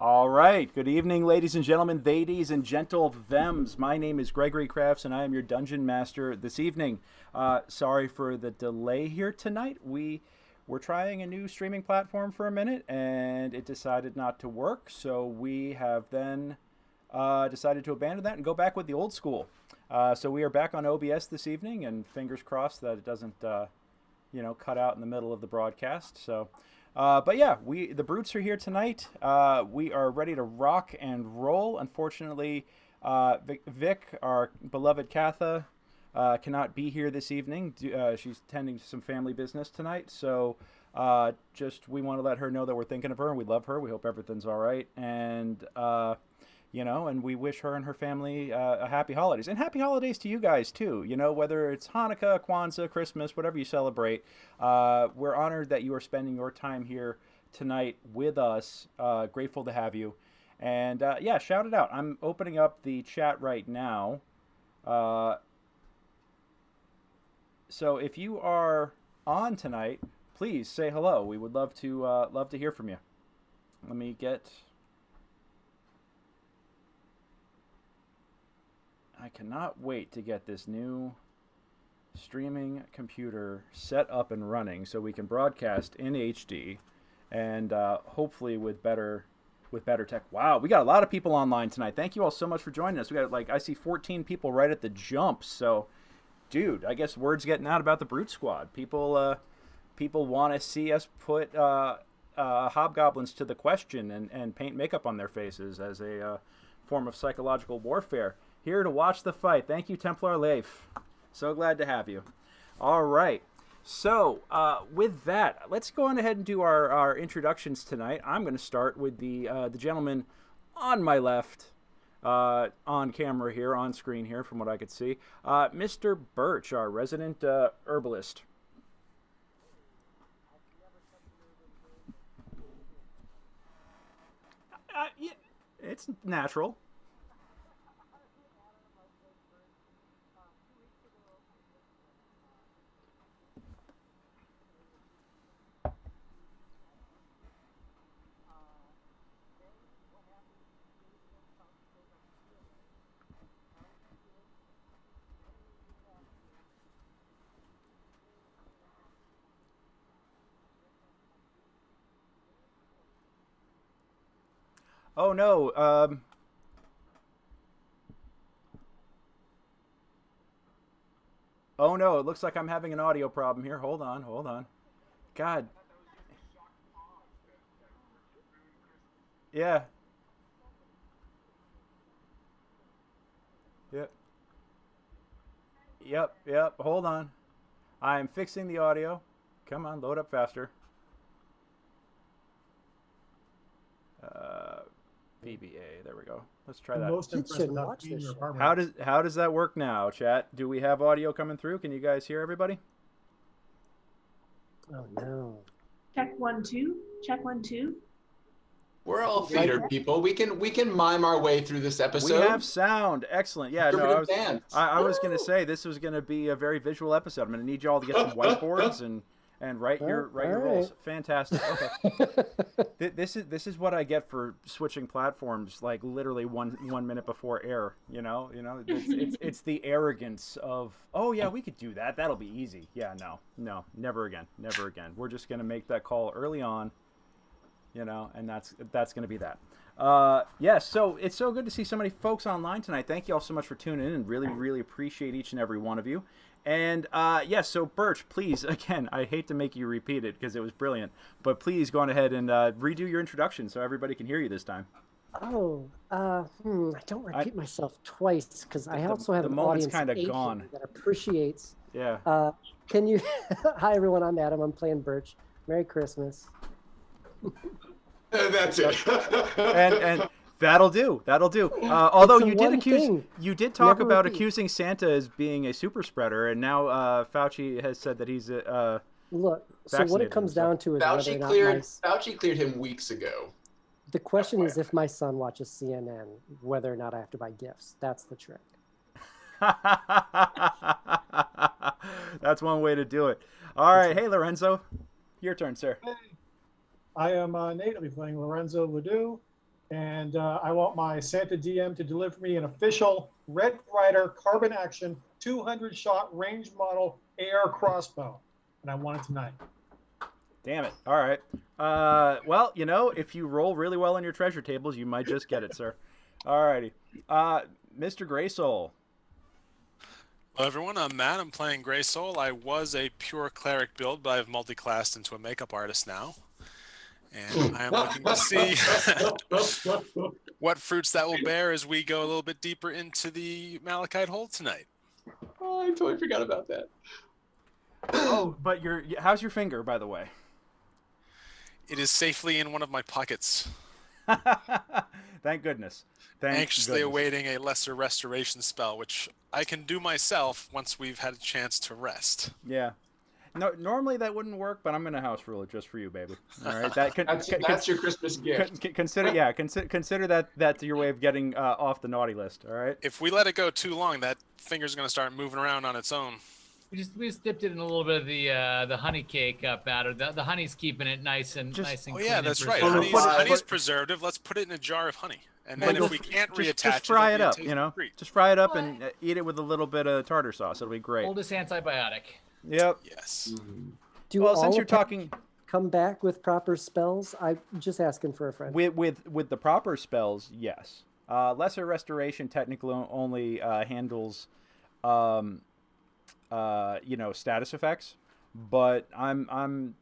All right. Good evening, ladies and gentlemen, thadies and gentle thems. My name is Gregory Crafts, and I am your dungeon master this evening. Sorry for the delay here tonight. We were trying a new streaming platform for a minute, and it decided not to work. So we have then decided to abandon that and go back with the old school. So we are back on OBS this evening, and fingers crossed that it doesn't, cut out in the middle of the broadcast. So. But yeah, the Brutes are here tonight. We are ready to rock and roll. Unfortunately, Vic, our beloved Catha, cannot be here this evening. She's tending to some family business tonight. So we want to let her know that we're thinking of her and we love her. We hope everything's all right. And and we wish her and her family a happy holidays. And happy holidays to you guys, too. Whether it's Hanukkah, Kwanzaa, Christmas, whatever you celebrate. We're honored that you are spending your time here tonight with us. Grateful to have you. And, shout it out. I'm opening up the chat right now. So if you are on tonight, please say hello. We would love to hear from you. Let me get... I cannot wait to get this new streaming computer set up and running so we can broadcast in HD and hopefully with better tech. Wow, we got a lot of people online tonight. Thank you all so much for joining us. We got I see 14 people right at the jump. So, dude, I guess word's getting out about the Brute Squad. People want to see us put hobgoblins to the question and paint makeup on their faces as a form of psychological warfare. Here to watch the fight. Thank you, Templar Leif. So glad to have you. All right. So, with that, let's go on ahead and do our introductions tonight. I'm going to start with the gentleman on my left, on camera here, on screen here, from what I could see, Mr. Birch, our resident herbalist. Yeah, it's natural. Oh no. Oh no, it looks like I'm having an audio problem here. Hold on. God. Yeah. Yep. Yep. Hold on. I'm fixing the audio. Come on, load up faster. VBA. There we go. Let's try that. Most impressive about being in your apartment. How does that work now, chat? Do we have audio coming through? Can you guys hear everybody? Oh no. Check 1 2. Check 1 2. We're all theater people. We can mime our way through this episode. We have sound. Excellent. Yeah, no, I was going to say this was going to be a very visual episode. I'm going to need you all to get some whiteboards and write your roles. Fantastic. Okay. This is what I get for switching platforms like literally one minute before air. You know, it's the arrogance of, oh yeah, we could do that. That'll be easy. Yeah, no, never again. We're just going to make that call early on. You know, and that's going to be that. Yes, so it's so good to see so many folks online tonight. Thank you all so much for tuning in, and really appreciate each and every one of you. And yes, so Birch, please, again, I hate to make you repeat it because it was brilliant, but please go on ahead and redo your introduction so everybody can hear you this time. Oh, I don't repeat myself twice because I also have an audience kind of gone that appreciates. Yeah. Can you? Hi everyone, I'm Adam. I'm playing Birch. Merry Christmas. That's it. and that'll do. Although you did talk Never about repeat. accusing Santa as being a super spreader, and now Fauci has said that he's Look. So what it comes down to is whether or not Fauci cleared him weeks ago. the question is if my son watches CNN, whether or not I have to buy gifts. That's the trick. That's one way to do it. All right, hey Lorenzo, your turn, sir. Hey. I am Nate. I'll be playing Lorenzo Ledoux, and I want my Santa DM to deliver me an official Red Ryder carbon action 200-shot range model AR crossbow, and I want it tonight. Damn it. All right. Well, you know, if you roll really well on your treasure tables, you might just get it, sir. All righty. Mr. Graysoul. Hello everyone, I'm Matt. I'm playing Grey Soul. I was a pure cleric build, but I've multi-classed into a makeup artist now. And I am looking to see what fruits that will bear as we go a little bit deeper into the Malachite Hold tonight. Oh, I totally forgot about that. Oh, but how's your finger, by the way? It is safely in one of my pockets. Thank goodness. Anxiously awaiting a lesser restoration spell, which I can do myself once we've had a chance to rest. Yeah. No, normally that wouldn't work, but I'm gonna house rule it just for you, baby. All right, that's your Christmas gift. Consider that your way of getting off the naughty list. All right. If we let it go too long, that finger's gonna start moving around on its own. We just dipped it in a little bit of the honey cake batter. The honey's keeping it nice and clean. Oh yeah, that's right. Honey's preservative. Let's put it in a jar of honey, and then if we can't reattach just fry it up. Just fry it up What? and eat it with a little bit of tartar sauce. It'll be great. Oldest antibiotic. Yep. Yes. Well, since you're talking come back with proper spells? I'm just asking for a friend. With the proper spells, yes. Lesser Restoration technically only handles, status effects. But I'm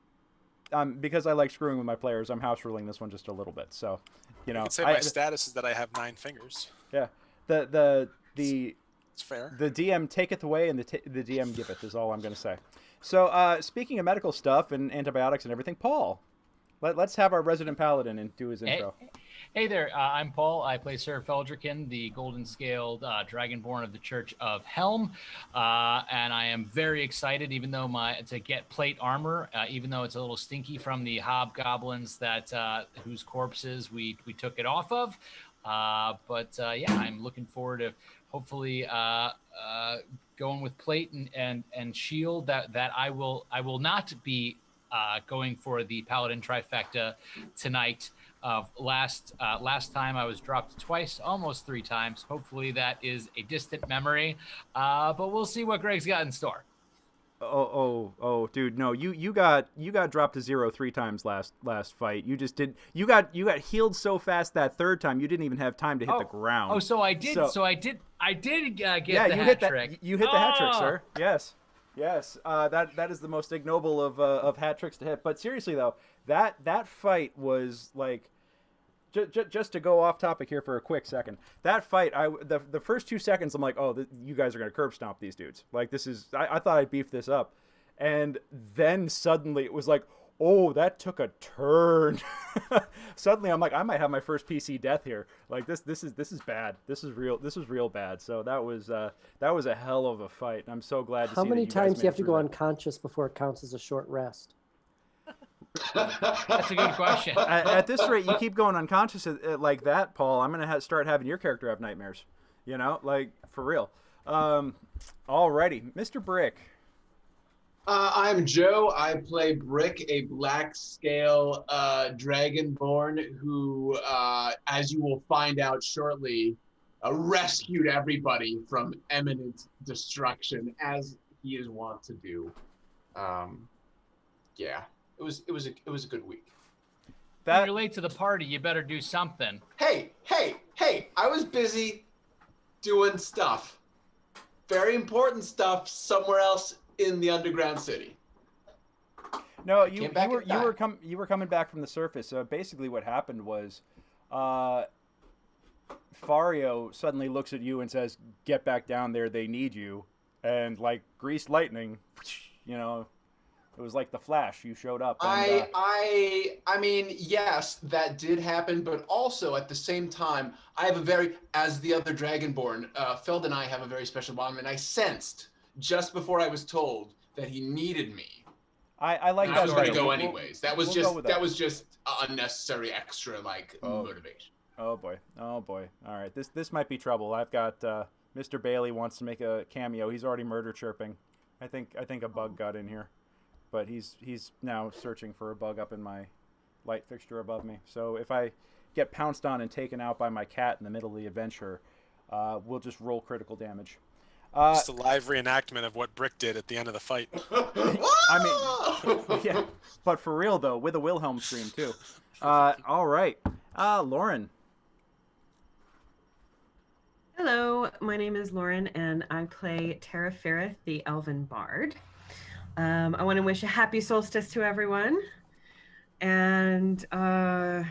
because I like screwing with my players, I'm house ruling this one just a little bit. So, I can say my status is that I have 9 fingers. Yeah. It's fair. The DM taketh away and the DM giveth is all I'm going to say. So, speaking of medical stuff and antibiotics and everything, Paul, let's have our resident paladin and do his intro. Hey there, I'm Paul. I play Sir Feldricken, the golden-scaled dragonborn of the Church of Helm, and I am very excited, even though to get plate armor, even though it's a little stinky from the hobgoblins that whose corpses we took it off of. Yeah, I'm looking forward to hopefully going with plate and shield. That I will not be going for the paladin trifecta tonight. Last time I was dropped twice, almost 3 times. Hopefully that is a distant memory, but we'll see what Greg's got in store. Oh, dude, no, you got dropped to 0 3 times last fight. You just did. You got healed so fast that 3rd time you didn't even have time to hit the ground. Oh, so I did. So I did get the hat trick. You hit the hat trick, sir. Yes. That is the most ignoble of hat tricks to hit. But seriously though, that fight was like, just to go off topic here for a quick second. That fight, the first 2 seconds, I'm like, oh, you guys are gonna curb stomp these dudes. Like this is, I thought I'd beef this up, and then suddenly it was like, oh, that took a turn. Suddenly I'm like, I might have my first PC death here. Like this is bad. This is real bad. So that was a hell of a fight. I'm so glad to see. How many that you guys times do you have to go that. unconscious before it counts as a short rest? That's a good question. At this rate, you keep going unconscious like that, Paul. I'm gonna start having your character have nightmares. Like for real. Alrighty, Mr. Brick. I'm Joe. I play Brick, a black scale dragonborn who, as you will find out shortly, rescued everybody from imminent destruction, as he is wont to do. Yeah, it was a good week. If you're late to the party, you better do something. Hey! I was busy doing stuff, very important stuff, somewhere else in the underground city. No, you were coming back from the surface. So basically, what happened was, Fario suddenly looks at you and says, "Get back down there. They need you." And like greased lightning, it was like the Flash. You showed up. And, I mean, yes, that did happen, but also at the same time, I have as the other Dragonborn, Feld and I have a very special bond, and I sensed just before I was told that he needed me. I like that. I was going to go anyways. That was just unnecessary extra motivation. Oh boy. All right, this might be trouble. I've got Mr. Bailey wants to make a cameo. He's already murder chirping. I think a bug got in here, but he's now searching for a bug up in my light fixture above me. So if I get pounced on and taken out by my cat in the middle of the adventure, we'll just roll critical damage. Just a live reenactment of what Brick did at the end of the fight. I mean, yeah, but for real though, with a Wilhelm scream too. All right, Lauren. Hello, my name is Lauren, and I play Tara Ferrith, the Elven Bard. I want to wish a happy solstice to everyone, and I'm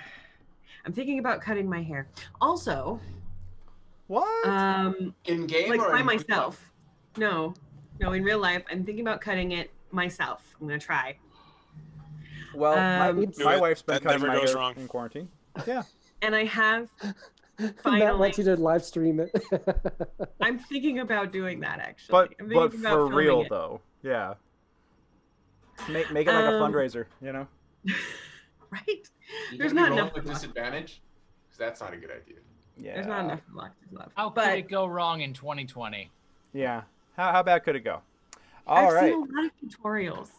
thinking about cutting my hair. Also, what? In game like or by in myself? No, in real life. I'm thinking about cutting it myself. I'm gonna try. Well, my wife's been that cutting never my goes hair wrong. in quarantine. Yeah. And I have Matt finally. wants you to live stream it. I'm thinking about doing that actually. I'm But thinking about for filming real it. though, yeah. Make it like a fundraiser, Right? You There's gonna not be rolling enough with luck. disadvantage? Because that's not a good idea. Yeah. There's not enough luck left. How could it go wrong in 2020? Yeah. How bad could it go? All right. I've seen a lot of tutorials.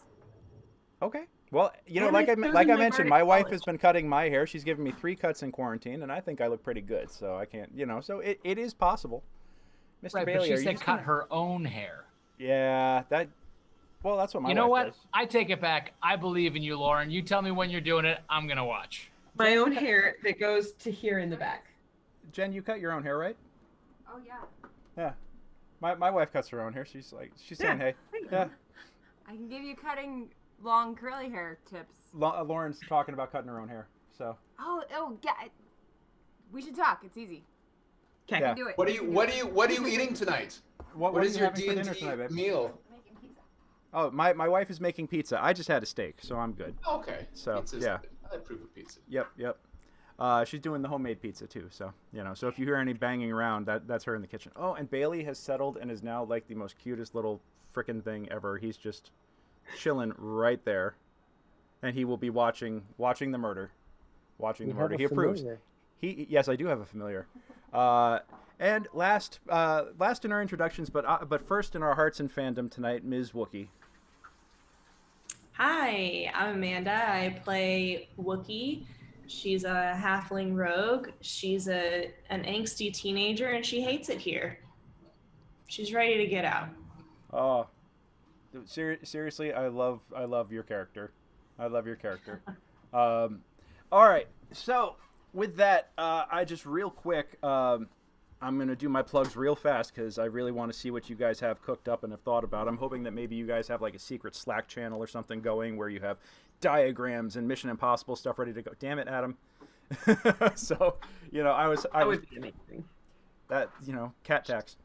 Okay. Well, And like I it shows in mentioned, bardic my wife knowledge. has been cutting my hair. She's given me 3 cuts in quarantine, and I think I look pretty good. So I can't, So it is possible. Mr. Right, Bailey, but she are you said just cut gonna- her own hair. Yeah, that. Well, that's what my You know wife what? does. I take it back. I believe in you, Lauren. You tell me when you're doing it. I'm gonna watch. My own hair that goes to here in the back. Jen, you cut your own hair, right? Oh yeah. Yeah. My wife cuts her own hair. She's saying, hey. Yeah. I can give you cutting long curly hair tips. Lauren's talking about cutting her own hair. So. Oh yeah. We should talk. It's easy. Okay. Yeah. Do it. What are you eating tonight? What is you your having for dinner D&D tonight, babe? meal? Making pizza. Oh, my wife is making pizza. I just had a steak, so I'm good. Okay. So, Pizza's yeah. good. I approve of pizza. Yep. She's doing the homemade pizza too, so So if you hear any banging around, that's her in the kitchen. Oh, and Bailey has settled and is now like the most cutest little frickin' thing ever. He's just chilling right there, and he will be watching the murder. He approves. Yes, I do have a familiar. And last in our introductions, but first in our hearts and fandom tonight, Ms. Wookie. Hi, I'm Amanda. I play Wookie. She's a halfling rogue. She's an angsty teenager, and she hates it here. She's ready to get out. Oh, seriously, I love your character. All right, so with that, I just real quick, I'm going to do my plugs real fast because I really want to see what you guys have cooked up and have thought about. I'm hoping that maybe you guys have like a secret Slack channel or something going where you have diagrams and Mission Impossible stuff ready to go. Damn it, Adam. So, I was would be amazing. That, cat tax.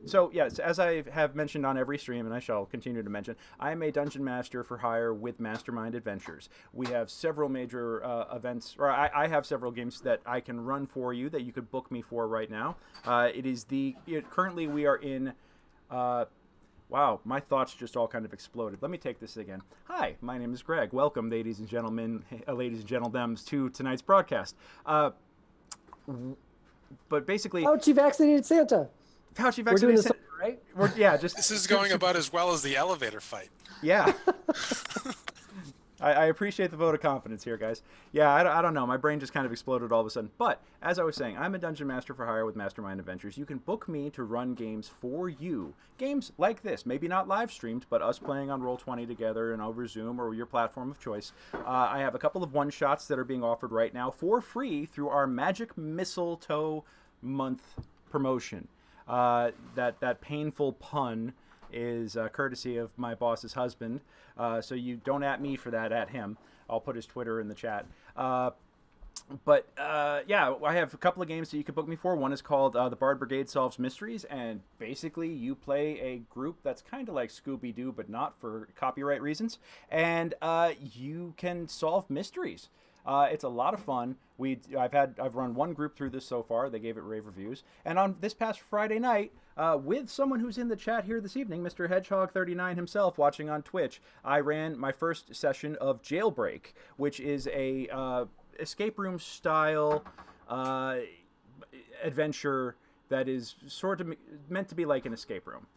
So yes, as I have mentioned on every stream, and I shall continue to mention, I am a dungeon master for hire with Mastermind Adventures. We have several major events, or I have several games that I can run for you that you could book me for right now. Currently we are in. Wow, my thoughts just all kind of exploded. Let me take this again. Hi, my name is Greg. Welcome, ladies and gentlemen, ladies and gentlemen, to tonight's broadcast. But basically, Fauci vaccinated Santa. Fauci We're doing vaccinated this, Santa. right? This is going about as well as the elevator fight. Yeah. I appreciate the vote of confidence here, guys. Yeah, I don't know. My brain just kind of exploded all of a sudden. But, as I was saying, I'm a dungeon master for hire with Mastermind Adventures. You can book me to run games for you. Games like this. Maybe not live streamed, but us playing on Roll20 together and over Zoom or your platform of choice. I have a couple of one-shots that are being offered right now for free through our Magic Mistletoe Month promotion. That painful pun is courtesy of my boss's husband, so you don't at me for that, at him. I'll put his Twitter in the chat. Yeah, I have a couple of games that you could book me for. One is called The Bard Brigade Solves Mysteries, and basically you play a group that's kind of like Scooby-Doo, but not for copyright reasons, and you can solve mysteries. It's a lot of fun. I've run one group through this so far. They gave it rave reviews. And on this past Friday night, with someone who's in the chat here this evening, Mr. Hedgehog39 himself, watching on Twitch, I ran my first session of Jailbreak, which is a escape room style adventure that is sort of meant to be like an escape room.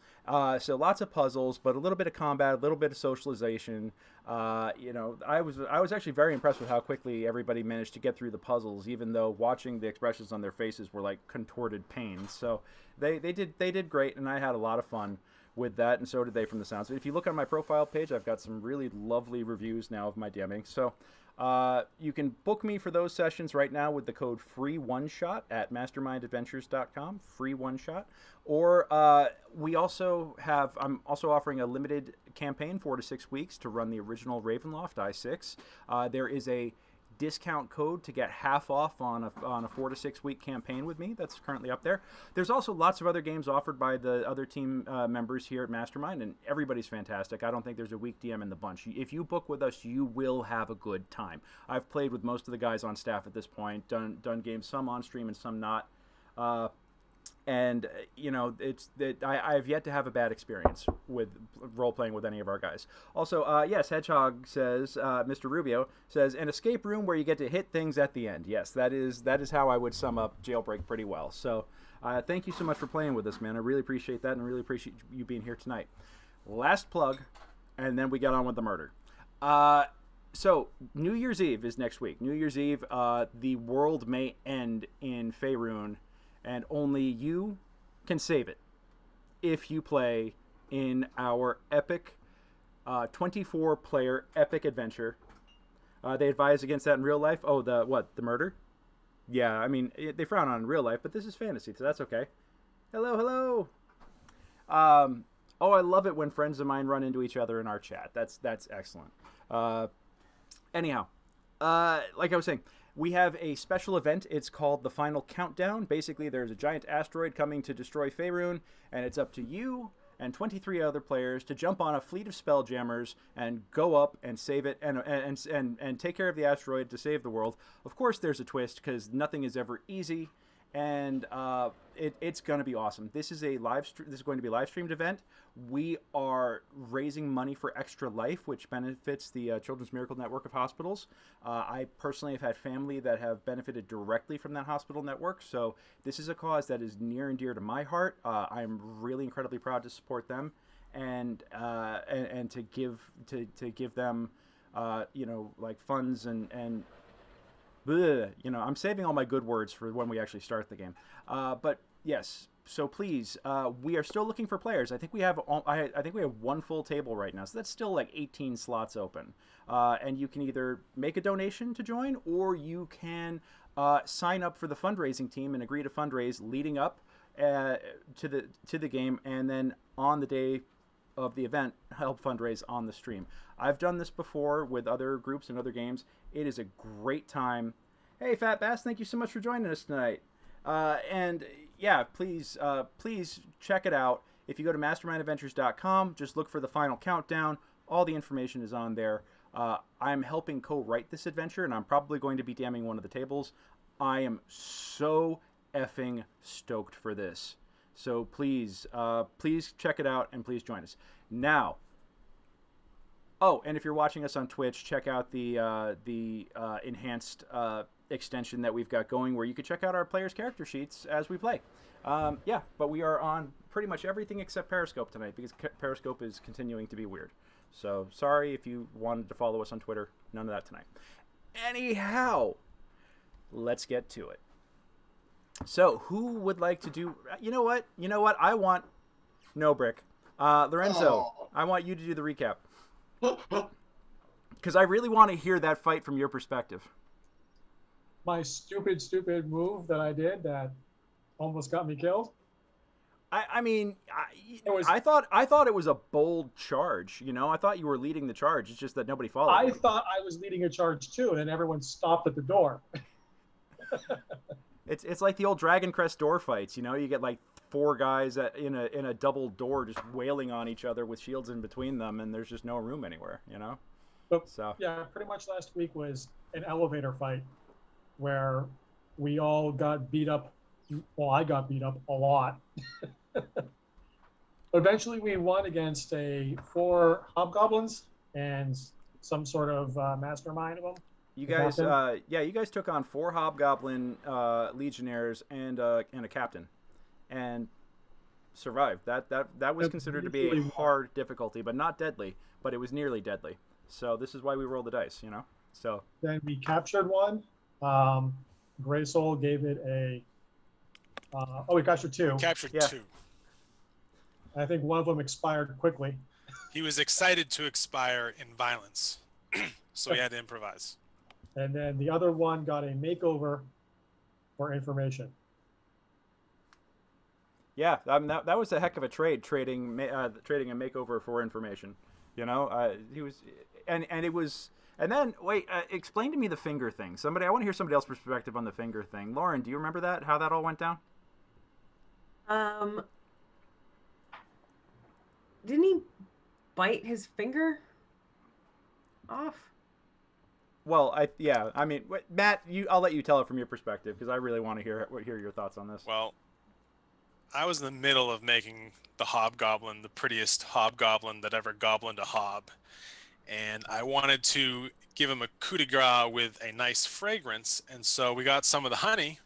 So lots of puzzles, but a little bit of combat, a little bit of socialization. I was actually very impressed with how quickly everybody managed to get through the puzzles, even though watching the expressions on their faces were like contorted pain. So they did great, and I had a lot of fun with that, and so did they from the sounds. If you look on my profile page, I've got some really lovely reviews now of my DMing. So you can book me for those sessions right now with the code FREE1SHOT at mastermindadventures.com, FREE1SHOT. Or I'm also offering a limited campaign, 4 to 6 weeks, to run the original Ravenloft I6. There is a discount code to get half off on a 4 to 6 week campaign with me that's currently up there. There's also lots of other games offered by the other team members here at Mastermind, and everybody's fantastic. I don't think there's a weak DM in the bunch. If you book with us, you will have a good time. I've played with most of the guys on staff at this point, done games, some on stream and some not. And I have yet to have a bad experience with role playing with any of our guys. Also, yes, Hedgehog says, Mr. Rubio says, an escape room where you get to hit things at the end. Yes, that is how I would sum up Jailbreak pretty well. So, thank you so much for playing with us, man. I really appreciate that, and I really appreciate you being here tonight. Last plug, and then we get on with the murder. So, New Year's Eve is next week. New Year's Eve, the world may end in Faerun, and only you can save it. if you play in our epic 24-player epic adventure. They advise against that in real life. Oh, the murder? Yeah, I mean, they frown on it in real life, but this is fantasy, so that's okay. Hello, hello. Oh, I love it when friends of mine run into each other in our chat. That's excellent. Anyhow, like I was saying, we have a special event. It's called the Final Countdown. Basically, there's a giant asteroid coming to destroy Faerun, and it's up to you and 23 other players to jump on a fleet of spelljammers and go up and save it and take care of the asteroid to save the world. Of course, there's a twist because nothing is ever easy, and it's going to be awesome. This is going to be a live streamed event. We are raising money for Extra Life, which benefits the Children's Miracle Network of hospitals. I personally have had family that have benefited directly from that hospital network, so this is a cause that is near and dear to my heart. I'm really incredibly proud to support them and to give them like funds and bleh, I'm saving all my good words for when we actually start the game. But yes, so please, we are still looking for players. I think we have one full table right now, so that's still like 18 slots open. And you can either make a donation to join, or you can sign up for the fundraising team and agree to fundraise leading up to the game, and then on the day of the event, help fundraise on the stream. I've done this before with other groups and other games. It is a great time. Hey, Fat Bass, thank you so much for joining us tonight. And yeah, please check it out. If you go to mastermindadventures.com, just look for the Final Countdown. All the information is on there. I'm helping co-write this adventure, and I'm probably going to be DMing one of the tables. I am so effing stoked for this. So please check it out, and please join us. Now, oh, and if you're watching us on Twitch, check out the enhanced extension that we've got going, where you can check out our players' character sheets as we play. Yeah, but we are on pretty much everything except Periscope tonight, because Periscope is continuing to be weird. So sorry if you wanted to follow us on Twitter. None of that tonight. Anyhow, let's get to it. So who would like to do... You know what? I want... No, Brick. Lorenzo, I want you to do the recap. Because I really want to hear that fight from your perspective. My stupid move that I did that almost got me killed. I mean, I thought it was a bold charge. I thought you were leading the charge. It's just that nobody followed. I thought I was leading a charge too, and then everyone stopped at the door. It's like the old Dragon Crest door fights. You get like 4 guys in a double door just wailing on each other with shields in between them, and there's just no room anywhere. But so yeah, pretty much last week was an elevator fight where we all got beat up. Well, I got beat up a lot. Eventually, we won against 4 hobgoblins and some sort of mastermind of them. You guys, you guys took on 4 hobgoblin legionnaires and a captain, and survived. That was considered to be a hard difficulty, but not deadly. But it was nearly deadly. So this is why we roll the dice, So then we captured one. Gray Soul gave it a. We captured 2. Captured 2. I think one of them expired quickly. He was excited to expire in violence, so he had to improvise. And then the other one got a makeover for information. Yeah, that was a heck of a trade, trading a makeover for information. He was, and it was, and then wait, explain to me the finger thing. I want to hear somebody else's perspective on the finger thing. Lauren, do you remember that? How that all went down? Didn't he bite his finger off? Well, I mean, Matt, I'll let you tell it from your perspective, because I really want to hear your thoughts on this. Well, I was in the middle of making the hobgoblin the prettiest hobgoblin that ever goblined a hob, and I wanted to give him a coup de grace with a nice fragrance, and so we got some of the honey,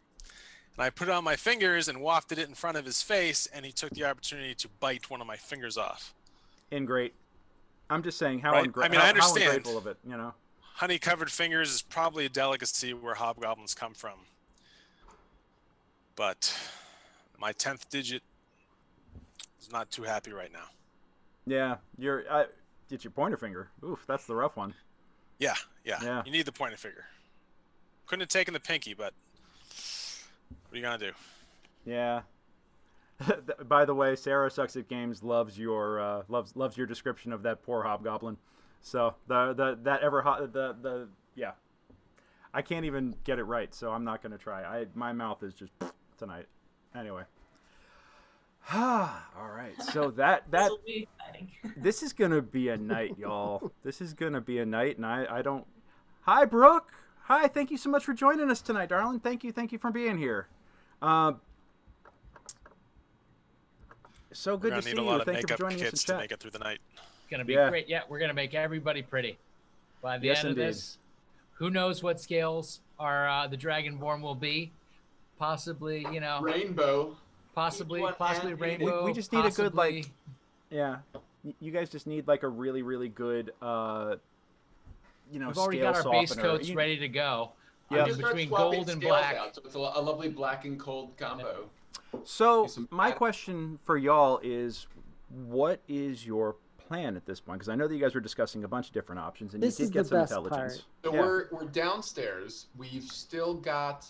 and I put it on my fingers and wafted it in front of his face, and he took the opportunity to bite one of my fingers off. Ingrate. I'm just saying how I understand. how ungrateful of it, Honey-covered fingers is probably a delicacy where hobgoblins come from. But my 10th digit is not too happy right now. Yeah, it's your pointer finger. Oof, that's the rough one. Yeah. Yeah. You need the pointer finger. Couldn't have taken the pinky, but what are you gonna do? Yeah. By the way, Sarah Sucks at Games loves your description of that poor hobgoblin. So yeah, I can't even get it right, so I'm not gonna try. My mouth is just tonight. Anyway. All right. So This will be exciting. this is gonna be a night, y'all. This is gonna be a night, and I don't. Hi, Brooke. Hi. Thank you so much for joining us tonight, darling. Thank you for being here. So good to see you. We're gonna need a lot of Thank you for makeup joining us in kits to chat. make it through the night. It's gonna be Yeah. great. Yeah, we're gonna make everybody pretty. By the Yes, end of indeed. this, who knows what scales our the Dragonborn will be? Possibly, Rainbow. possibly and- rainbow. We just need a good, like- possibly- Yeah. You guys just need like a really, really good, We've already scale got our base softener. coats ready to go. Yeah. Just start Between swapping gold and scales black. out, so it's a lovely black and cold combo. So Some my bad- question for y'all is, what is your plan at this point? Because I know that you guys were discussing a bunch of different options, and This you is did get the some best intelligence. So Yeah. we're downstairs. We've still got.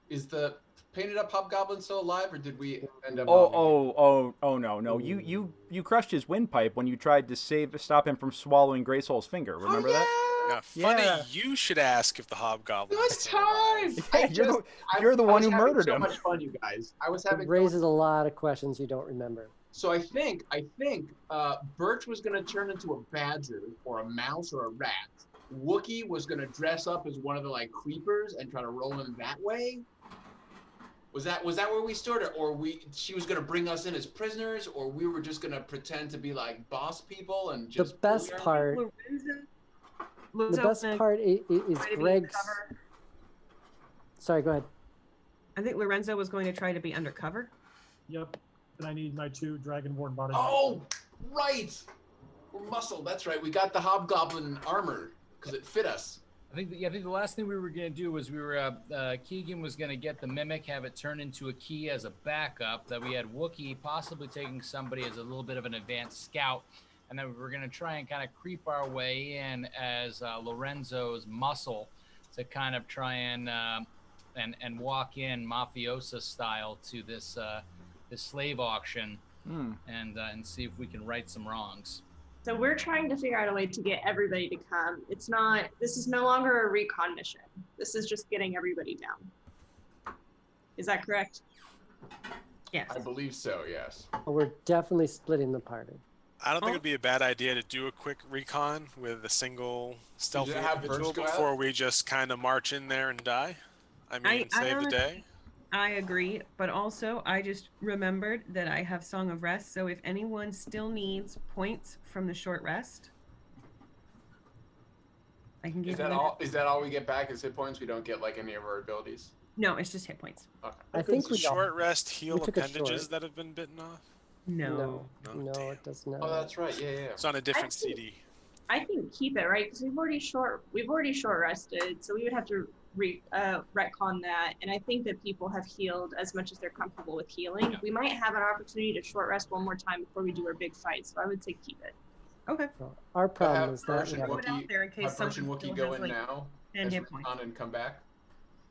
Is the painted up hobgoblin still alive, or did we end up? Oh no! You crushed his windpipe when you tried to stop him from swallowing Graysoul's finger. Remember that? Yeah, funny. Yeah. You should ask if the hobgoblin. is Good still alive. time. You're the one who murdered so him. much fun, you guys. I was It having. raises a lot of questions you don't remember. So I think Birch was gonna turn into a badger or a mouse or a rat. Wookie was gonna dress up as one of the like creepers and try to roll in that way. Was that where we started, or she was gonna bring us in as prisoners, or we were just gonna pretend to be like boss people and The just best bully our- part, the best part is Greg's. Sorry, go ahead. I think Lorenzo was going to try to be undercover. Yep. And I need my 2 Dragonborn bodies. Oh, right. We're muscle. That's right. We got the hobgoblin armor because it fit us. I think the last thing we were gonna do was Keegan was gonna get the mimic, have it turn into a key as a backup. That we had Wookiee possibly taking somebody as a little bit of an advanced scout, and then we were gonna try and kind of creep our way in as Lorenzo's muscle to kind of try and walk in mafiosa style to this slave auction and see if we can right some wrongs. So we're trying to figure out a way to get everybody to come. This is no longer a recon mission. This is just getting everybody down. Is that correct? Yes. I believe so. Yes. We're definitely splitting the party. I don't think it'd be a bad idea to do a quick recon with a single stealthy have Birch individual go out? before we just kind of march in there and die. I mean, I save the don't- day. I agree, but also I just remembered that I have Song of Rest, so if anyone still needs points from the short rest, I can give Is that them. all? Is that all we get back? Is hit points? We don't get like any of our abilities. No, it's just hit points. Okay. I think we all. Short rest heal we took a appendages short. that have been bitten off. No. No, damn. it does not. Oh, that's right. Yeah. It's on a different I think- CD. I think keep it, right? Because we've already short rested, so we would have to retcon that. And I think that people have healed as much as they're comfortable with healing. Yeah. We might have an opportunity to short rest one more time before we do our big fight. So I would say keep it. Okay. Well, our problem have is that Birch we and haven't, Put it out there in case Have Birch and someone Wookie still go has, in like, now 10 as hit recon points. and come back.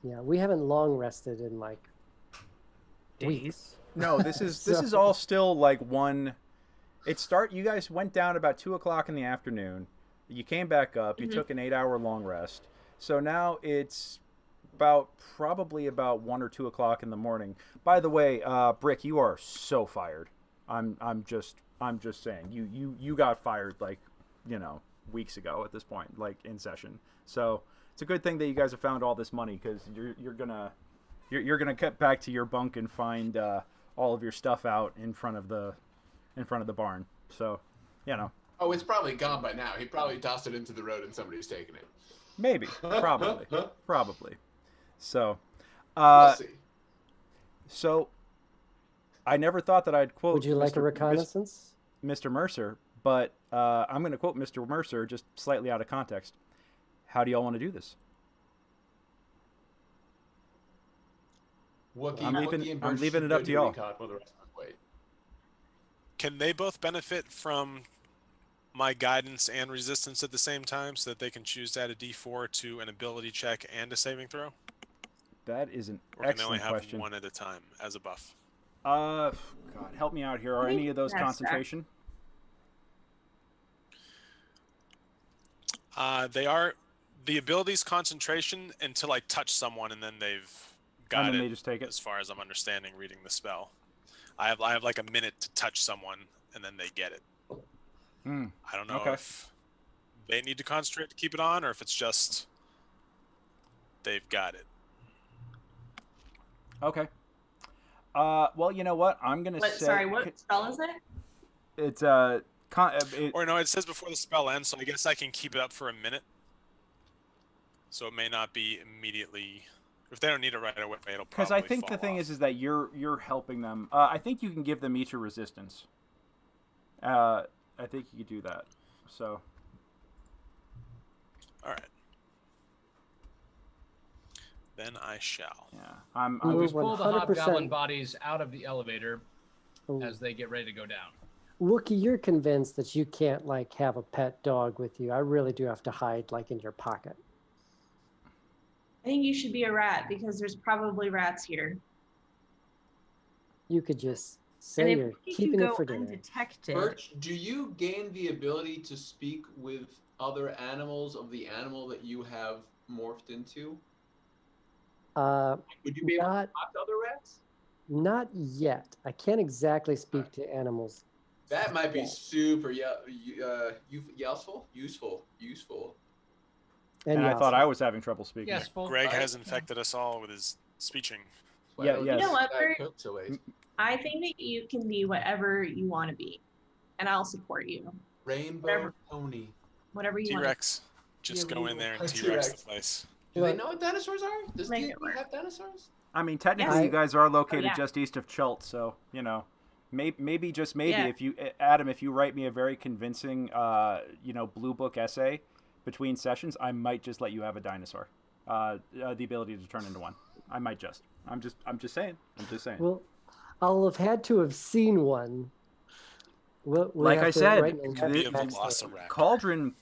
we haven't long rested in like Days. weeks. No, this is all still like one. You guys went down about 2:00 in the afternoon. You came back up. You took an 8-hour long rest. So now it's probably about 1 or 2 o'clock in the morning. By the way, Brick, you are so fired. I'm just saying you got fired like weeks ago at this point, like in session. So it's a good thing that you guys have found all this money, because you're gonna get back to your bunk and find all of your stuff out in front of the barn. So Oh, it's probably gone by now. He probably tossed it into the road and somebody's taken it. maybe probably. So We'll see. so I never thought that I'd quote Would you like a Mr. reconnaissance? Mr. Mercer, but I'm going to quote Mr. Mercer just slightly out of context. How do y'all want to do this? Wookie, I'm Wookie and leaving Birch it up should to go do y'all. recon while the rest of us wait. Can they both benefit from my guidance and resistance at the same time, so that they can choose to add a D4 to an ability check and a saving throw? That is an Or can they only excellent have question. one at a time as a buff? God, help me out here. Are any of those That's concentration? They are. The ability's concentration until I touch someone, and then they've got And then it. they just take it? As far as I'm understanding, reading the spell, I have like a minute to touch someone, and then they get it. I don't know if they need to concentrate to keep it on, or if it's just they've got it. Okay. Well, you know what? I'm gonna say. Sorry, what spell is it? It's Or no, it says before the spell ends, so I guess I can keep it up for a minute. So it may not be immediately. If they don't need it right away, it'll probably because I think fall the thing off. is that you're helping them. I think you can give them each a resistance. I think you could do that. So. All right. Then I shall. Yeah, I'm Ooh, just Pull the 100%. hobgoblin bodies out of the elevator as they get ready to go down. Wookie, you're convinced that you can't like have a pet dog with you. I really do have to hide like in your pocket. I think you should be a rat because there's probably rats here. You could just And say if you're we keeping can it go for dinner. undetected, Birch, do you gain the ability to speak with other animals of the animal that you have morphed into? Would you be able to Not, talk to other rats? not yet. I can't exactly speak to animals. That might be Yeah. super useful. and I thought I was having trouble speaking. Yes, full. Greg has infected us all with his speeching. Yeah, Well, yes. You know what, that Bert? cooked so late. I think that you can be whatever you want to be, and I'll support you. Rainbow Whatever. pony. Whatever you want. T-Rex. Just Yeah, go we in there will. and T-Rex. T-Rex the place. Do they Look, know what dinosaurs are? Does Make D&D it work. have dinosaurs? I mean, technically, Yes. you guys are located yeah. just east of Chult, so maybe just maybe Yeah. if you, Adam, if you write me a very convincing, blue book essay between sessions, I might just let you have a dinosaur, the ability to turn into one. I might just. I'm just saying. Well, I'll have had to have seen one. We'll Like have I to said, write an Could be a entire velociraptor.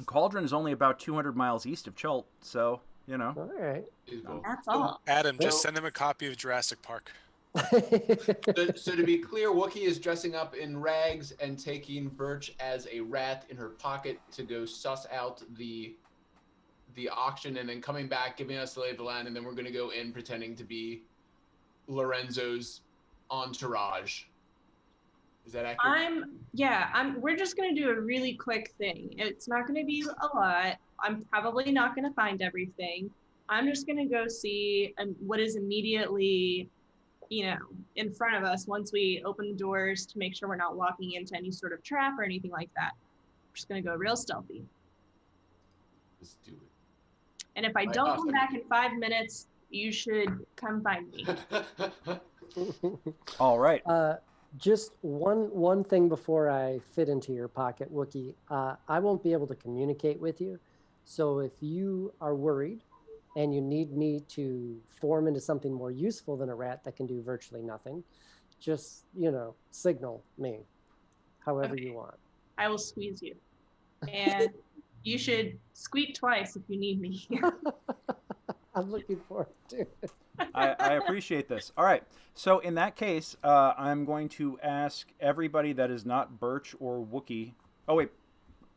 Cauldron is only about 200 miles east of Chult, so All right. That's all. Adam, just Well- send him a copy of Jurassic Park. So to be clear, Wookie is dressing up in rags and taking Birch as a rat in her pocket to go suss out the auction, and then coming back, giving us the lay of the land, and then we're going to go in pretending to be Lorenzo's entourage. Is that accurate? We're just gonna do a really quick thing. It's not gonna be a lot. I'm probably not gonna find everything. I'm just gonna go see what is immediately, in front of us once we open the doors to make sure we're not walking into any sort of trap or anything like that. We're just gonna go real stealthy. Let's do And if I don't come back in 5 minutes, you should come find me. it. all right. Just one thing before I fit into your pocket, Wookie. I won't be able to communicate with you. So if you are worried and you need me to form into something more useful than a rat that can do virtually nothing, just, signal me however Okay. you want. I will squeeze you. And you should squeak twice if you need me. I'm looking forward to it. I appreciate this. All right. So in that case, I'm going to ask everybody that is not Birch or Wookie. Oh wait.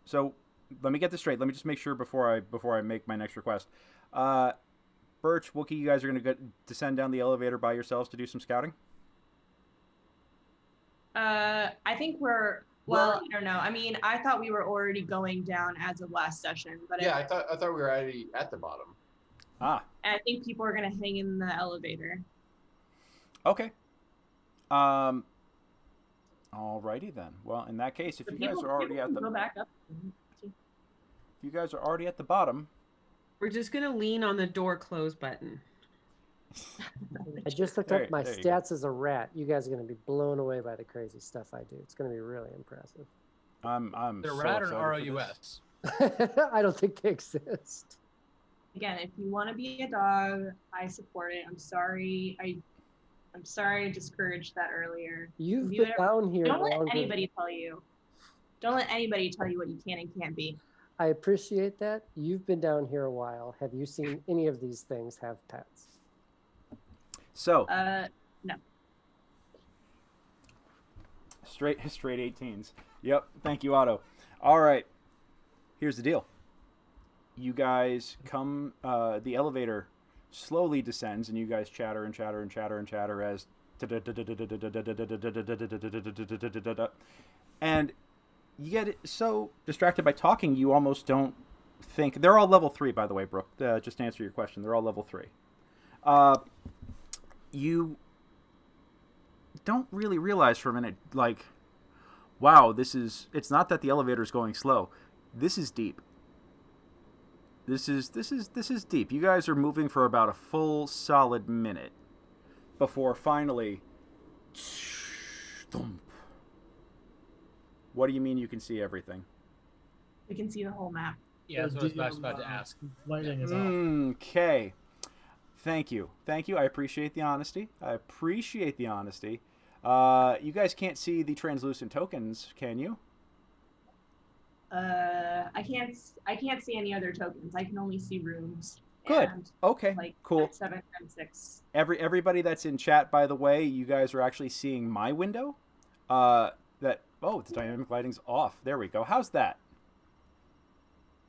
So let me get this straight. Let me just make sure before I make my next request. Birch, Wookie, you guys are going to descend down the elevator by yourselves to do some scouting? I think I don't know. I mean, I thought we were already going down as of last session, but Yeah, I thought we were already at the bottom. Ah, I think people are gonna hang in the elevator. okay. Alrighty then. Well, in that case, if So you guys people- are already people at can the go back up. if you guys are already at the bottom, we're just gonna lean on the door close button. I just looked There- up my there you go. stats as a rat. You guys are going to be blown away by the crazy stuff I do. It's going to be really impressive. I'm The so rat or excited for this. ROUS? I don't think they exist. Again, if you want to be a dog, I support it. I'm sorry I'm sorry I discouraged that earlier. You've Do been whatever- down here Don't let longer. anybody tell you. Don't let anybody tell you what you can and can't be. I appreciate that. You've been down here a while. Have you seen any of these things have pets? So No. straight 18s. Yep. Thank you, Otto. All right. Here's the deal. You guys come. The elevator slowly descends, and you guys chatter and chatter and chatter and chatter as. And you get so distracted by talking, you almost don't think. They're all level 3, by the way, Brooke. Just to answer your question, they're all level 3. You don't really realize for a minute, like, wow, it's not that the elevator's going slow. This is deep. This is deep. You guys are moving for about a full solid minute before finally thump. What do you mean you can see everything? We can see the whole map. Yeah, that's what I was about to ask. Lighting is off. Okay. Thank you. I appreciate the honesty. You guys can't see the translucent tokens, can you? I can't see any other tokens. I can only see rooms. Good. And, Okay. like, Cool. 7 and 6. Everybody that's in chat, by the way, you guys are actually seeing my window. The dynamic lighting's off. There we go. How's that?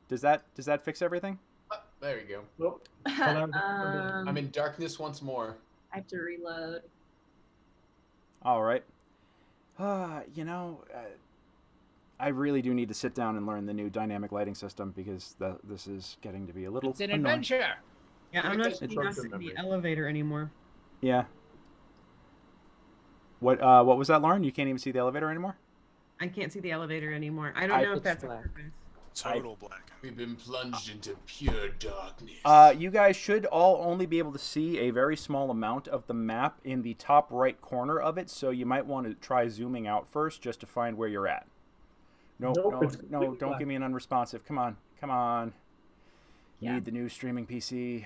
Does that fix everything? There you go. Nope. I'm in darkness once more. I have to reload. All right. I really do need to sit down and learn the new dynamic lighting system because this is getting to be a little It's an annoying. adventure. Yeah, I'm not It's seeing short us term in the memory. elevator anymore. Yeah. What was that, Lauren? You can't even see the elevator anymore? I can't see the elevator anymore. I don't know if It's that's a black. purpose. Total black. We've been plunged into pure darkness. You guys should all only be able to see a very small amount of the map in the top right corner of it, so you might want to try zooming out first just to find where you're at. No, Nope, it's no, completely don't black. give me an unresponsive. Come on. Yeah. Need the new streaming PC.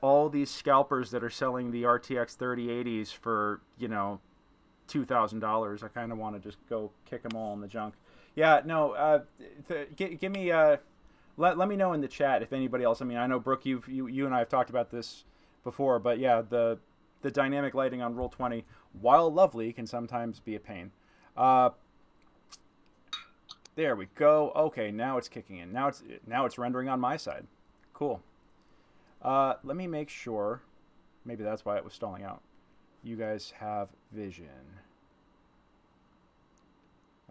All these scalpers that are selling the RTX 3080s for, $2,000, I kind of want to just go kick them all in the junk. Yeah, no, give me, let me know in the chat if anybody else, I know, Brooke, you and I have talked about this before, but yeah, the dynamic lighting on Roll20, while lovely, can sometimes be a pain. There we go. Okay, now it's kicking in. Now it's rendering on my side. Cool. Let me make sure. Maybe that's why it was stalling out. You guys have vision.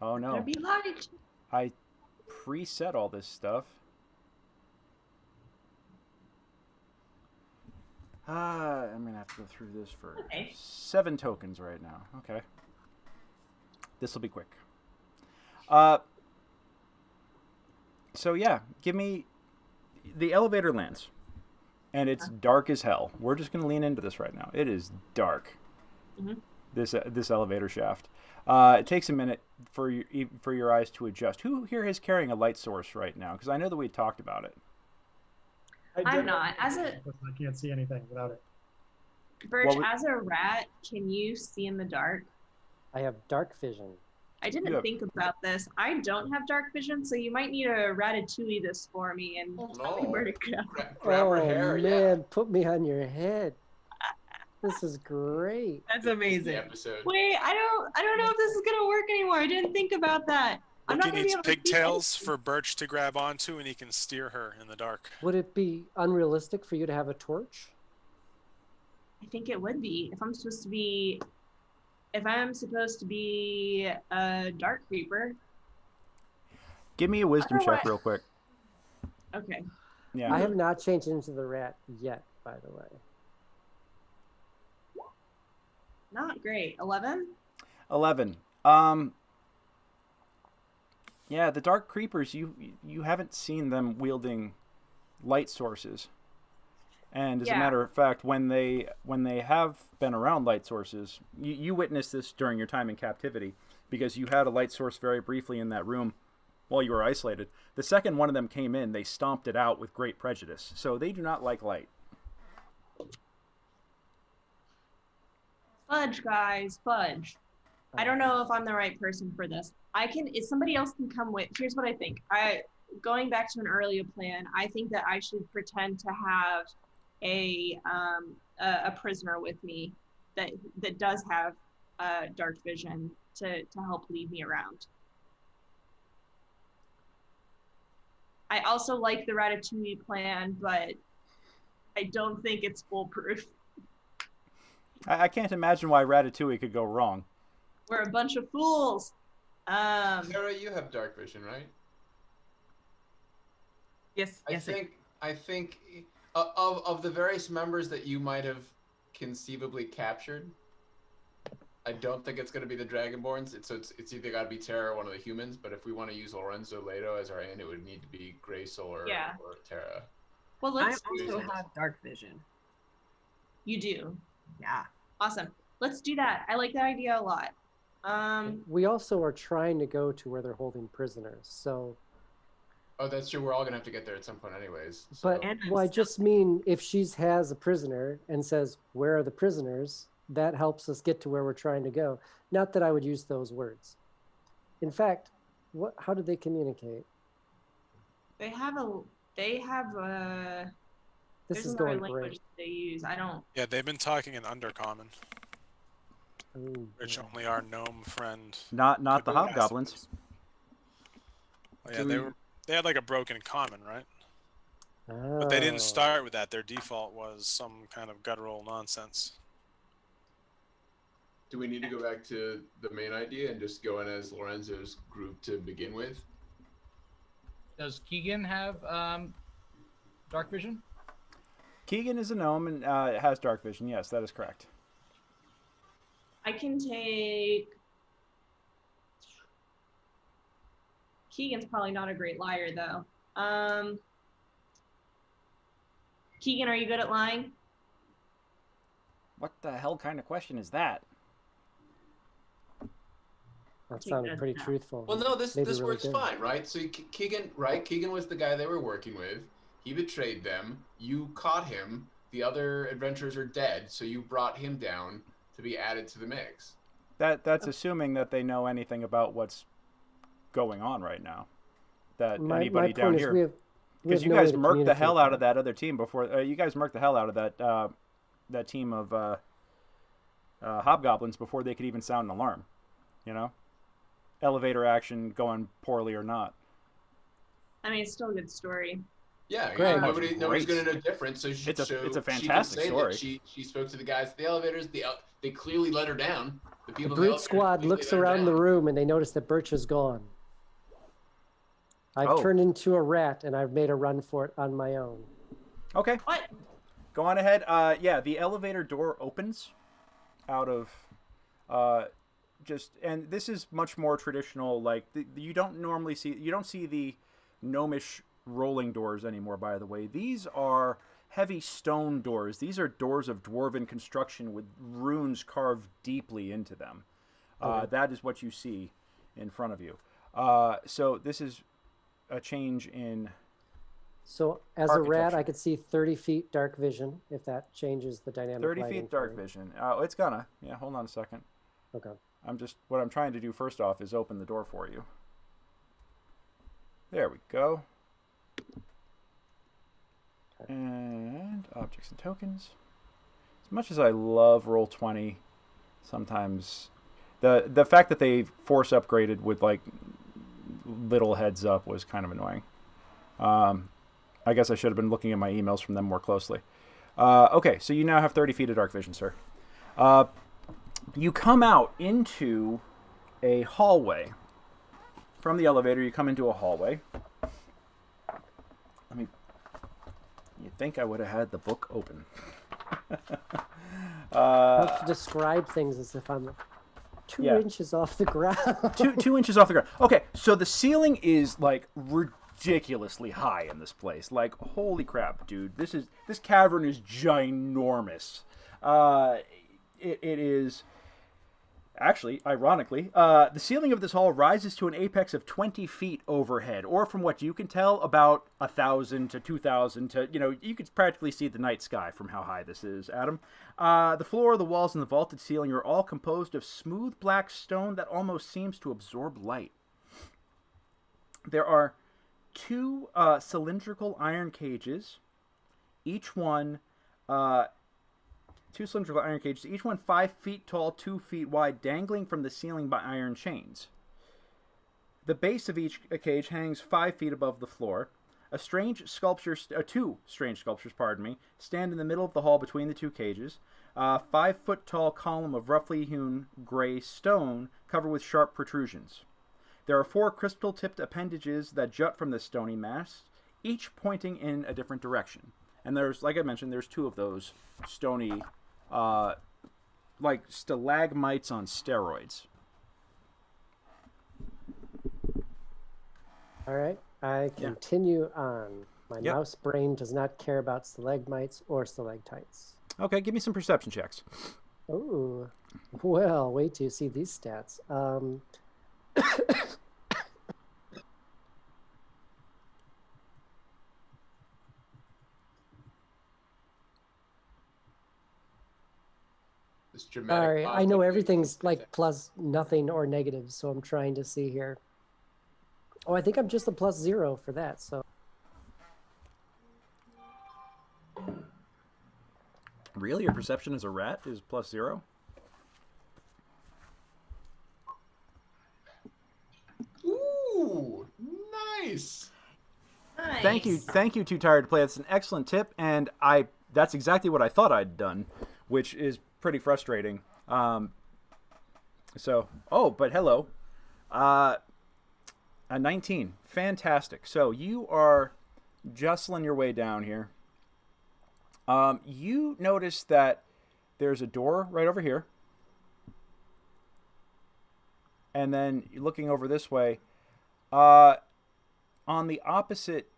Oh no. There be light. I preset all this stuff. I'm gonna have to go through this for Okay. 7 tokens right now. Okay. This will be quick. So yeah, give me the elevator lands, and it's dark as hell. We're just gonna lean into this right now. It is dark. Mhm. This elevator shaft. It takes a minute for your eyes to adjust. Who here is carrying a light source right now? Because I know that we talked about it. I'm not. As a I can't see anything without it. Birch, What as a rat, can you see in the dark? I have dark vision. I didn't Yeah. think about this. I don't have dark vision, so you might need to ratatouille this for me and tell me No. where to go. Grab her hair, man, put me on your head. This is great. That's yeah. amazing. The episode. Wait, I don't know if this is gonna work anymore. I didn't think about that. I'm not He gonna be needs able to see pigtails anything. for Birch to grab onto, and he can steer her in the dark. Would it be unrealistic for you to have a torch? I think it would be if I'm supposed to be a dark creeper. Give me a wisdom check Otherwise- real quick. Okay. Yeah. I have not changed into the rat yet, by the way. Not great. 11? 11. Yeah, the dark creepers, you haven't seen them wielding light sources. And as a Yeah. matter of fact, when they have been around light sources, you witnessed this during your time in captivity because you had a light source very briefly in that room while you were isolated. The second one of them came in, they stomped it out with great prejudice. So they do not like light. Fudge, guys, fudge. I don't know if I'm the right person for this. If somebody else can come with, here's what I think. Going back to an earlier plan, I think that I should pretend to have a prisoner with me that does have dark vision to help lead me around. I also like the Ratatouille plan, but I don't think it's foolproof. I can't imagine why Ratatouille could go wrong. We're a bunch of fools. Sarah, you have dark vision, right? Yes. I think of the various members that you might have conceivably captured, I don't think it's going to be the Dragonborns. It's either got to be Terra or one of the humans. But if we want to use Lorenzo Leto as our end, it would need to be Graysol or Terra. Well, I let's also have dark vision. You do. Yeah. Awesome. Let's do that. I like that idea a lot. We also are trying to go to where they're holding prisoners. So. Oh, that's true. We're all gonna have to get there at some point, anyways. So. But well, I just mean if she has a prisoner and says, "Where are the prisoners?" that helps us get to where we're trying to go. Not that I would use those words. In fact, how did they communicate? They have a. This There's is another going language great. that they use. I don't. Yeah, they've been talking in Undercommon, Ooh, which yeah. only our gnome friend. Not the could hobgoblins. grasp. Oh, yeah, they had like a broken common, right? But they didn't Oh. start with that. Their default was some kind of guttural nonsense. Do we need to go back to the main idea and just go in as Lorenzo's group to begin with? Does Keegan have dark vision? Keegan is a gnome and has dark vision. Yes, that is correct. I can take. Keegan's probably not a great liar, though. Keegan, are you good at lying? What the hell kind of question is that? That sounded pretty truthful. Well, no, this Maybe really works good. fine, right? So Keegan, right? Keegan was the guy they were working with. He betrayed them. You caught him. The other adventurers are dead, so you brought him down to be added to the mix. That's assuming that they know anything about what's going on right now. That anybody down here, because you guys murked the hell out of that other team before. You guys murked the hell out of that team of hobgoblins before they could even sound an alarm. You know, elevator action going poorly or not. I mean, it's still a good story. Yeah, Great. nobody's going to know different. So It's a fantastic she can say story. That she spoke to the guys at the elevators. They clearly let her down. The The people in the brute elevators squad clearly looks let her around the down. room and they notice that Birch is gone. I've turned into a rat and I've made a run for it on my own. Okay. What? Go on ahead. Yeah, the elevator door opens out of and this is much more traditional. Like you don't see the gnomish rolling doors anymore. By the way, these are heavy stone doors. These are doors of dwarven construction with runes carved deeply into them. That is what you see in front of you. So this is a change in. So as a rat, architecture. I could see 30 feet dark vision if that changes the dynamic. 30 lighting feet for dark me. vision. It's gonna. Yeah, hold on a second. Okay. What I'm trying to do first off is open the door for you. There we go. And objects and tokens. As much as I love Roll20, sometimes the fact that they force upgraded with like little heads up was kind of annoying. I guess I should have been looking at my emails from them more closely. Okay, so you now have 30 feet of dark vision, sir. You come out into a hallway. From the elevator, you come into a hallway. You'd think I would have had the book open. Let's describe things as if I'm 2 inches off the ground. two inches off the ground. Okay, so the ceiling is like ridiculously high in this place. Like, holy crap, dude! This cavern is ginormous. It is. Actually, ironically, the ceiling of this hall rises to an apex of 20 feet overhead, or from what you can tell, about 1,000 to 2,000 to, you could practically see the night sky from how high this is, Adam. The floor, the walls, and the vaulted ceiling are all composed of smooth black stone that almost seems to absorb light. There are 2 cylindrical iron cages, each one... 2 cylindrical iron cages, each one 5 feet tall, 2 feet wide, dangling from the ceiling by iron chains. The base of each cage hangs 5 feet above the floor. Two strange sculptures, stand in the middle of the hall between the 2 cages. A 5-foot tall column of roughly hewn gray stone covered with sharp protrusions. There are 4 crystal-tipped appendages that jut from the stony mass, each pointing in a different direction. And there's, like I mentioned, there's 2 of those stony, like stalagmites on steroids. All right, I continue on. My mouse brain does not care about stalagmites or stalactites. Okay, give me some perception checks. Oh, well, wait till you see these stats. All right, I know everything's like plus nothing or negative, so I'm trying to see here. Oh, I think I'm just a +0 for that, so. Really? Your perception as a rat is +0? Ooh, nice. Thank you, Too Tired to Play. That's an excellent tip, and that's exactly what I thought I'd done, which is pretty frustrating. But hello. A 19. Fantastic. So you are jostling your way down here. You notice that there's a door right over here. And then looking over this way, on the opposite,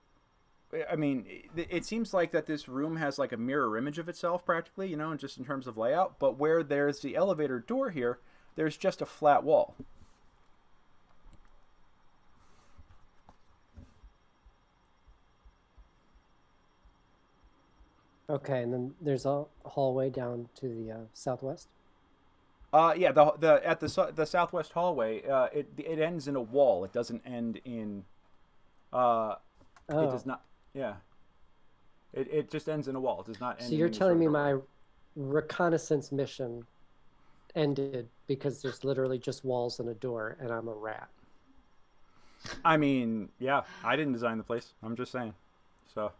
I mean, it seems like that this room has like a mirror image of itself practically, just in terms of layout. But where there's the elevator door here, there's just a flat wall. Okay, and then there's a hallway down to the southwest. Yeah, the southwest hallway, it ends in a wall. It doesn't end in. It does not. Yeah. It just ends in a wall. It does not end. So you're telling me my reconnaissance mission ended because there's literally just walls and a door, and I'm a rat. I mean, yeah, I didn't design the place. I'm just saying. So.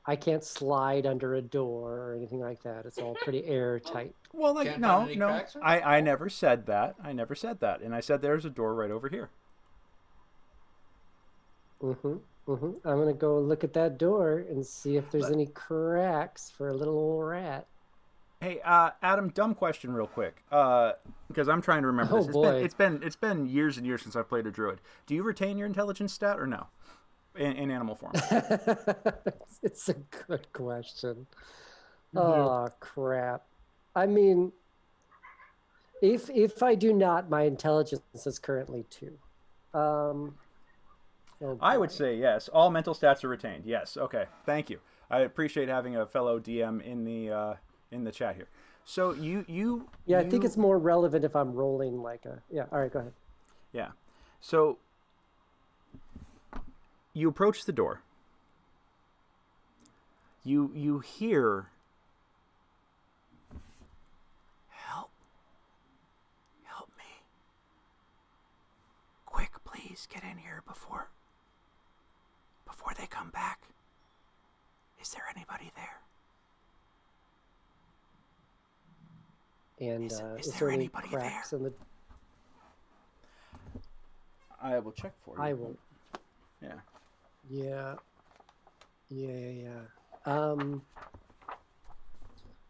I can't slide under a door or anything like that. It's all pretty airtight. Well, like, no. I never said that. And I said there's a door right over here. I'm going to go look at that door and see if there's any cracks for a little old rat. Hey, Adam, dumb question real quick. Because I'm trying to remember this. Boy. It's been years and years since I've played a druid. Do you retain your intelligence stat or no? In animal form? It's a good question. Oh, crap. I mean, if I do not, my intelligence is currently 2. I would say yes. All mental stats are retained. Yes. Okay. Thank you. I appreciate having a fellow DM in the chat here. So I think it's more relevant if I'm rolling like a... Yeah. All right. Go ahead. Yeah. So you approach the door. You hear, help me. Quick, please get in here before they come back. Is there anybody there? And is there any anybody cracks there? in the... I will check for you. I will. Yeah.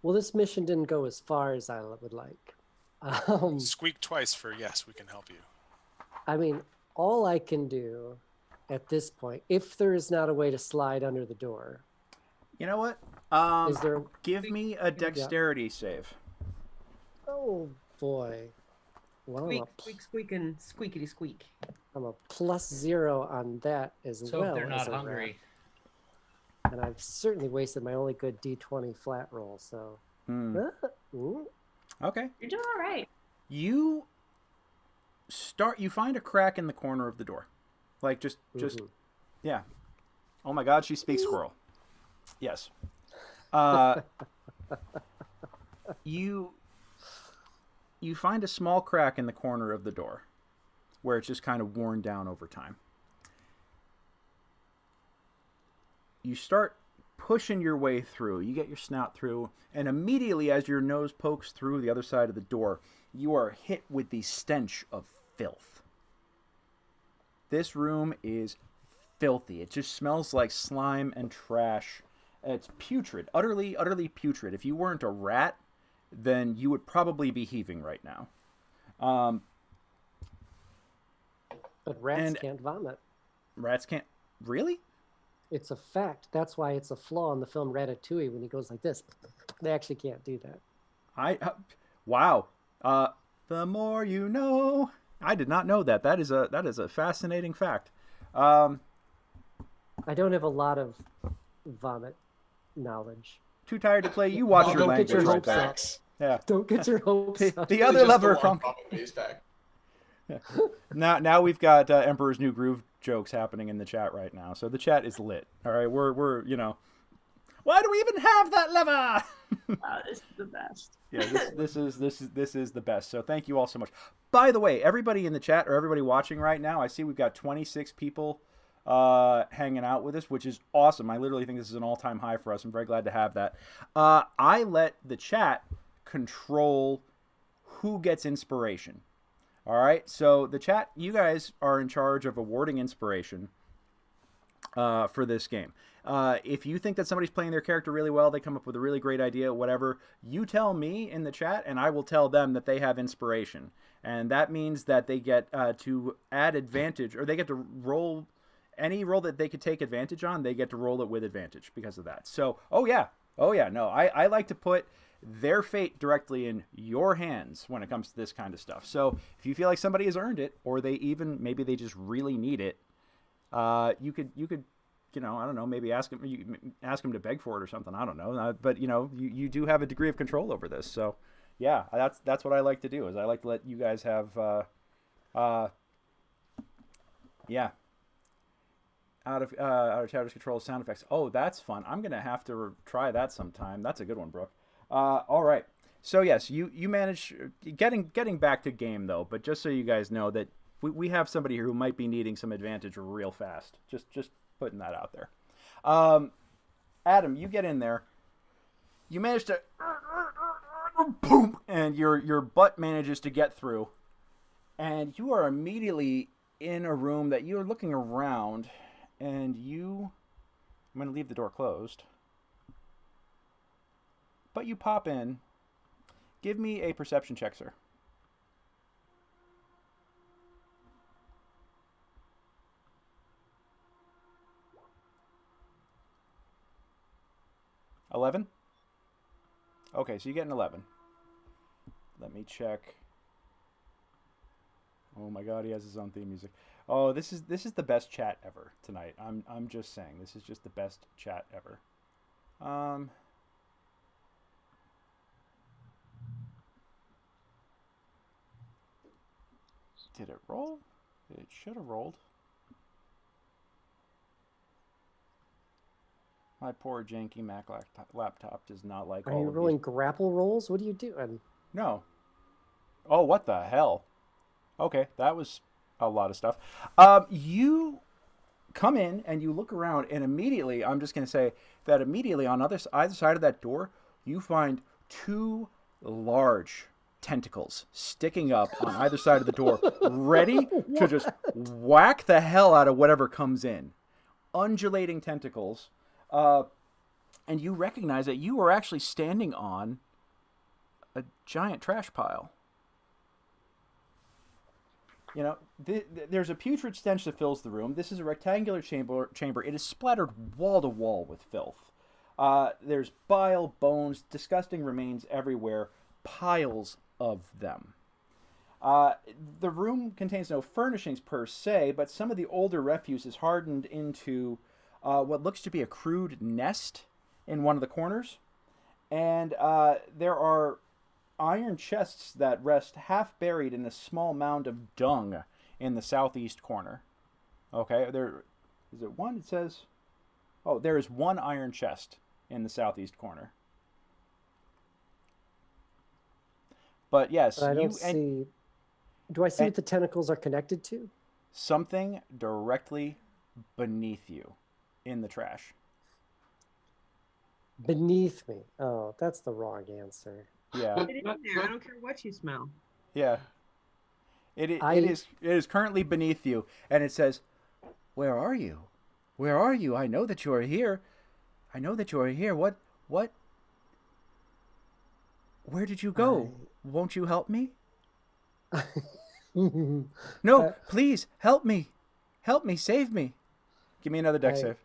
Well, this mission didn't go as far as I would like. Squeak twice for yes, we can help you. I mean, all I can do at this point, if there is not a way to slide under the door. You know what? Is there... Give me a dexterity save. Oh, boy. Well, Squeak, squeak, squeak, and squeakity squeak. I'm a +0 on that as So well. if they're as not a hungry. rat. And I've certainly wasted my only good D20 flat roll. So. Ooh. Okay. You're doing all right. You find a crack in the corner of the door. Like just yeah. Oh my god, she speaks squirrel. Yes. You find a small crack in the corner of the door where it's just kind of worn down over time. You start pushing your way through. You get your snout through, and immediately as your nose pokes through the other side of the door, you are hit with the stench of filth. This room is filthy. It just smells like slime and trash. It's putrid, utterly putrid. If you weren't a rat, then you would probably be heaving right now. But rats can't vomit. Rats can't? Really? It's a fact. That's why it's a flaw in the film Ratatouille when he goes like this. They actually can't do that. Wow. The more you know. I did not know that. That is a fascinating fact. I don't have a lot of vomit knowledge. Too tired to play. You watch your language. Don't get your right hopes there. up. Yeah. Don't get your hopes up. The other lever, Crunk. Now we've got Emperor's New Groove jokes happening in the chat right now. So the chat is lit. All right, we're why do we even have that lever? Wow, this is the best. Yeah, this is the best. So thank you all so much. By the way, everybody in the chat or everybody watching right now, I see we've got 26 people hanging out with us, which is awesome. I literally think this is an all-time high for us. I'm very glad to have that. I let the chat control who gets inspiration. All right, so the chat, you guys are in charge of awarding inspiration for this game. If you think that somebody's playing their character really well, they come up with a really great idea, whatever, you tell me in the chat, and I will tell them that they have inspiration. And that means that they get to add advantage, or they get to roll any roll that they could take advantage on, they get to roll it with advantage because of that. So, oh yeah, no, I like to put their fate directly in your hands when it comes to this kind of stuff. So if you feel like somebody has earned it, or maybe they just really need it, you could I don't know, maybe ask them to beg for it or something. I don't know, but you do have a degree of control over this. So yeah, that's what I like to do. Is I like to let you guys have out of Chowder's control sound effects. Oh, that's fun. I'm gonna have to try that sometime. That's a good one, Brooke. All right. So yes, you manage getting back to game though. But just so you guys know that we have somebody here who might be needing some advantage real fast. Just putting that out there. Adam, you get in there. You manage to boom, and your butt manages to get through, and you are immediately in a room that you're looking around, and I'm going to leave the door closed. But you pop in. Give me a perception check, sir. $11? Okay, so you get an 11. Let me check. Oh my god, he has his own theme music. Oh, this is the best chat ever tonight. I'm just saying, this is just the best chat ever. Did it roll? It should have rolled. My poor janky Mac laptop does not like all of these. Are you rolling grapple rolls? What are you doing? No. Oh, what the hell? Okay, that was a lot of stuff. You come in and you look around, and immediately, I'm just going to say that immediately on either side of that door, you find two large tentacles sticking up on either side of the door, ready to just whack the hell out of whatever comes in. Undulating tentacles. And you recognize that you are actually standing on a giant trash pile. There's a putrid stench that fills the room. This is a rectangular chamber. It is splattered wall to wall with filth. There's bile, bones, disgusting remains everywhere. Piles of them. The room contains no furnishings per se, but some of the older refuse is hardened into what looks to be a crude nest in one of the corners. And there are iron chests that rest half buried in a small mound of dung in the southeast corner. Okay, there is it one? It says, oh, there is one iron chest in the southeast corner. But yes, But I don't see. Do I see what the tentacles are connected to? Something directly beneath you in the trash. Beneath me. Oh, that's the wrong answer. Yeah. Put it in there. I don't care what you smell. Yeah. It is currently beneath you, and it says, "Where are you? Where are you? I know that you are here. I know that you are here. What? Where did you go? Won't you help me? No, please help me. Help me, save me. Give me another dex save."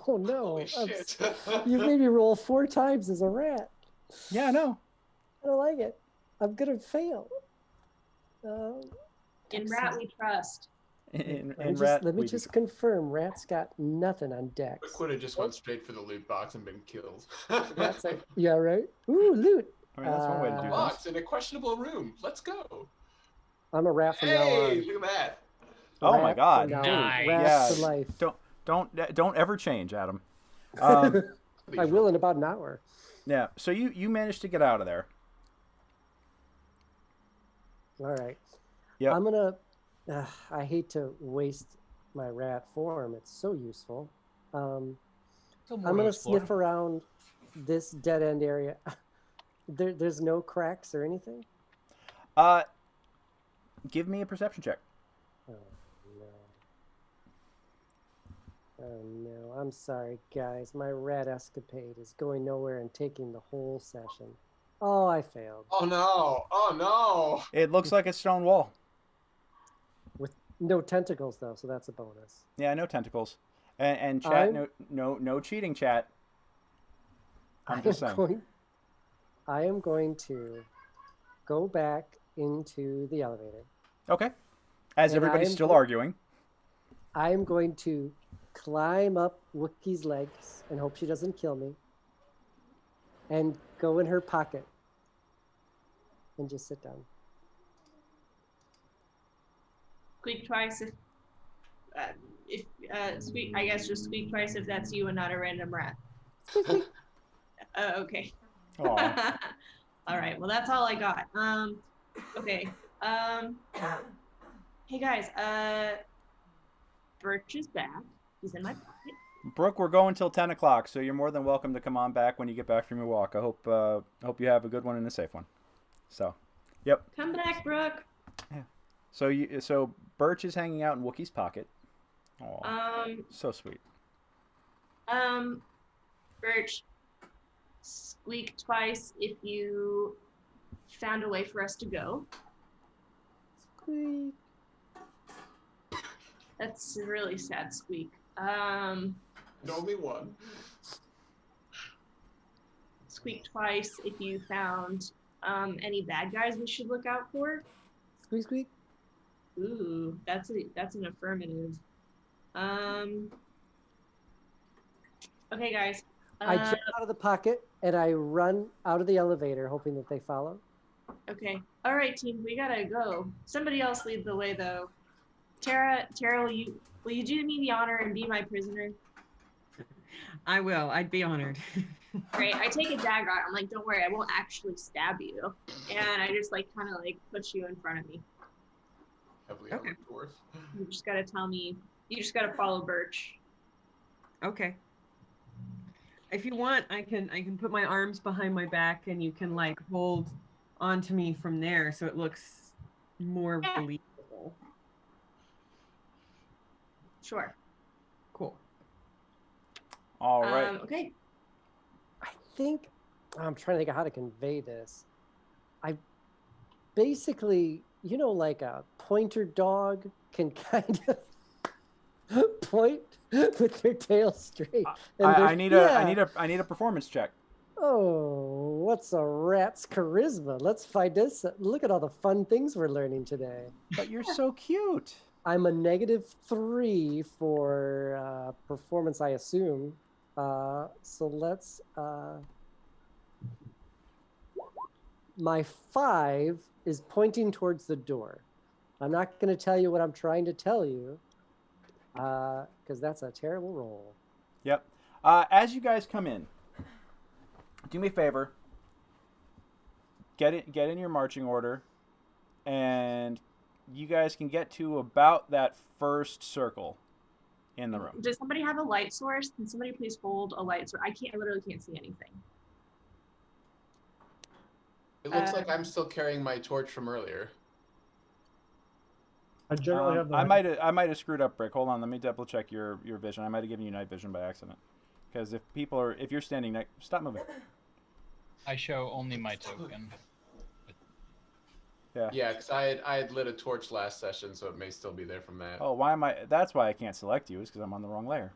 Oh no! Holy shit. You've made me roll 4 times as a rat. Yeah, I know. I don't like it. I'm gonna fail. In rat we trust. Let me just confirm. Rat's got nothing on dex. Could have just went straight for the loot box and been killed. Rat's like, yeah, right. Ooh, loot. I mean, that's one way to do Box in a questionable room. Let's go. I'm a rat from now on. Hey, look at that. Oh my God! Nice. Rat for life. Don't ever change, Adam. I will in about an hour. Yeah. So you managed to get out of there. All right. Yeah. I'm gonna. I hate to waste my rat form. It's so useful. I'm gonna sniff around this dead end area. There's no cracks or anything. Give me a perception check. Oh no, I'm sorry, guys. My rat escapade is going nowhere and taking the whole session. Oh, I failed. Oh no. It looks like a stone wall. With no tentacles though, so that's a bonus. Yeah, no tentacles. And chat, no cheating, chat. I'm just saying. I am going to go back into the elevator. Okay. As everybody's still arguing. I am going to climb up Wookiee's legs and hope she doesn't kill me. And go in her pocket. And just sit down. Squeak twice if squeak. I guess just squeak twice if that's you and not a random rat. Okay. All right. Well, that's all I got. Okay. Hey guys. Birch is back. He's in my pocket. Brooke, we're going till 10 o'clock, so you're more than welcome to come on back when you get back from your walk. I hope you have a good one and a safe one. So, yep. Come back, Brooke. Yeah. So Birch is hanging out in Wookiee's pocket. Oh, so sweet. Birch, squeak twice if you found a way for us to go. Squeak. That's a really sad squeak. And only one. Squeak twice if you found any bad guys we should look out for. Squeak, squeak. Ooh, that's an affirmative. Okay, guys. I jump out of the pocket and I run out of the elevator, hoping that they follow. Okay. All right, team. We gotta go. Somebody else lead the way, though. Tara, will you do me the honor and be my prisoner? I will. I'd be honored. Great. I take a dagger out. I'm like, don't worry, I won't actually stab you. And I just kind of push you in front of me. Heavily armored dwarf. You just gotta tell me. You just gotta follow Birch. Okay. If you want, I can put my arms behind my back and you can hold onto me from there so it looks more believable. Sure. Cool. All right. Okay. I think I'm trying to think of how to convey this. I basically, like a pointer dog can kind of point with their tail straight. I need a performance check. Oh, what's a rat's charisma? Let's find this. Look at all the fun things we're learning today. But you're so cute. I'm a -3 for performance, I assume. So let's. My 5 is pointing towards the door. I'm not going to tell you what I'm trying to tell you, because that's a terrible roll. Yep. As you guys come in, do me a favor. Get in your marching order, and you guys can get to about that first circle in the room. Does somebody have a light source? Can somebody please hold a light source? I literally can't see anything. It looks like I'm still carrying my torch from earlier. I generally have the. I might have screwed up, Brick. Hold on, let me double check your vision. I might have given you night vision by accident. Because if you're standing next, stop moving. I show only my token. Yeah. Yeah, because I had lit a torch last session, so it may still be there from that. Oh, why am I? That's why I can't select you. Is because I'm on the wrong layer.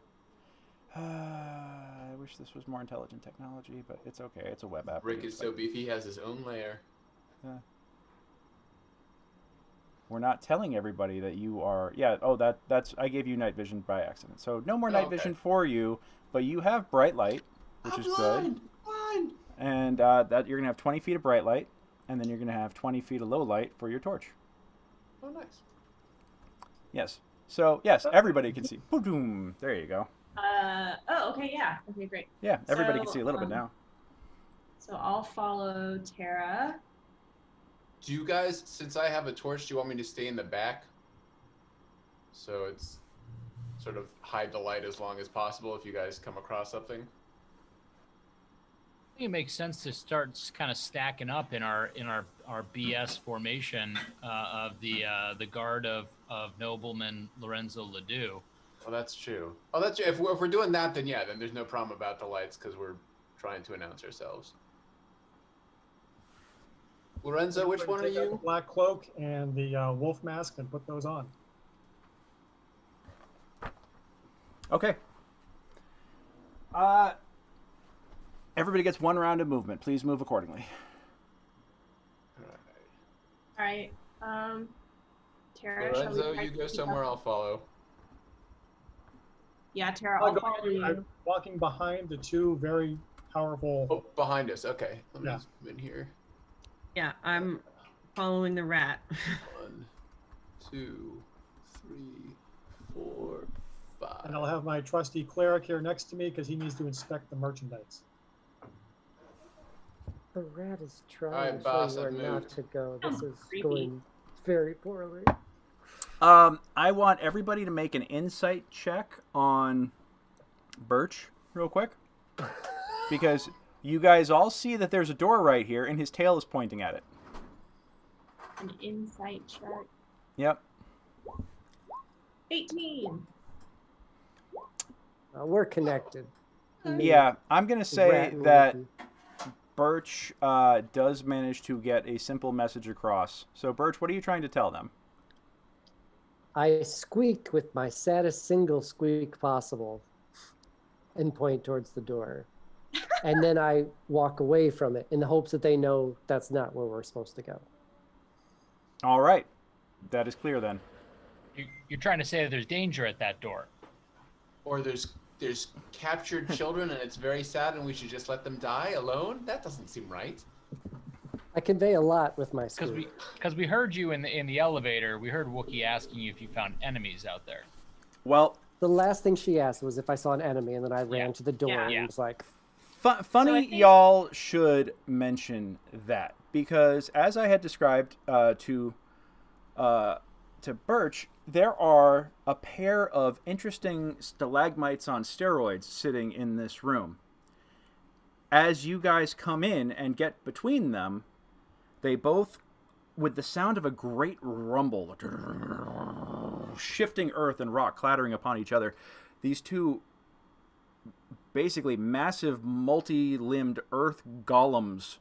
I wish this was more intelligent technology, but it's okay. It's a web app. Rick is so beefy, he has his own layer. Yeah. We're not telling everybody that you are. Yeah. Oh, that's. I gave you night vision by accident, so no more night vision for you. But you have bright light, which is good. Blind. And that you're gonna have 20 feet of bright light, and then you're gonna have 20 feet of low light for your torch. Oh, nice. Yes. So yes, everybody can see. Boom. There you go. Oh, okay, yeah. Okay, great. Yeah, everybody can see a little bit now. So I'll follow Tara. Do you guys, since I have a torch, do you want me to stay in the back? So it's sort of hide the light as long as possible if you guys come across something. I think it makes sense to start kind of stacking up in our BS formation of the guard of nobleman Lorenzo Ledoux. Oh, that's true. Oh, that's if we're doing that, then yeah, then there's no problem about the lights because we're trying to announce ourselves. Lorenzo, which one are Take out the you? black cloak and the wolf mask and put those on. Okay. Everybody gets 1 round of movement. Please move accordingly. All right. Tara, shall we Lorenzo, try you to go keep somewhere. up? I'll follow. Yeah, Tara, I'll follow you. I'm walking behind the 2 very powerful. Oh, behind us. Okay, let me Yeah. just move in here. Yeah, I'm following the rat. 1, 2, 3, 4, 5. And I'll have my trusty cleric here next to me because he needs to inspect the merchandise. The rat is All trying right, to boss, show you I've where not moved. to go. This is creepy. going very poorly. I want everybody to make an insight check on Birch real quick. Because you guys all see that there's a door right here and his tail is pointing at it. An insight check. Yep. 18. We're connected. Yeah, I'm going to say Rat and that Wookie. Birch does manage to get a simple message across. So, Birch, what are you trying to tell them? I squeak with my saddest single squeak possible and point towards the door. And then I walk away from it in the hopes that they know that's not where we're supposed to go. All right. That is clear then. You're trying to say that there's danger at that door. Or there's captured children and it's very sad and we should just let them die alone? That doesn't seem right. I convey a lot with my squeak. Because we heard you in the elevator. We heard Wookie asking you if you found enemies out there. Well, The last thing she asked was if I saw an enemy, and then I ran to the door and was like, funny y'all should mention that, because as I had described to Birch, there are a pair of interesting stalagmites on steroids sitting in this room. As you guys come in and get between them, they both, with the sound of a great rumble, shifting earth and rock clattering upon each other, these two basically massive multi-limbed earth golems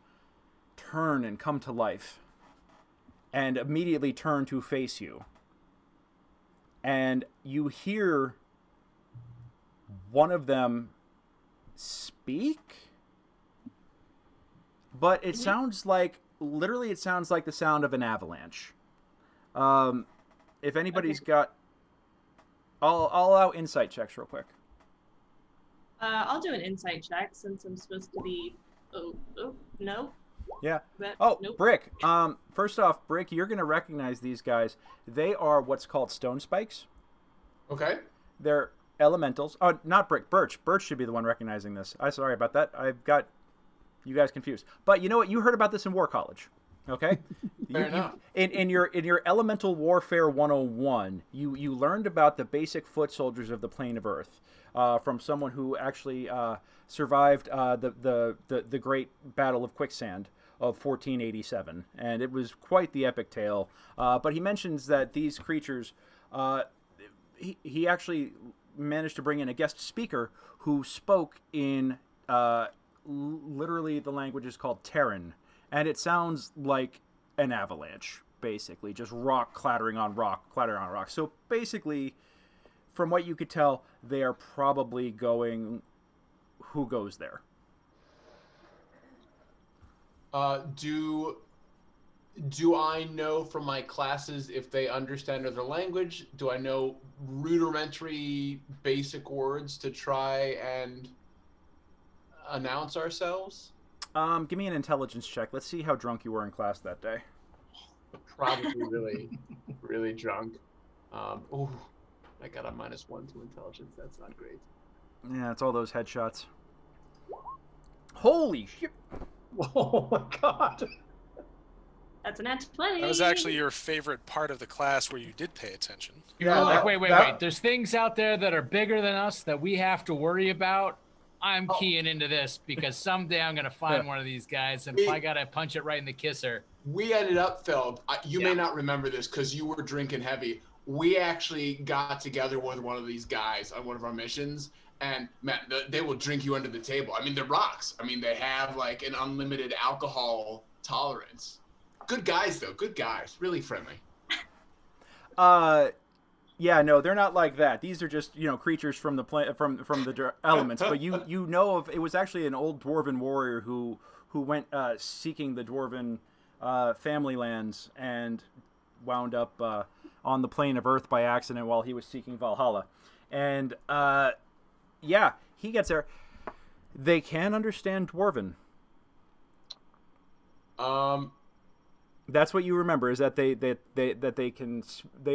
turn and come to life and immediately turn to face you. And you hear one of them speak, but it sounds like literally it sounds like the sound of an avalanche. If anybody's got, I'll allow insight checks real quick. I'll do an insight check since I'm supposed to be. Oh no. Yeah. Nope. Brick. First off, Brick, you're gonna recognize these guys. They are what's called stone spikes. Okay. They're elementals. Oh, not Brick. Birch. Birch should be the one recognizing this. I'm sorry about that. I've got you guys confused. But you know what? You heard about this in War College. Okay. Fair enough. In your Elemental Warfare 101, you learned about the basic foot soldiers of the plane of Earth from someone who actually survived the Great Battle of Quicksand of 1487, and it was quite the epic tale. But he mentions that these creatures, he actually managed to bring in a guest speaker who spoke in literally the language is called Terran, and it sounds like an avalanche, basically, just rock clattering on rock. So basically, from what you could tell, they are probably going, who goes there? Do I know from my classes if they understand other language? Do I know rudimentary basic words to try and announce ourselves? Give me an intelligence check. Let's see how drunk you were in class that day. Probably really drunk. Oh, I got a -1 to intelligence. That's not great. Yeah, it's all those headshots. Holy shit! Oh my god. That's an nat 20. That was actually your favorite part of the class where you did pay attention. You're like, wait. There's things out there that are bigger than us that we have to worry about. I'm keying into this because someday I'm going to find one of these guys, and if I got to punch it right in the kisser. We ended up, Phil, you may not remember this because you were drinking heavy. We actually got together with one of these guys on one of our missions, and man, they will drink you under the table. I mean, they're rocks. I mean, they have like an unlimited alcohol tolerance. Good guys, though. Good guys. Really friendly. Yeah, no, they're not like that. These are just, creatures from the from the elements. But you know of, it was actually an old dwarven warrior who went seeking the dwarven family lands and wound up on the plane of Earth by accident while he was seeking Valhalla. And yeah, he gets there. They can understand dwarven. That's what you remember, is that they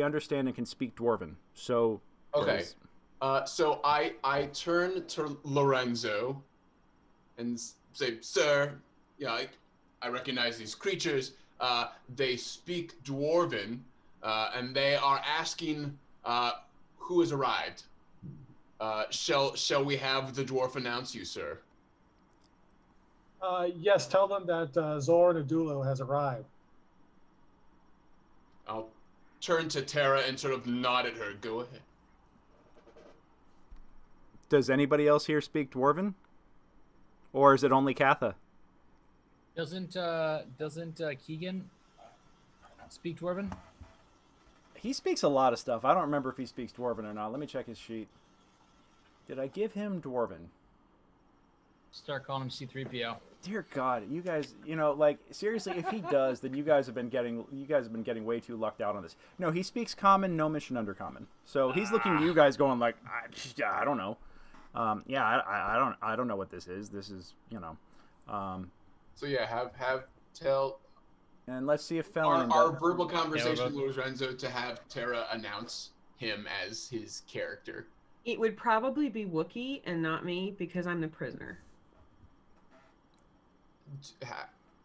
understand and can speak dwarven. So okay, so I turn to Lorenzo and say, "Sir, I recognize these creatures. They speak dwarven, and they are asking who has arrived. Shall we have the dwarf announce you, sir?" Yes, tell them that Zor Nadulo has arrived. I'll turn to Tara and sort of nod at her. Go ahead. Does anybody else here speak dwarven? Or is it only Catha? Doesn't Keegan speak dwarven? He speaks a lot of stuff. I don't remember if he speaks dwarven or not. Let me check his sheet. Did I give him dwarven? Start calling him C3PO. Dear God, you guys, seriously, if he does, then you guys have been getting way too lucked out on this. No, he speaks common, no mission undercommon. So he's looking at you guys going like, I don't know. I don't know what this is. This is, So yeah, have tell. And let's see if Felon our verbal conversation with Lorenzo to have Tara announce him as his character. It would probably be Wookiee and not me because I'm the prisoner.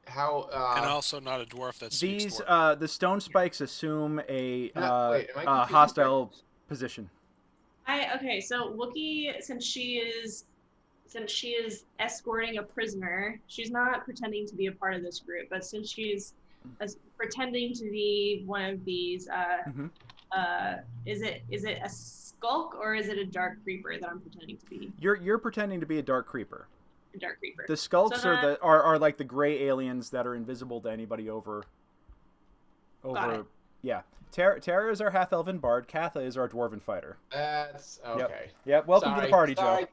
How and also not a dwarf that speaks these dwarf. The stone spikes assume a hostile position. Okay, so Wookiee, since she is escorting a prisoner, she's not pretending to be a part of this group, but since she's pretending to be one of these, is it a skulk or is it a dark creeper that I'm pretending to be? You're pretending to be a dark creeper. A dark creeper. The skulks are like the gray aliens that are invisible to anybody over. Got it. Yeah. Tara is our half-elven bard. Catha is our dwarven fighter. That's okay. Yep. Welcome to the party, sorry. Joe.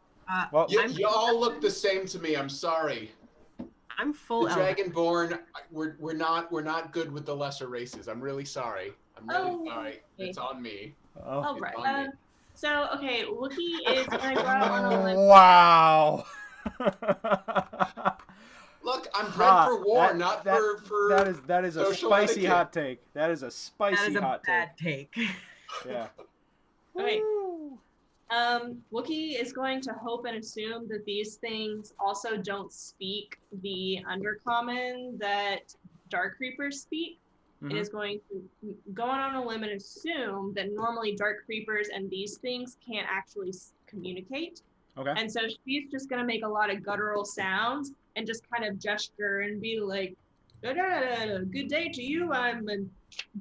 Well, you all look the same to me. I'm sorry. I'm full The elven. Dragonborn, we're not good with the lesser races. I'm really sorry. I'm really sorry. It's on me. Oh. All It's right. on me. So okay, Wookie is gonna go out on a limb. Wow. Look, I'm bred for war, not for that is a social spicy etiquette. hot take. That is a spicy That is a hot bad take. Yeah. Okay. Wookie is going to hope and assume that these things also don't speak the undercommon that dark creepers speak. It is going to go on a limb and assume that normally dark creepers and these things can't actually communicate. Okay. And so she's just going to make a lot of guttural sounds and just kind of gesture and be like, good day to you. I'm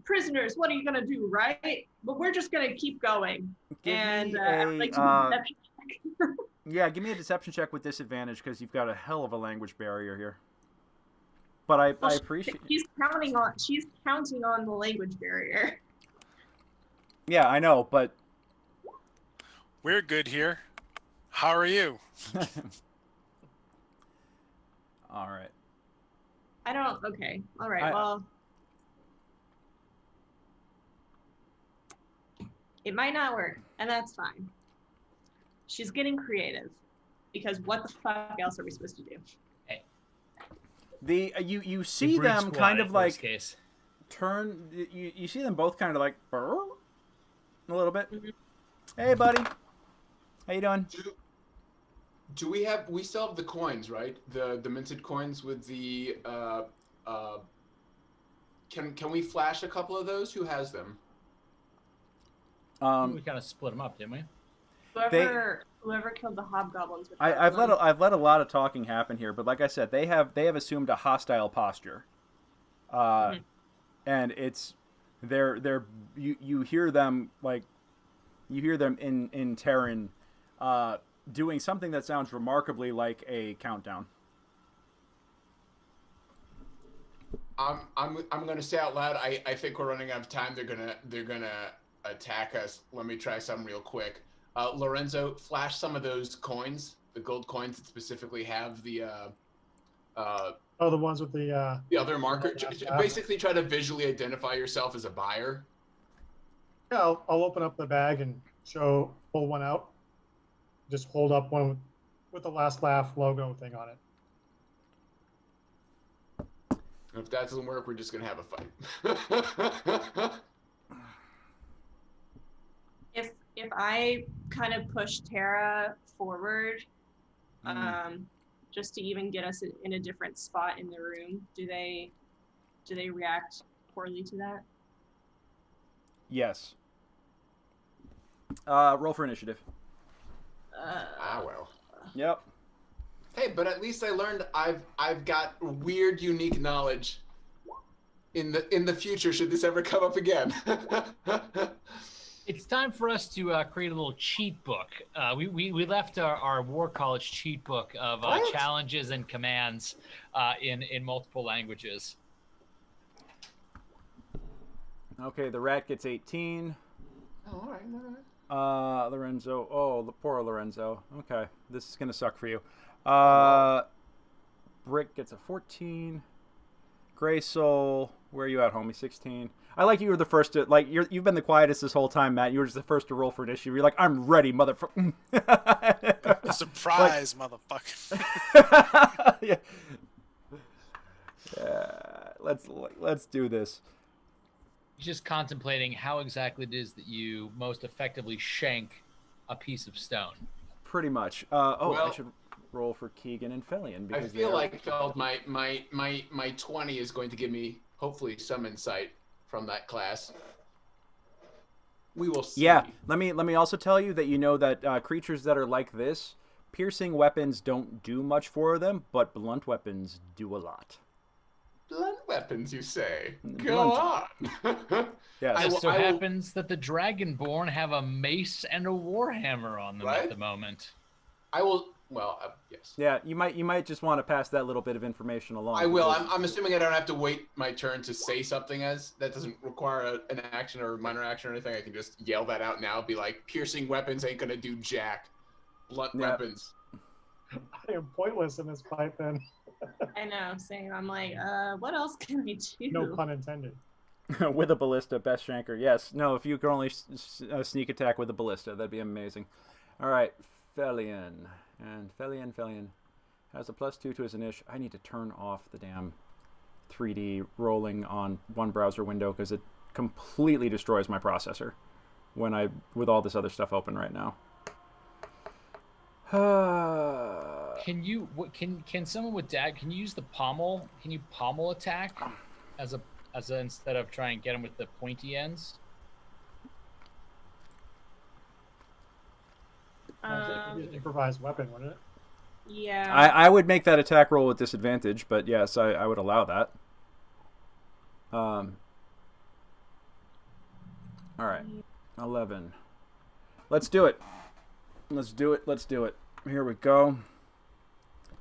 prisoners. What are you going to do, right? But we're just going to keep going. Give and me I would like to do a deception check. Yeah, give me a deception check with disadvantage because you've got a hell of a language barrier here. But I appreciate. She's counting on the language barrier. Yeah, I know, but We're good here. How are you? all right. I don't. Okay. All right. Well, it might not work, and that's fine. She's getting creative because what the fuck else are we supposed to do? You see them kind of like case. turn. You see them both kind of like burr a little bit. Hey, buddy. How you doing? Do we still have the coins, right? The minted coins with the can we flash a couple of those? Who has them? We kind of split them up, didn't we? Whoever killed the hobgoblins. I've let a lot of talking happen here, but like I said, they have assumed a hostile posture, and it's you hear them in Terran, doing something that sounds remarkably like a countdown. I'm gonna say out loud. I think we're running out of time. They're gonna attack us. Let me try some real quick. Lorenzo, flash some of those coins, the gold coins that specifically have the the ones with the other marker. Basically, try to visually identify yourself as a buyer. Yeah, I'll open up the bag and pull one out. Just hold up one with the Last Laugh logo thing on it. If that doesn't work, we're just gonna have a fight. If I kind of push Tara forward, just to even get us in a different spot in the room, do they react poorly to that? Yes. Roll for initiative. Well. Yep. Hey, but at least I learned I've got weird, unique knowledge. In the future, should this ever come up again? It's time for us to create a little cheat book. We left our War College cheat book of challenges and commands in multiple languages. Okay, the rat gets 18. Oh, all right. Lorenzo. Oh, the poor Lorenzo. Okay, this is gonna suck for you. Brick gets a 14. Gray Soul, where are you at, homie? 16. I like you were the first to, like, you've been the quietest this whole time, Matt. You were just the first to roll for initiative. You're like, I'm ready, motherfucker. Surprise, motherfucker. Yeah. Let's do this. Just contemplating how exactly it is that you most effectively shank a piece of stone. Pretty much. I should roll for Keegan and Felian. I feel like Feld, my 20 is going to give me hopefully some insight from that class. We will see. Yeah. Let me also tell you that that creatures that are like this, piercing weapons don't do much for them, but blunt weapons do a lot. Blunt weapons, you say? Go on. Yes. It just so happens that the Dragonborn have a mace and a warhammer on them at the moment. I will. Well, yes. Yeah, you might just want to pass that little bit of information along. I will. I'm assuming I don't have to wait my turn to say something as that doesn't require an action or a minor action or anything. I can just yell that out now. Be like, piercing weapons ain't gonna do jack. Blunt weapons. I am pointless in this fight then. I know, same. I'm like, what else can I do? No pun intended. With a ballista, best shanker. Yes. No, if you could only sneak attack with a ballista, that'd be amazing. All right, Felian. And Felian has a +2 to his initiative. I need to turn off the damn 3D rolling on one browser window because it completely destroys my processor with all this other stuff open right now. Can someone with dad, can you use the pommel? Can you pommel attack as a instead of trying to get him with the pointy ends? It'd be an improvised weapon, wouldn't it? Yeah. I would make that attack roll with disadvantage, but yes, I would allow that. All right, 11. Let's do it. Let's do it. Here we go.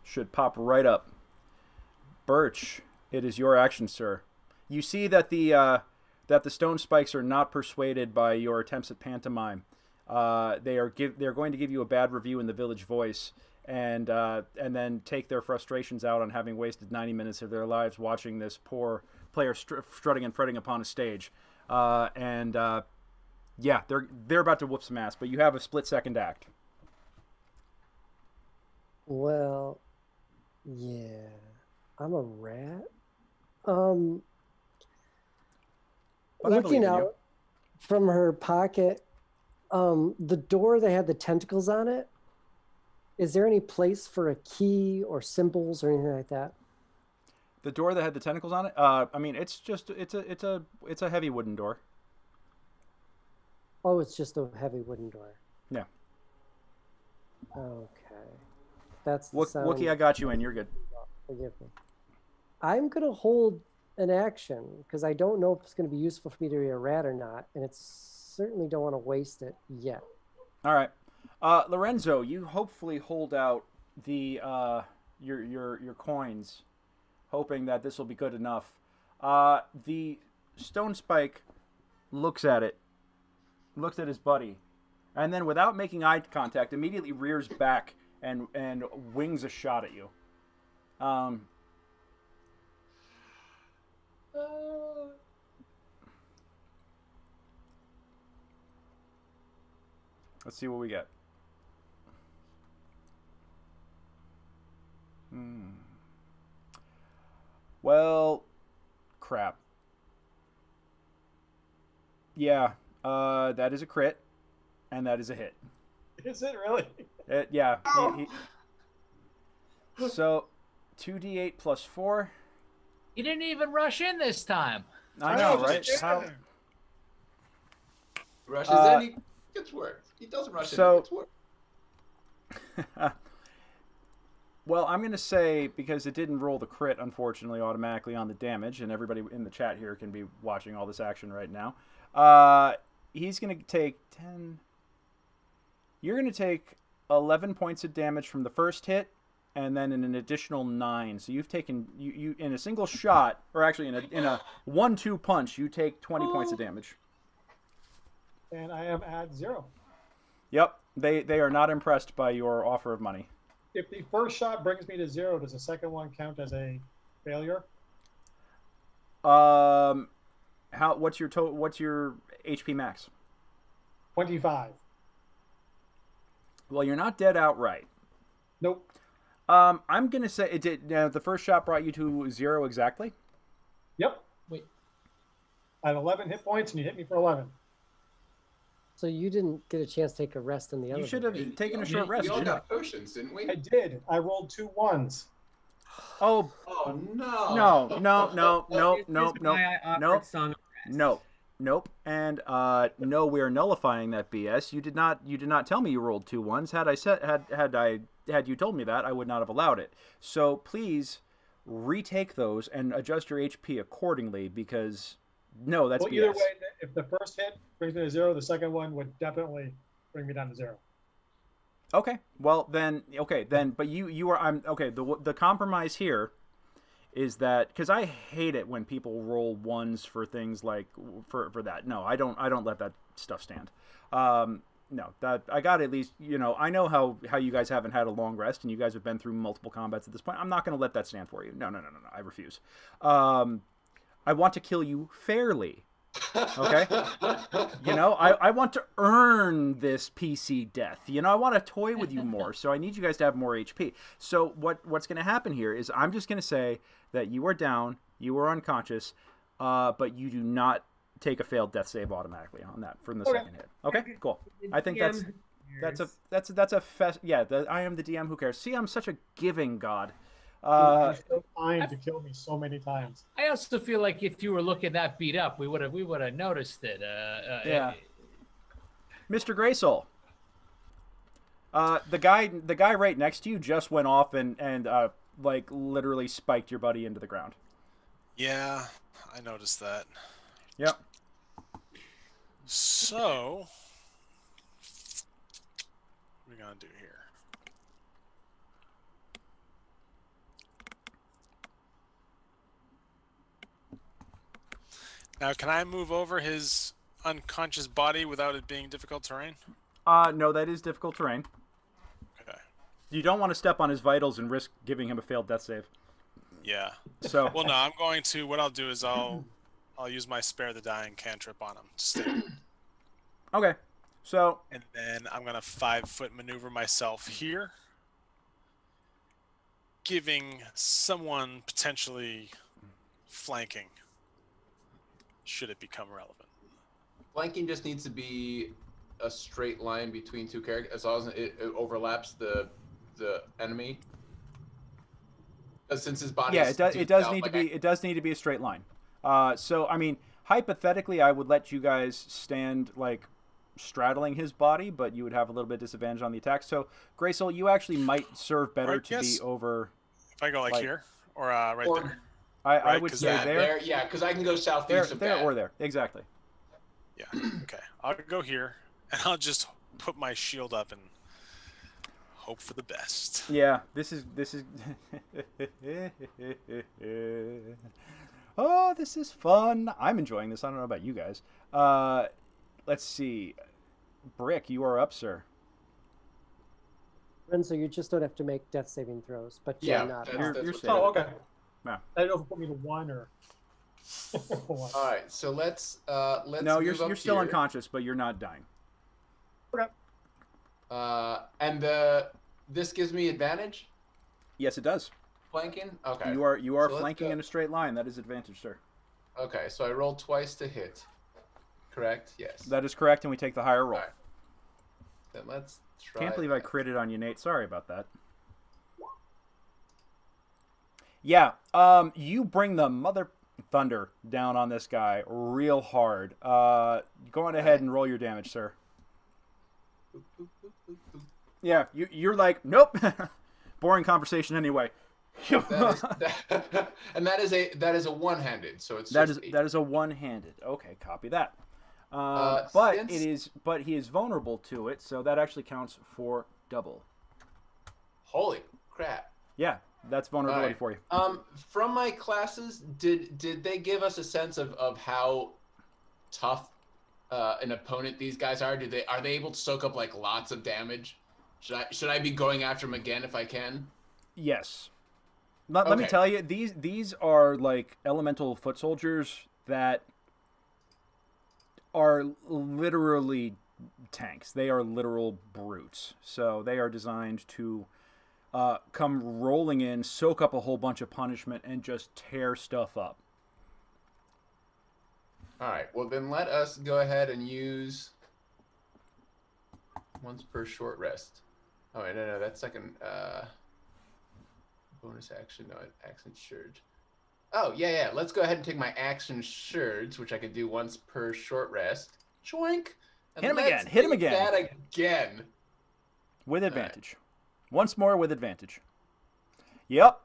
Should pop right up. Birch, it is your action, sir. You see that the stone spikes are not persuaded by your attempts at pantomime. They're going to give you a bad review in the Village Voice, and then take their frustrations out on having wasted 90 minutes of their lives watching this poor player strutting and fretting upon a stage. Yeah, they're about to whoop some ass, but you have a split-second act. Well, yeah, I'm a rat. Looking out from her pocket, the door that had the tentacles on it, is there any place for a key or symbols or anything like that? The door that had the tentacles on it? I mean, it's a heavy wooden door. Oh, it's just a heavy wooden door. Yeah. Okay. That's the sound. Wookie, I got you in. You're good. Forgive me. I'm going to hold an action because I don't know if it's going to be useful for me to be a rat or not, and certainly don't want to waste it yet. All right. Lorenzo, you hopefully hold out the your coins, hoping that this will be good enough. The stone spike looks at his buddy, and then without making eye contact, immediately rears back and wings a shot at you. Let's see what we get. Well, crap. Yeah, that is a crit, and that is a hit. Is it really? Yeah. So, 2d8 plus 4. You didn't even rush in this time. I know, right? How... Rushes in, he gets work. He doesn't rush in, he gets work. Well, I'm going to say, because it didn't roll the crit, unfortunately, automatically on the damage, and everybody in the chat here can be watching all this action right now. He's going to take 10... You're going to take 11 points of damage from the first hit, and then an additional 9. So you've taken... You in a single shot, or actually in a 1-2 punch, you take 20 points of damage. And I am at 0. Yep. They are not impressed by your offer of money. If the first shot brings me to 0, does the second one count as a failure? What's your HP max? 25. Well, you're not dead outright. Nope. I'm gonna say it did. The first shot brought you to 0 exactly. Yep. Wait. I had 11 hit points, and you hit me for 11. So you didn't get a chance to take a rest in the other. You should have taken a short rest. We all got potions, didn't we? I did. I rolled 2 1s. Oh no! Nope. And no, we are nullifying that BS. You did not tell me you rolled 2 1s. Had you told me that, I would not have allowed it. So please retake those and adjust your HP accordingly, because no, that's BS. Either way, if the first hit brings me to 0, the second one would definitely bring me down to 0. Okay. Well, then, but you are, the compromise here is that, because I hate it when people roll 1s for things like, for that. No, I don't let that stuff stand. no, that I got at least, I know how you guys haven't had a long rest and you guys have been through multiple combats at this point. I'm not going to let that stand for you. No, I refuse. I want to kill you fairly. Okay? I want to earn this PC death. I want to toy with you more, so I need you guys to have more HP. So what's going to happen here is I'm just going to say that you are down, you are unconscious, but you do not take a failed death save automatically on that from the second hit. Okay, cool. I think I am the DM. Who cares? See, I'm such a giving god. You're so kind to kill me so many times. I also feel like if you were looking that beat up, we would have noticed it. Yeah. Mr. Graysoul. The guy right next to you just went off and like literally spiked your buddy into the ground. Yeah, I noticed that. Yep. So, what are we gonna do here? Now, can I move over his unconscious body without it being difficult terrain? No, that is difficult terrain. Okay. You don't want to step on his vitals and risk giving him a failed death save. Yeah. So. Well, no, I'm going to. What I'll do is I'll use my spare the dying cantrip on him to stay. Okay. So. And then I'm gonna 5-foot maneuver myself here, giving someone potentially flanking. Should it become relevant? Flanking just needs to be a straight line between two characters, as long as it overlaps the enemy. Since his body, yeah, it does need to be a straight line. So I mean, hypothetically, I would let you guys stand like straddling his body, but you would have a little bit of disadvantage on the attack. So Graysoul, you actually might serve better to be over. If I go like here or right there. I would say there. Yeah, because I can go southeast of there that. or there. Exactly. Yeah. Okay. I'll go here, and I'll just put my shield up and hope for the best. Yeah. This is. Oh, this is fun. I'm enjoying this. I don't know about you guys. Let's see. Brick, you are up, sir. Renzo, you just don't have to make death saving throws, but yeah, not. You're oh, okay. Yeah. I don't know if it put me to 1 or. All right, so let's. No, you're still unconscious, but you're not dying. Okay. And this gives me advantage. Yes, it does. Flanking. Okay. You are So flanking in a straight line. That is advantage, sir. Okay, so I rolled twice to hit. Correct. Yes. That is correct, and we take the higher roll. All right. Then let's try. Can't believe I critted on you, Nate. Sorry about that. Yeah, you bring the mother thunder down on this guy real hard. Go on ahead and roll your damage, sir. Yeah, you're like, nope. Boring conversation anyway. and that is a one-handed, so it's that is a one-handed. Okay, copy that. But he is vulnerable to it, so that actually counts for double. Holy crap! Yeah, that's vulnerability for you. From my classes, did they give us a sense of how tough an opponent these guys are? Are they able to soak up like lots of damage? Should I be going after them again if I can? Yes. Let me tell you, these are like elemental foot soldiers that are literally tanks. They are literal brutes. So they are designed to come rolling in, soak up a whole bunch of punishment, and just tear stuff up. All right. Well, then let us go ahead and use once per short rest. Oh, wait, no, that's second bonus action. No, action surge. Oh, yeah. Let's go ahead and take my action surge, which I could do once per short rest. Choink. Hit him again. Hit him again. That again. With advantage. Once more with advantage. Yep.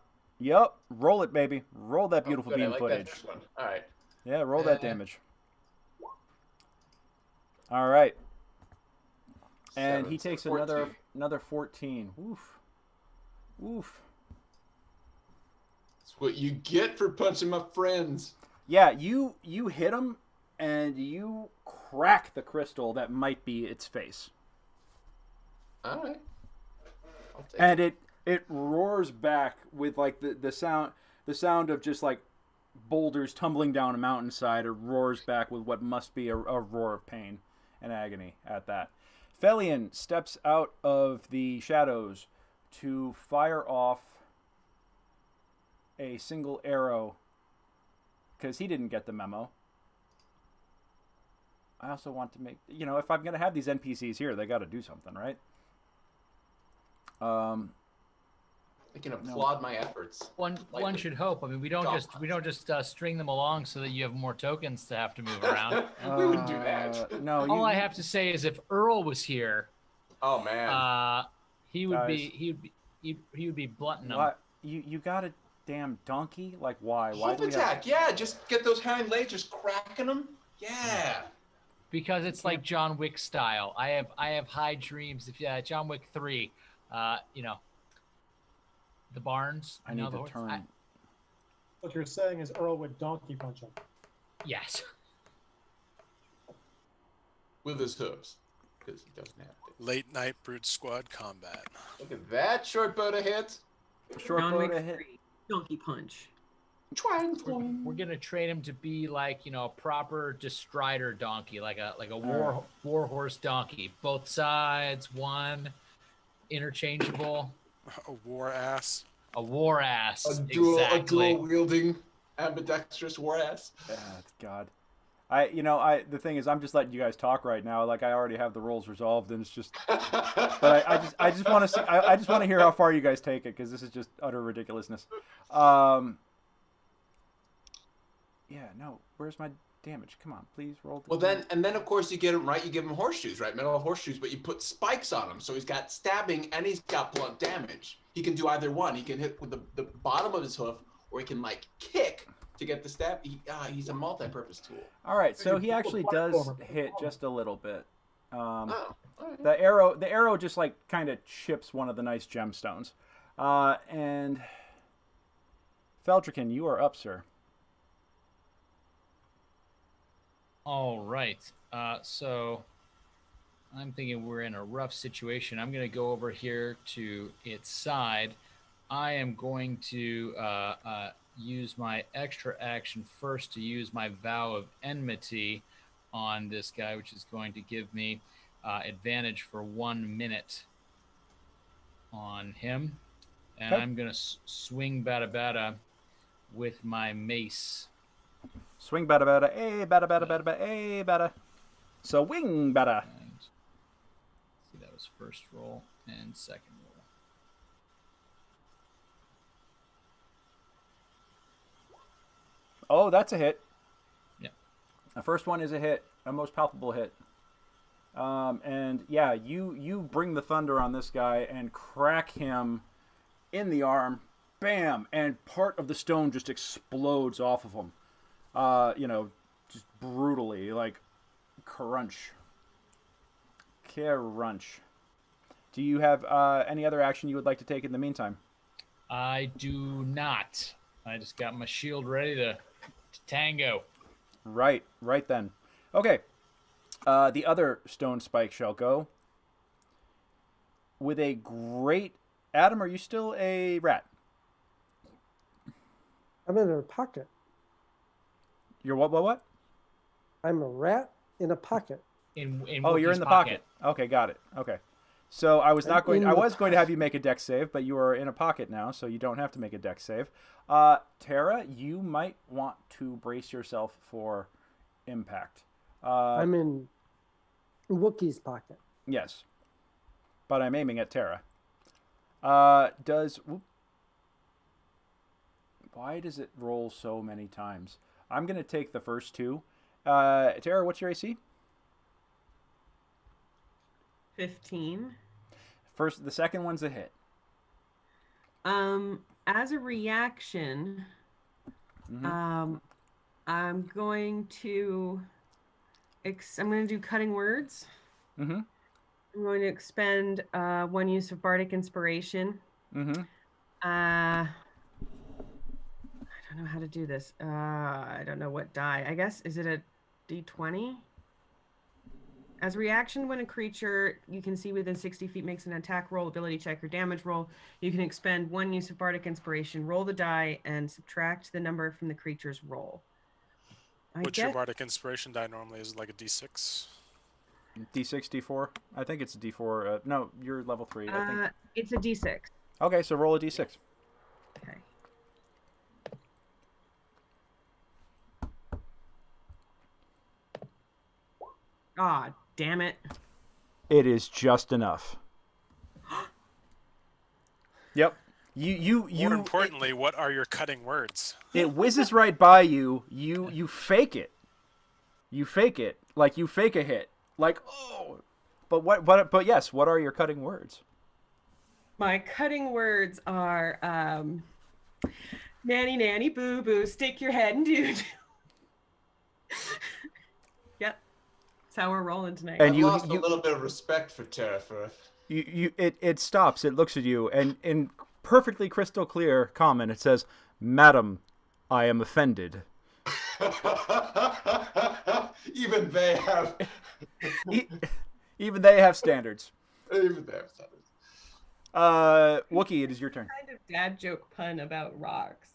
Roll it, baby. Roll that beautiful beam footage. That one. All right. Yeah, roll that damage. All right. And he takes 14. another 14. Oof. That's what you get for punching my friends. Yeah, you hit him, and you crack the crystal that might be its face. All right. I'll take And it roars back with like the sound of just like boulders tumbling down a mountainside. It roars back with what must be a roar of pain and agony at that. Felian steps out of the shadows to fire off a single arrow because he didn't get the memo. I also want to make, if I'm going to have these NPCs here, they got to do something, right? I can applaud my efforts. One should hope. I mean, we don't just string them along so that you have more tokens to have to move around. We wouldn't do that. No. All I have to say is, if Earl was here, oh man, he would be blunting them. What? You got a damn donkey? Like why? Why Hoof do we attack. Yeah, just get those hind legs, just cracking them. Yeah. Because it's like John Wick style. I have high dreams. If John Wick 3, the barns. I need to turn. What you're saying is Earl would donkey punch him. Yes. With his hooves, because he doesn't have to. Late night brute squad combat. Look at that short bow to hit. Short John bow Wick to hit. 3, donkey punch. We're gonna train him to be like a proper destrider donkey, like a war horse donkey. Both sides, one, interchangeable. A war ass. A war ass. A dual exactly. wielding ambidextrous war ass. God. The thing is, I'm just letting you guys talk right now. Like I already have the roles resolved, and it's just. But I just want to see. I just want to hear how far you guys take it, because this is just utter ridiculousness. Yeah. No. Where's my damage? Come on, please roll. Well, then of course you get him right. You give him horseshoes, right? Metal horseshoes, but you put spikes on him, so he's got stabbing and he's got blunt damage. He can do either one. He can hit with the bottom of his hoof, or he can like kick to get the stab. He's a multi-purpose tool. All right, so he actually does hit just a little bit. Right. The arrow just like kind of chips one of the nice gemstones. And Feldricken, you are up, sir. All right. So I'm thinking we're in a rough situation. I'm going to go over here to its side. I am going to use my extra action first to use my Vow of Enmity on this guy, which is going to give me advantage for 1 minute on him. And Okay. I'm going to swing bada bada with my mace. Swing bada bada, bada bada bada bada, bada. So wing bada. And, see, that was first roll and second roll. Oh, that's a hit. Yeah. The first one is a hit, a most palpable hit. And yeah, you bring the thunder on this guy and crack him in the arm. Bam! And part of the stone just explodes off of him. Just brutally, like crunch. Crunch. Do you have any other action you would like to take in the meantime? I do not. I just got my shield ready to tango. Right then. Okay. The other stone spike shall go with a great... Adam, are you still a rat? I'm in a pocket. You're what? I'm a rat in a pocket. In You're in the pocket. Okay, got it. Okay. So I was going to have you make a dex save, but you are in a pocket now, so you don't have to make a dex save. Tara, you might want to brace yourself for impact. I'm in Wookiee's pocket. Yes. But I'm aiming at Tara. Why does it roll so many times? I'm going to take the first two. Tara, what's your AC? 15. The second one's a hit. As a reaction, I'm going to do cutting words. Mm-hmm. I'm going to expend 1 use of bardic inspiration. Mm-hmm. I don't know how to do this. I don't know what die. I guess, is it a D20? As a reaction, when a creature you can see within 60 feet makes an attack roll, ability check, or damage roll, you can expend 1 use of Bardic Inspiration, roll the die, and subtract the number from the creature's roll. What's your Bardic Inspiration die normally? Is it like a D6? D6, D4? I think it's a D4. No, you're level 3. I think. It's a D6. Okay, so roll a D6. Okay. Ah, damn it. It is just enough. Yep. More importantly, what are your cutting words? It whizzes right by you. You fake it. You fake it. Like you fake a hit. Like, oh. But yes, what are your cutting words? My cutting words are nanny nanny boo boo, stick your head in doo doo. Yep. That's how we're rolling tonight. And you lost a little bit of respect for Terrafirth. It stops, it looks at you, and in perfectly crystal clear comment it says, "Madam, I am offended." Even they have even they have standards. Even they have standards. Wookie, it is your turn. Kind of dad joke pun about rocks.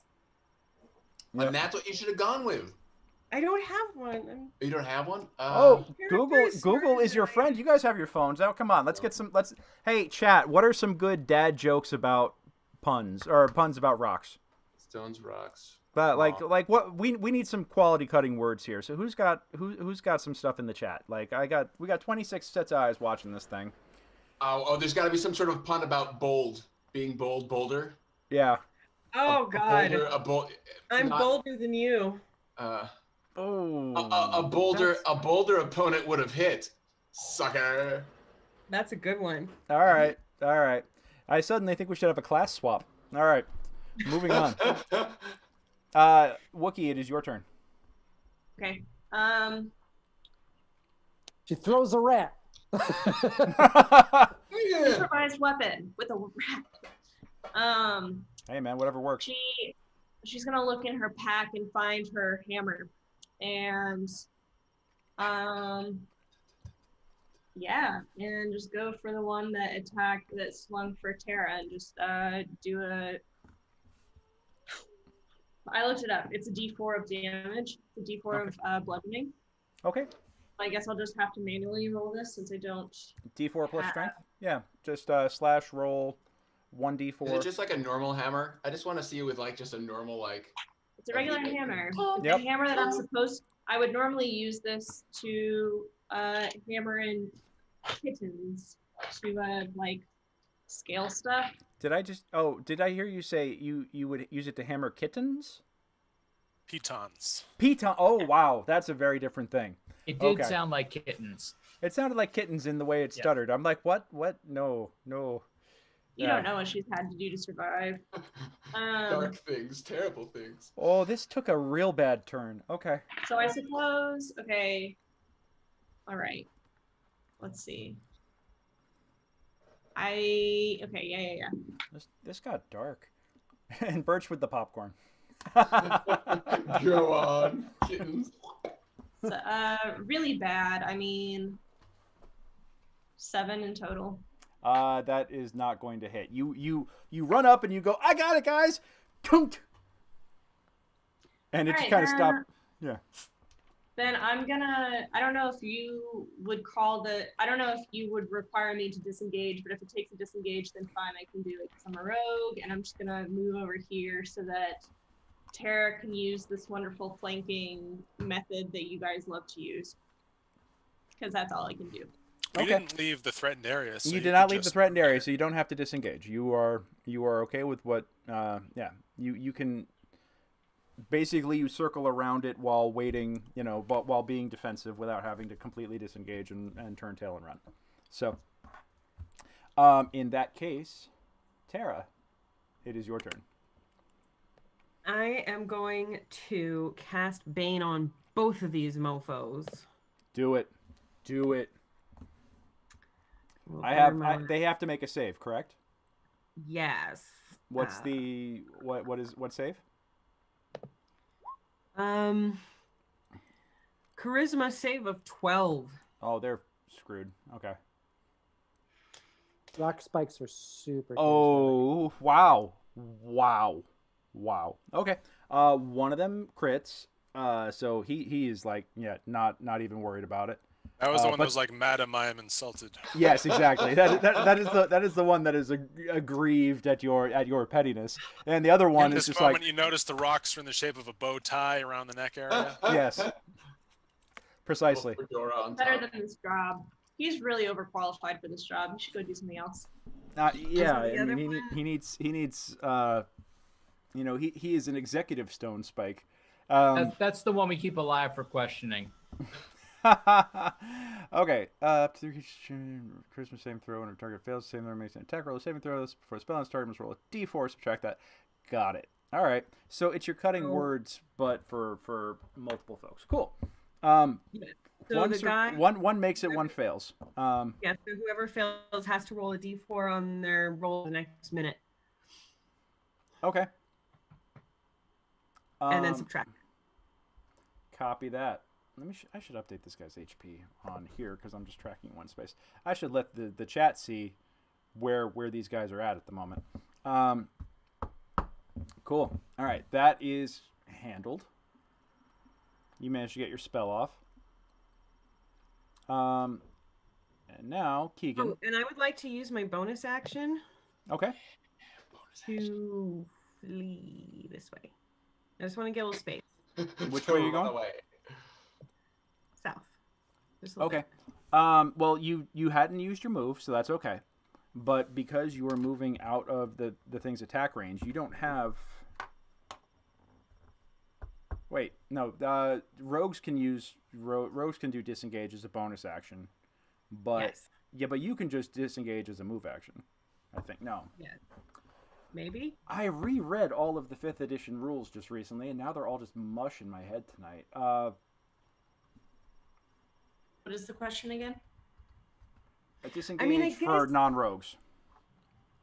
Yep. And that's what you should have gone with. I don't have one. You don't have one? Google is your friend. You guys have your phones out. Come on, let's get some. Hey, chat. What are some good dad jokes about puns or puns about rocks? Stones, rocks. But like what we need some quality cutting words here. So who's got some stuff in the chat? Like we got 26 sets of eyes watching this thing. Oh, there's got to be some sort of pun about bold, being bold, bolder. Yeah. Oh God. I'm not, bolder than you. A bolder opponent would have hit. Sucker. That's a good one. All right. I suddenly think we should have a class swap. All right. Moving on. Wookie, it is your turn. Okay. She throws a rat. Improvised weapon with a rat. Hey man, whatever works. She's gonna look in her pack and find her hammer, and and just go for the one that swung for Tara, and just do a. I looked it up. It's a D4 of damage. It's a D4 of bludgeoning. Okay. I guess I'll just have to manually roll this since I don't. D4 plus strength? Yeah, just slash roll 1d4. Is it just like a normal hammer? I just want to see it with like just a normal like. It's a regular hammer. It's a hammer that I would normally use this to hammer in kittens to like scale stuff. Did I hear you say you would use it to hammer kittens? Pitons. Oh wow, that's a very different thing. It did sound like kittens. It sounded like kittens in the way it stuttered. I'm like, what? No. You don't know what she's had to do to survive. Dark things, terrible things. Oh, this took a real bad turn. Okay. So I suppose, all right. Let's see. Yeah. This got dark. And Birch with the popcorn. Go on, kittens. So, really bad. I mean, 7 in total. That is not going to hit. You run up and you go, I got it, guys. And it just kind of stopped. Yeah. Then I don't know if you would require me to disengage, but if it takes a disengage, then fine, I can do it because I'm a rogue, and I'm just gonna move over here so that Tara can use this wonderful flanking method that you guys love to use. Because that's all I can do. You didn't leave the threatened area. So you did not leave the threatened area, so you don't have to disengage. You are okay with what? You can. Basically, you circle around it while waiting, but while being defensive without having to completely disengage and turn tail and run. So, in that case, Tara, it is your turn. I am going to cast Bane on both of these mofos. Do it. Well, they have to make a save, correct? Yes. What's what save? Charisma save of 12. Oh, they're screwed. Okay. Rock spikes are super. Oh, wow. Okay. One of them crits. So he is like, yeah, not even worried about it. That was the one that but- was like, "Madam, I am insulted." Yes, exactly. That is the one that is aggrieved at your pettiness, and the other one In is this just moment, like, you notice the rocks are in the shape of a bow tie around the neck area. yes, precisely. Fedora on Better top. than this job. He's really overqualified for this job. He should go do something else. Yeah, the I other mean, one- he needs you know, he is an executive stone spike. That's the one we keep alive for questioning. Okay. Up to Christmas saving throw. When a target fails, saving throw makes an attack roll. Saving throws before the spell ends. Target must roll a d4. Subtract that. Got it. All right. So it's your cutting words, but for multiple folks. Cool. So one, the guy. one makes it, one fails. Yeah. So whoever fails has to roll a d4 on their roll the next minute, Okay. and then subtract. Copy that. I should update this guy's HP on here because I'm just tracking one space. I should let the chat see where these guys are at the moment. Cool. All right, that is handled. You managed to get your spell off. And now Keegan. Oh, and I would like to use my bonus action Okay. to flee this way. I just want to get a little space. Which way are you Run going? away. South. Just a little Okay. bit. Well, you hadn't used your move, so that's okay. But because you are moving out of the thing's attack range, you don't have. Wait, no. Rogues can do disengage as a bonus action, but Yes. yeah, but you can just disengage as a move action. I think no. Yeah. Maybe. I reread all of the 5th edition rules just recently, and now they're all just mush in my head tonight. What is the question again? A disengage for guess- non-rogues.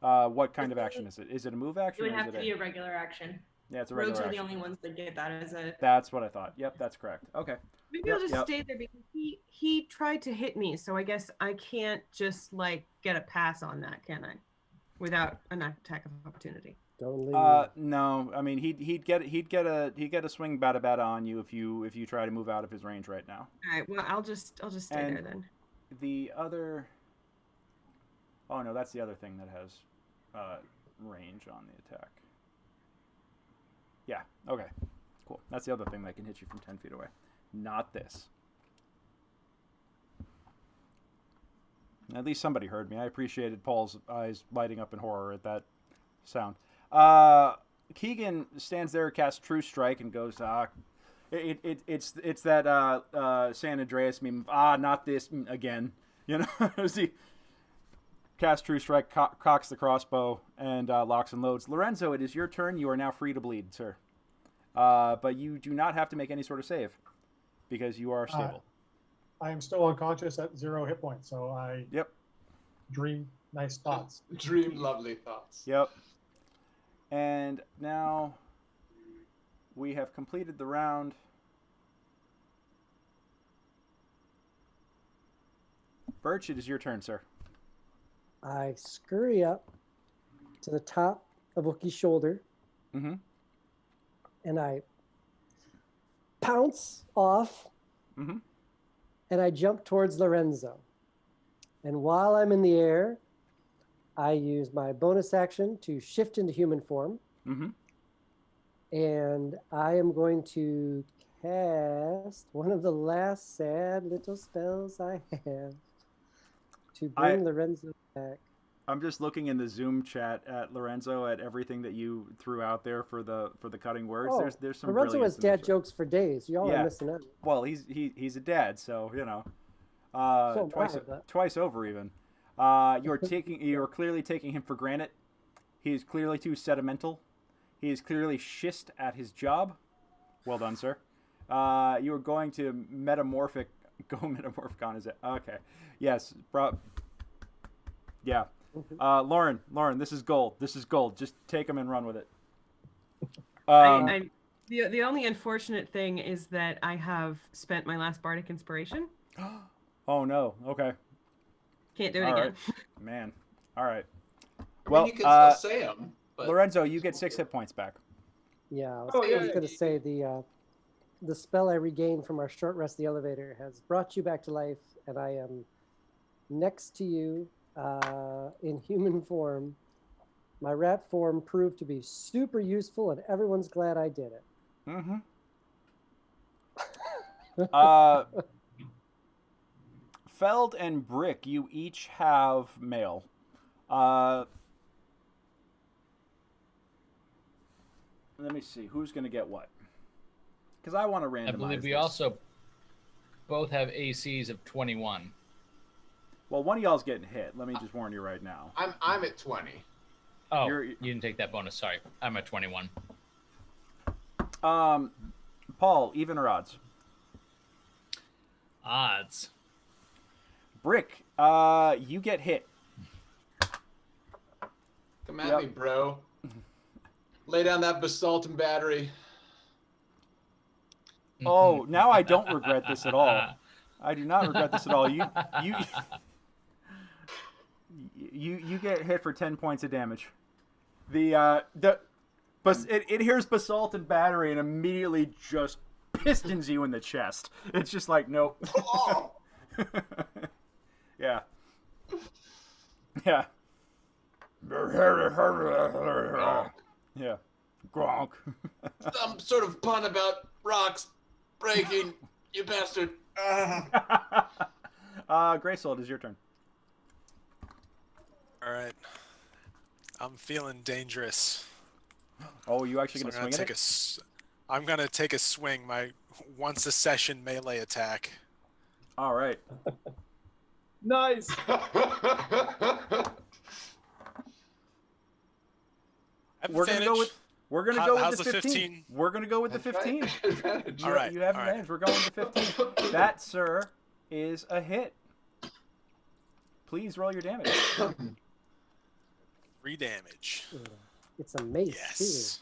What kind of action is it? Is it a move It action? would Or have is to it be a regular action. Yeah, it's a regular Rogues are the action. only ones that get that as a. That's what I thought. Yep, that's correct. Okay. Maybe I'll Yep, just yep. stay there because he tried to hit me, so I guess I can't just like get a pass on that, can I? Without an attack of opportunity. Don't leave. No. I mean, he'd get a swing bata on you if you try to move out of his range right now. All right. Well, I'll just stay And- there then. The other. Oh no, that's the other thing that has range on the attack. Yeah. Okay. Cool. That's the other thing that can hit you from 10 feet away. Not this. At least somebody heard me. I appreciated Paul's eyes lighting up in horror at that sound. Keegan stands there, casts True Strike, and goes, it's that San Andreas meme of, not this again. You know, as he casts True Strike, cocks the crossbow, and locks and loads. Lorenzo, it is your turn. You are now free to bleed, sir. But you do not have to make any sort of save because you are stable. I am still unconscious at 0 hit points, so I Yep. dream nice thoughts. Dream lovely thoughts. Yep. And now we have completed the round. Birch, it is your turn, sir. I scurry up to the top of Wookiee's shoulder, Mm-hmm. and I pounce off, Mm-hmm. and I jump towards Lorenzo. And while I'm in the air, I use my bonus action to shift into human form, Mm-hmm. and I am going to cast one of the last sad little spells I have to bring Lorenzo back. I'm just looking in the Zoom chat at Lorenzo at everything that you threw out there for the cutting words. Oh, There's some Lorenzo brilliance has in this dad show. jokes for days. Y'all Yeah. are missing out. Well, he's a dad, so you know, So am twice I, but- twice over even. You're clearly taking him for granted. He is clearly too sentimental. He is clearly schist at his job. Well done, sir. You are going to go metamorphic on his. Okay, yes, yeah. Lauren, this is gold. This is gold. Just take him and run with it. The only unfortunate thing is that I have spent my last bardic inspiration. Oh no. Okay. Can't do it All again. right. Man. All right. I Well, mean, you can still say them. But Lorenzo, you get 6 hit points back. Yeah, I was, Oh, yeah, going to yeah. say the spell I regained from our short rest in the elevator has brought you back to life, and I am next to you in human form. My rat form proved to be super useful, and everyone's glad I did it. Mm-hmm. Feld and Brick, you each have mail. Let me see. Who's going to get what? Because I want to randomize I believe we this. also both have ACs of 21. Well, one of y'all's getting hit. Let me just warn you right now. I'm at 20. Oh, you didn't take that bonus. Sorry. I'm at 21. Paul, even or odds? Odds. Brick, you get hit. Come at me, bro. Lay down that basalt and battery. Oh, now I don't regret this at all. I do not regret this at all. You get hit for 10 points of damage. It hears basalt and battery and immediately just pistons you in the chest. It's just like, nope. Yeah. Yeah. Yeah. Gronk. Some sort of pun about rocks breaking, you bastard. Graysoul, it is your turn. All right. I'm feeling dangerous. Oh, you actually So going to swing at it? I'm going to take a swing, my once a session melee attack. All right. Nice. We're gonna go with How's the the 15. We're gonna go with the 15. All right. You have all advantage. We're going with the 15. That, sir, is a hit. Please roll your damage. 3 damage. It's a mace, Yes.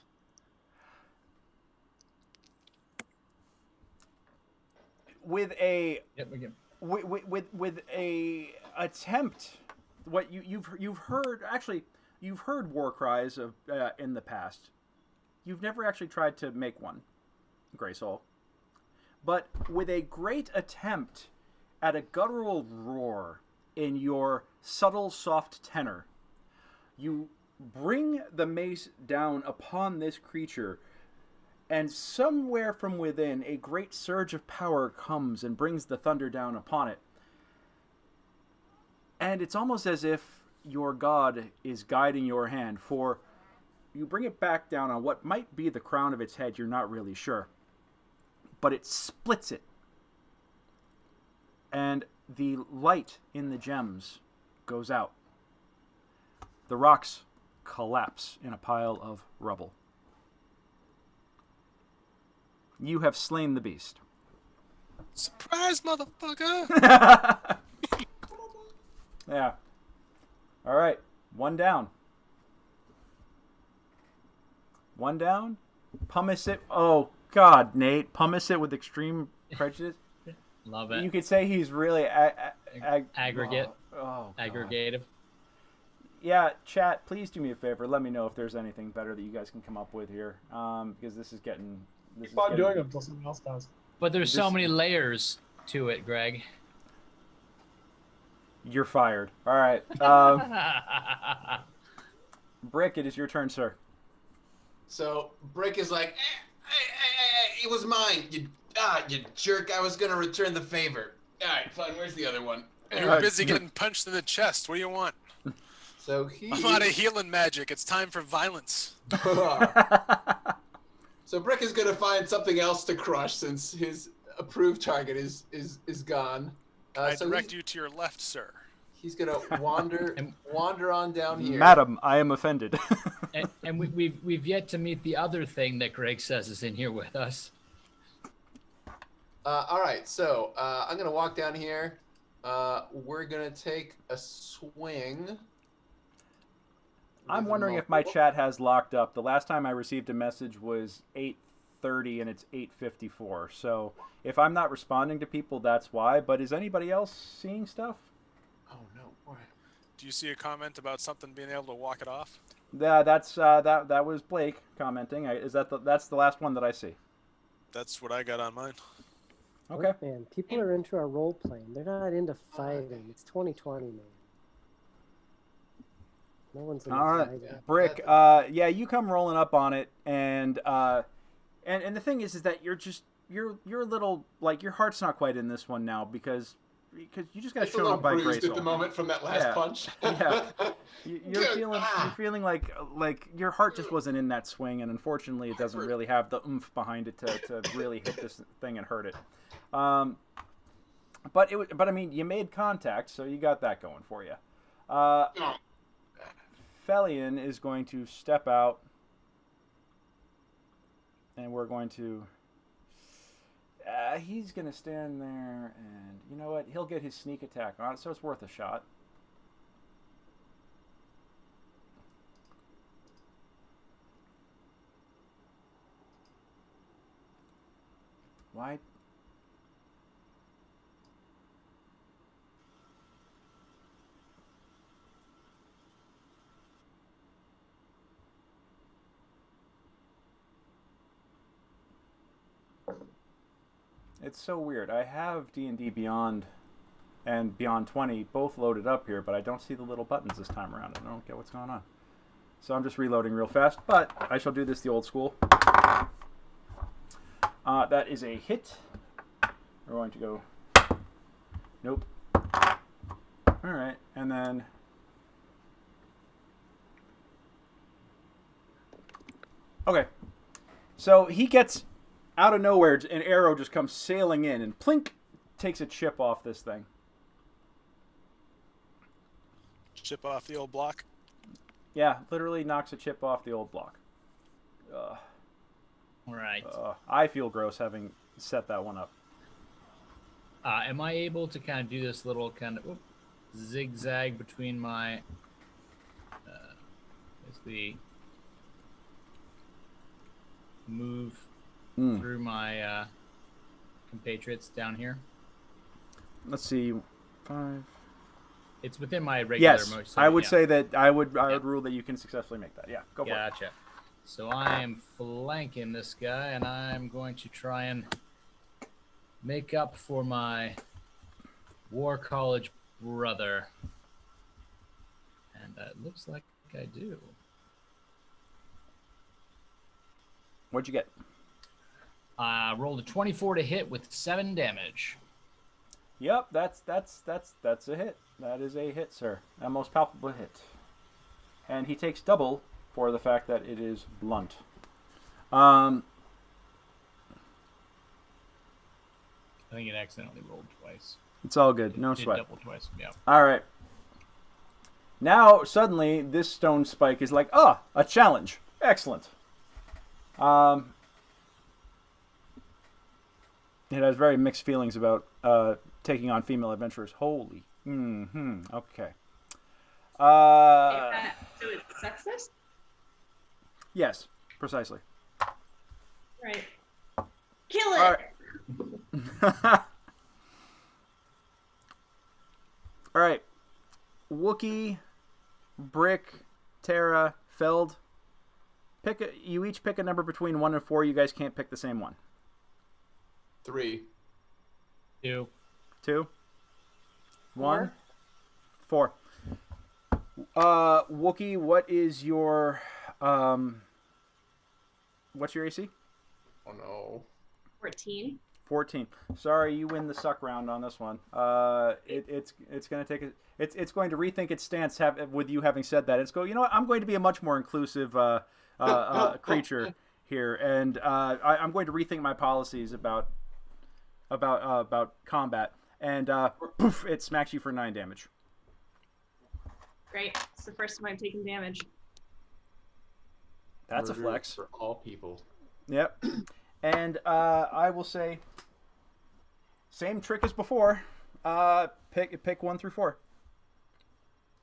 With a Yep, we get... with a attempt, what you've heard war cries of in the past. You've never actually tried to make one, Graysoul. But with a great attempt at a guttural roar in your subtle, soft tenor, you bring the mace down upon this creature, and somewhere from within, a great surge of power comes and brings the thunder down upon it. And it's almost as if your god is guiding your hand, for you bring it back down on what might be the crown of its head, you're not really sure. But it splits it. And the light in the gems goes out. The rocks collapse in a pile of rubble. You have slain the beast. Surprise, motherfucker! Yeah. All right. One down. One down. Pumice it. Oh, God, Nate. Pumice it with extreme prejudice. Love it. You could say he's really aggregate. Oh, aggregative. Yeah, chat, please do me a favor. Let me know if there's anything better that you guys can come up with here. Because this is getting... Keep on doing them until someone else does. But there's so many layers to it, Greg. You're fired. All right. Brick, it is your turn, sir. So Brick is like, it was mine. You jerk. I was going to return the favor. All right, fine. Where's the other one? You were busy getting punched in the chest. What do you want? So he... I'm out of healing magic. It's time for violence. So Brick is going to find something else to crush since his approved target is gone. I direct you to your left, sir. He's going to wander on down here. Madam, I am offended. and we've yet to meet the other thing that Greg says is in here with us. All right, so I'm going to walk down here. We're going to take a swing. I'm wondering if my chat has locked up. The last time I received a message was 8:30 and it's 8:54. So if I'm not responding to people, that's why. But is anybody else seeing stuff? Oh no! Why? Do you see a comment about something being able to walk it off? That's that was Blake commenting. That's the last one that I see. That's what I got on mine. Okay. Look, man, people are into our role playing. They're not into fighting. It's 2020, man. No one's into All right, fighting. Brick. Yeah, you come rolling up on it, and the thing is that you're a little like your heart's not quite in this one now because you just got It's a shown little up by bruised Grace. at the moment from that last punch. Yeah. You're feeling like your heart just wasn't in that swing, and unfortunately, it doesn't really have the oomph behind it to really hit this thing and hurt it. But I mean, you made contact, so you got that going for you. Felion is going to step out, and we're going to. He's going to stand there, and you know what? He'll get his sneak attack on it, so it's worth a shot. Why? It's so weird. I have D&D Beyond and Beyond 20 both loaded up here, but I don't see the little buttons this time around. I don't get what's going on. So I'm just reloading real fast, but I shall do this the old school. That is a hit. We're going to go... Nope. Alright, and then... Okay. So he gets... Out of nowhere, an arrow just comes sailing in and plink, takes a chip off this thing. Chip off the old block? Yeah, literally knocks a chip off the old block. All right. I feel gross having set that one up. Am I able to kind of do this little kind of zigzag between my basically move through my compatriots down here? Let's see, 5. It's within my regular. Yes, motion, I would yeah. say that I would rule that you can successfully make that. Yeah, go for it. Gotcha. So I am flanking this guy, and I'm going to try and make up for my War College brother. And it looks like I do. What'd you get? I rolled a 24 to hit with 7 damage. Yep, that's a hit. That is a hit, sir. A most palpable hit. And he takes double for the fact that it is blunt. I think it accidentally rolled twice. It's all good. No It did sweat. double twice. Yeah. All right. Now, suddenly, this stone spike is like, a challenge. Excellent. It has very mixed feelings about taking on female adventurers. Holy. Okay. So it's sexist? Yes, precisely. Right. Kill it! All right. All right. Wookie, Brick, Tara, Feld. You each pick a number between 1 and 4. You guys can't pick the same one. 3. 2. 2. 1. 4. Wookie, what is your what's your AC? Oh no. 14. 14. Sorry, you win the suck round on this one. It's going to take it's going to rethink its stance with you having said that. It's go. You know what? I'm going to be a much more inclusive creature here, and I'm going to rethink my policies about combat. And poof! It smacks you for 9 damage. Great. It's the first time I've taken damage. That's Murder a flex. for all people. Yep. And I will say, same trick as before. Pick 1 through 4.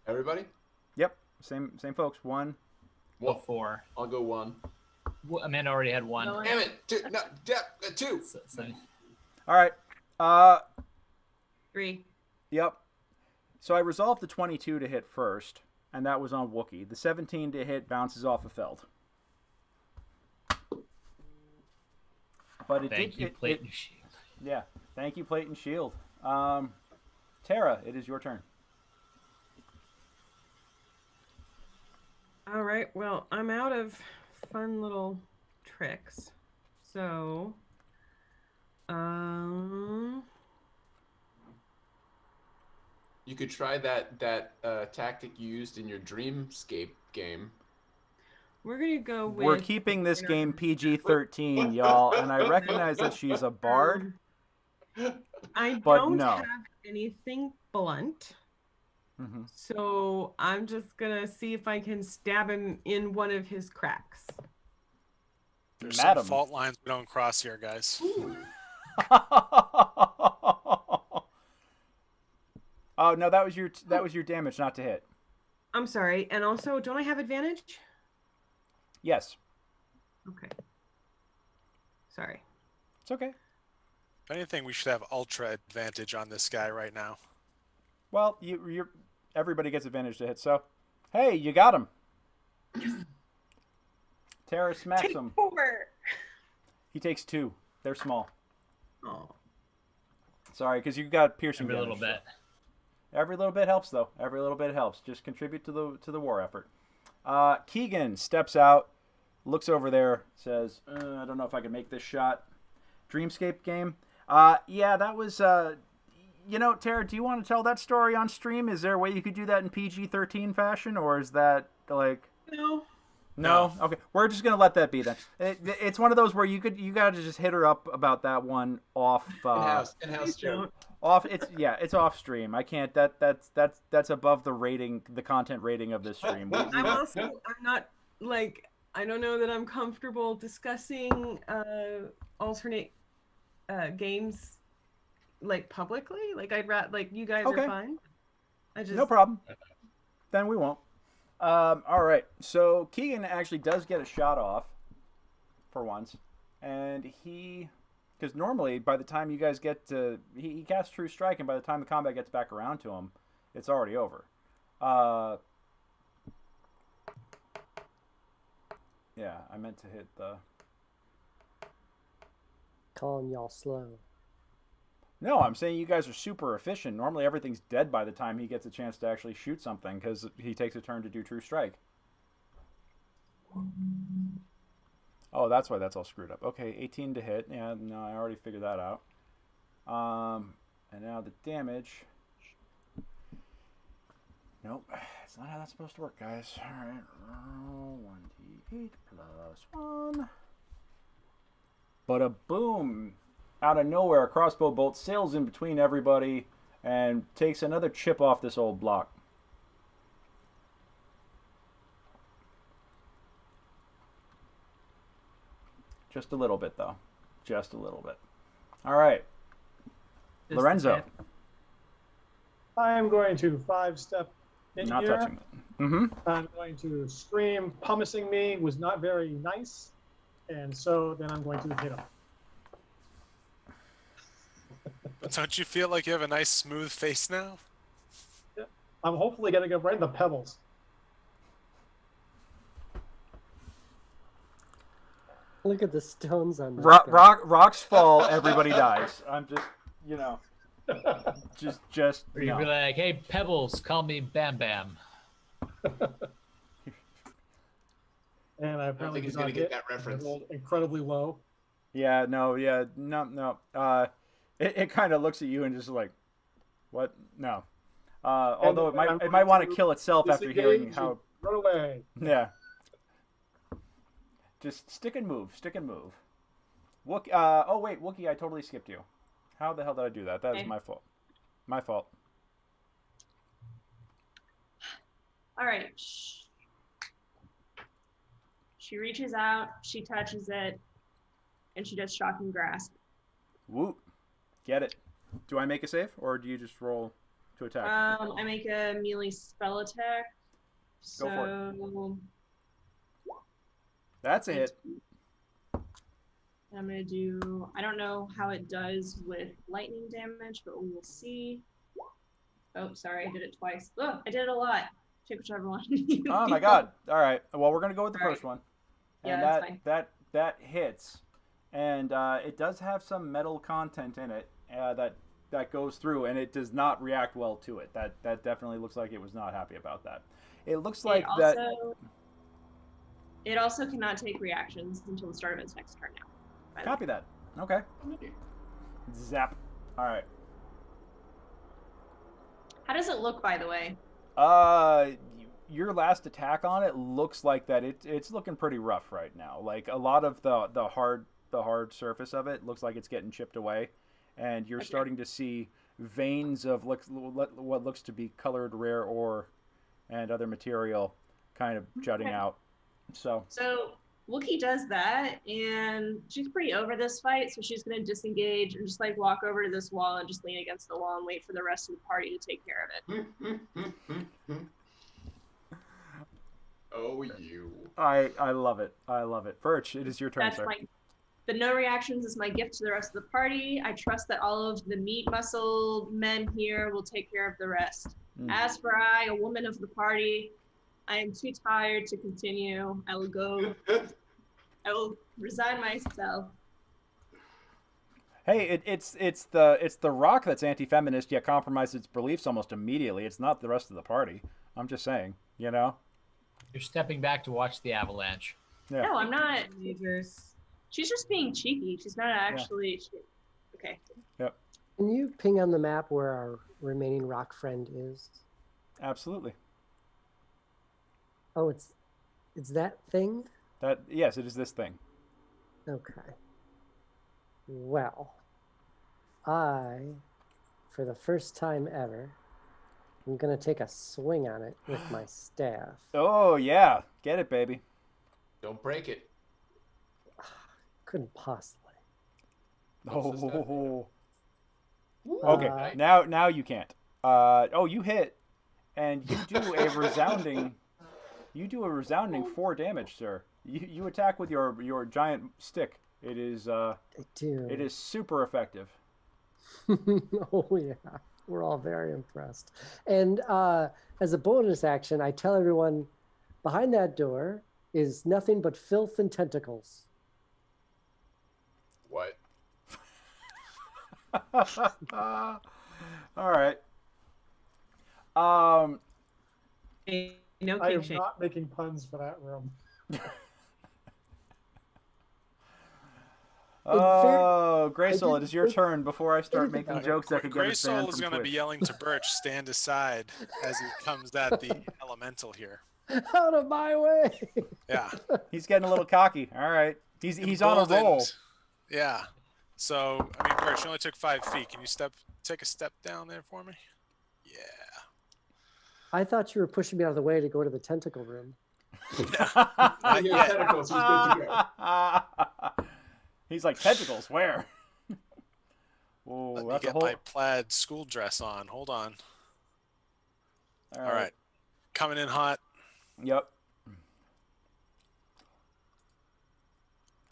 Everybody? Yep. Same folks. 1. Well, 4. I'll go 1. Amanda already had one. No. Damn it! Two. No, yeah, two. All right. 3. Yep. So I resolved the 22 to hit first, and that was on Wookiee. The 17 to hit bounces off of Feld. But it Thank did. you, Plate and Shield. Yeah. Thank you, Plate and Shield. Tara, it is your turn. All right. Well, I'm out of fun little tricks. So, You could try that tactic you used in your Dreamscape game. we're going to go with... We're keeping this game PG-13, y'all, and I recognize that she's a bard. I But don't no. have anything blunt. Mm-hmm. So I'm just going to see if I can stab him in one of his cracks. There's Madam. some fault lines we don't cross here, guys. Oh no, that was your damage, not to hit. I'm sorry. And also, don't I have advantage? Yes. Okay. Sorry. It's okay. If anything, we should have ultra advantage on this guy right now. Well, everybody gets advantage to hit. So, hey, you got him. Tara smacks Take him. 4. He takes 2. They're small. Oh. Sorry, because you got piercing Every damage. little bit. Every little bit helps, though. Every little bit helps. Just contribute to the war effort. Keegan steps out, looks over there, says, "I don't know if I can make this shot." Dreamscape game. Yeah, that was. Tara, do you want to tell that story on stream? Is there a way you could do that in PG-13 fashion, or is that like? No. No. Okay, we're just gonna let that be then. It's one of those where you gotta just hit her up about that one off. In-house joke. Off. It's off stream. I can't. That's above the rating, the content rating of this stream. I'm not like, I don't know that I'm comfortable discussing alternate games like publicly. Like I'd rather, like, you guys Okay. are fine. No problem. Then we won't. All right. So Keegan actually does get a shot off for once, and because normally by the time you guys get to, he casts True Strike, and by the time the combat gets back around to him, it's already over. Yeah, I meant to hit the. Calling y'all slow. No, I'm saying you guys are super efficient. Normally everything's dead by the time he gets a chance to actually shoot something, because he takes a turn to do True Strike. Oh, that's why that's all screwed up. Okay, 18 to hit. Yeah, no, I already figured that out. And now the damage. Nope, it's not how that's supposed to work, guys. All right, roll 1d8 plus 1. Bada boom! Out of nowhere, a crossbow bolt sails in between everybody and takes another chip off this old block. Just a little bit, though. Just a little bit. All right. Just Lorenzo. I'm going to 5-step in Not here. touching it. Mm-hmm. I'm going to scream. Pumicing me was not very nice, and so then I'm going to hit him. Don't you feel like you have a nice smooth face now? I'm hopefully going to go right in the pebbles. Look at the stones on this guy. Rocks fall, everybody dies. I'm just, just. Or you'd be like, "Hey, Pebbles, call me Bam Bam." And I apparently he's did not gonna get hit. that reference. I rolled incredibly low. Yeah, no. It kind of looks at you and just like, what? No. Although it might want to kill itself after hearing how. Run away. Yeah. Just stick and move. Wookie. Oh wait, Wookie, I totally skipped you. How the hell did I do that? That is my fault. My fault. All right. She reaches out, she touches it, and she does shocking grasp. Whoop. Get it. Do I make a save, or do you just roll to attack? I make a melee spell attack. Go for So That's a hit. I'm gonna do. I don't know how it does with lightning damage, but we will see. Oh, sorry, I did it twice. Oh, I did it a lot. Pick whichever one. Oh my God! All right. Well, we're gonna go with the first one. Yeah, And that's fine. that hits, and it does have some metal content in it that goes through, and it does not react well to it. That definitely looks like it was not happy about that. It looks like that. It also cannot take reactions until the start of its next turn now. Copy that. Okay. Zap. All right. How does it look, by the way? Your last attack on it looks like that it's looking pretty rough right now. Like a lot of the hard surface of it looks like it's getting chipped away, and you're starting to see veins of what looks to be colored rare ore and other material kind of jutting out. So Wookie does that, and she's pretty over this fight, so she's going to disengage and just like walk over to this wall and just lean against the wall and wait for the rest of the party to take care of it. Oh, you. I love it. I love it. Birch, it is your turn, sir. The no reactions is my gift to the rest of the party. I trust that all of the meat muscle men here will take care of the rest. As for I, a woman of the party, I am too tired to continue. I will go. I will resign myself. Hey, it's the rock that's anti-feminist yet compromises its beliefs almost immediately. It's not the rest of the party. I'm just saying, you know. You're stepping back to watch the avalanche. Yeah. No, I'm not. She's just being cheeky. She's not actually. Okay. Yep. Can you ping on the map where our remaining rock friend is? Absolutely. Oh, it's that thing? Yes, it is this thing. Okay. Well, I, for the first time ever, I'm going to take a swing on it with my staff. Oh, yeah. Get it, baby. Don't break it. Couldn't possibly. Oh. Okay, now you can't. You hit, and you do a resounding 4 damage, sir. You attack with your giant stick. It is I do. It is super effective. Oh yeah, we're all very impressed. And as a bonus action, I tell everyone, behind that door is nothing but filth and tentacles. What? All right. No I am king shame. not making puns for that room. Oh, Graysol, it is your turn before I start making jokes that could get us banned Graysol is from going to be Twitch. yelling to Birch, stand aside, as he comes at the elemental here. Out of my way! Yeah. He's getting a little cocky. All right. He's on a roll. Emboldened. Yeah. So, I mean, Birch, you only took 5 feet. Can you take a step down there for me? Yeah. I thought you were pushing me out of the way to go to the tentacle room. Not yet. Tentacles, he's good to go. He's like, tentacles, where? Oh, Let me that's a get whole... my plaid school dress on. Hold on. All right. Coming in hot. Yep.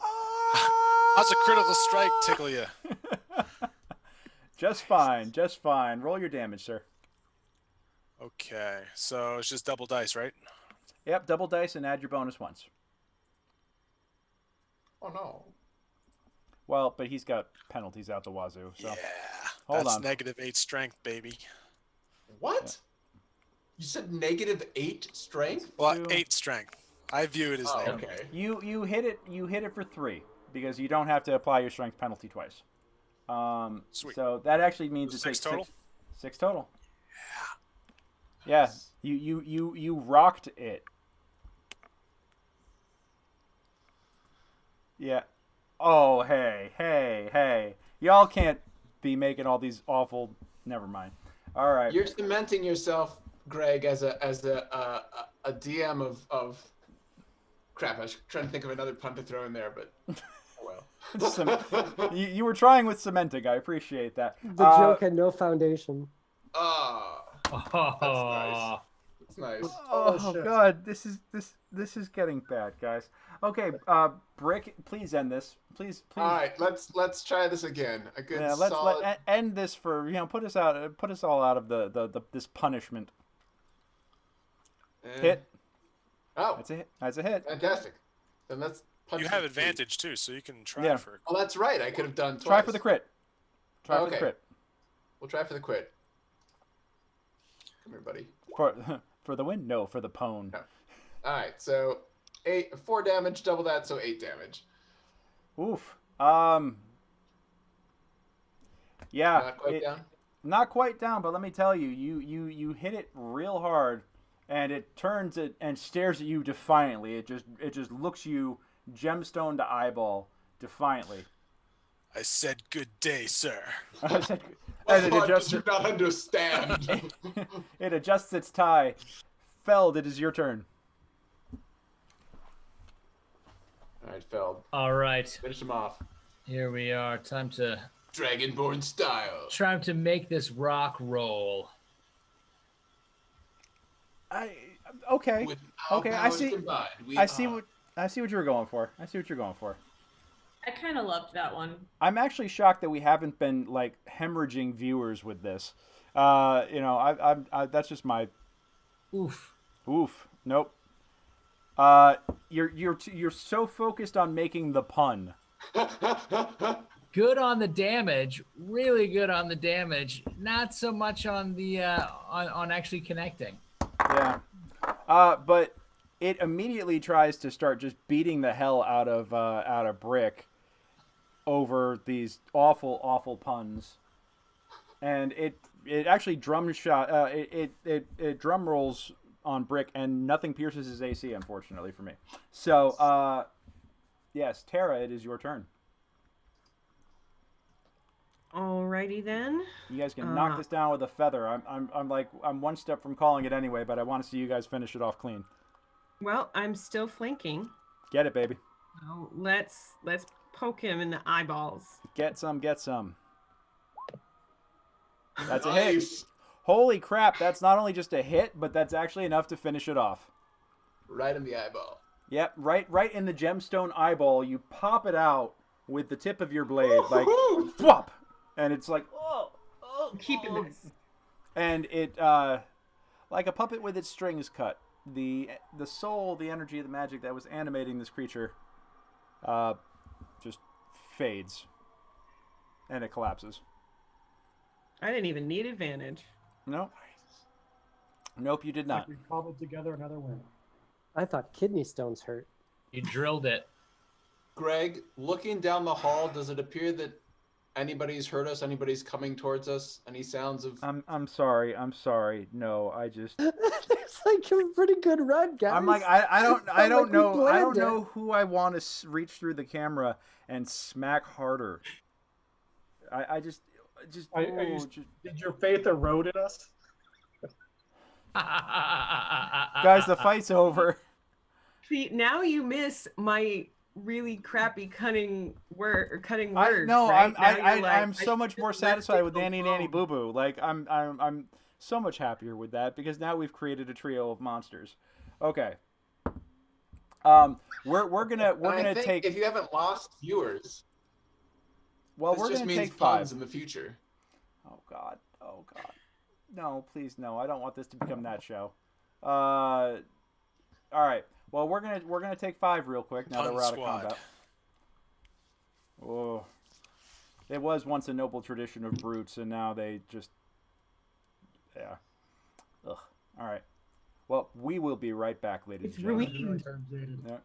How's a critical strike tickle you? Just fine, just fine. Roll your damage, sir. Okay, so it's just double dice, right? Yep, double dice and add your bonus once. Oh no. Well, but he's got penalties out the wazoo, so. Yeah. Hold That's on. -8 strength, baby. What? You said -8 strength? Well, Two. 8 strength. I view it as Oh, negative. okay. You hit it for 3 because you don't have to apply your strength penalty twice. Sweet. So that actually means it 6 takes total? 6 total. Yeah. You rocked it. Yeah. Oh, hey. Y'all can't be making all these awful... Never mind. All right. You're cementing yourself, Greg, as a DM of... Crap, I was trying to think of another pun to throw in there, but... Oh well. You were trying with cementing. I appreciate that. The joke had no foundation. Ah, Oh, that's nice. That's nice. Oh shit. God, this is getting bad, guys. Okay, Brick, please end this. Please. All right, let's try this again. A good Yeah, solid. end this for put us all out of the this punishment. Hit. Oh, That's a hit. That's a hit. fantastic. Then let's punch. You have advantage too, so you can try Yeah. for. Oh, that's right. I could have done twice. Try for the crit. Try for Okay. the crit. We'll try for the crit. Come here, buddy. For the win? No, for the pwn. No. All right, so 4 damage, double that, so 8 damage. Oof. Yeah. Not quite down. Not quite down, but let me tell you, you hit it real hard, and it turns it and stares at you defiantly. It just looks you gemstone to eyeball defiantly. I said good day, sir. And it What adjusts. did you not understand? It adjusts its tie. Feld, it is your turn. All right, Feld. All right, Finish him off. here we are. Time to Dragonborn style. make this rock roll. Okay. With our Okay, I powers see. combined, we I see are- what you were going for. I see what you're going for. I kind of loved that one. I'm actually shocked that we haven't been like hemorrhaging viewers with this. That's just my Oof. oof. Nope. You're so focused on making the pun. Good on the damage, really good on the damage. Not so much on the on actually connecting. Yeah. But it immediately tries to start just beating the hell out of Brick over these awful puns, and it actually drum rolls on Brick, and nothing pierces his AC, unfortunately for me. So yes, Tara, it is your turn. Alrighty then. You guys can knock this down with a feather. I'm one step from calling it anyway, but I want to see you guys finish it off clean. Well, I'm still flanking. Get it, baby. So let's poke him in the eyeballs. Get some. That's a hit. Nice. Holy crap, that's not only just a hit, but that's actually enough to finish it off. Right in the eyeball. Yep, right in the gemstone eyeball. You pop it out with the tip of your blade, like, whop! And it's like, oh, Keeping this. and it, like a puppet with its strings cut. The soul, the energy, the magic that was animating this creature, just fades, and it collapses. I didn't even need advantage. Nope. Nope, you did not. We cobbled together another win. I thought kidney stones hurt. You drilled it. Greg, looking down the hall, does it appear that anybody's heard us? Anybody's coming towards us? Any sounds of? I'm sorry. No, I just. It's like a pretty good run, guys. I'm like I don't like we planned know who I want to reach through the camera and smack harder. I just Did your faith erode in us? guys, the fight's over. See, now you miss my really crappy cutting words. I'm Right? so much more satisfied with Nanny Nanny Boo Boo. Like I'm so much happier with that because now we've created a trio of monsters. Okay. We're gonna take. If you haven't lost viewers, Well, this we're just gonna means take puns 5. in the future. Oh God. No, please no. I don't want this to become that show. All right. Well, we're gonna take 5 real quick now that Pun we're out squad. of combat. Oh. It was once a noble tradition of brutes, and now they just. Yeah. Ugh. All right. Well, we will be right back, ladies It's and gentlemen. ruined. Yeah.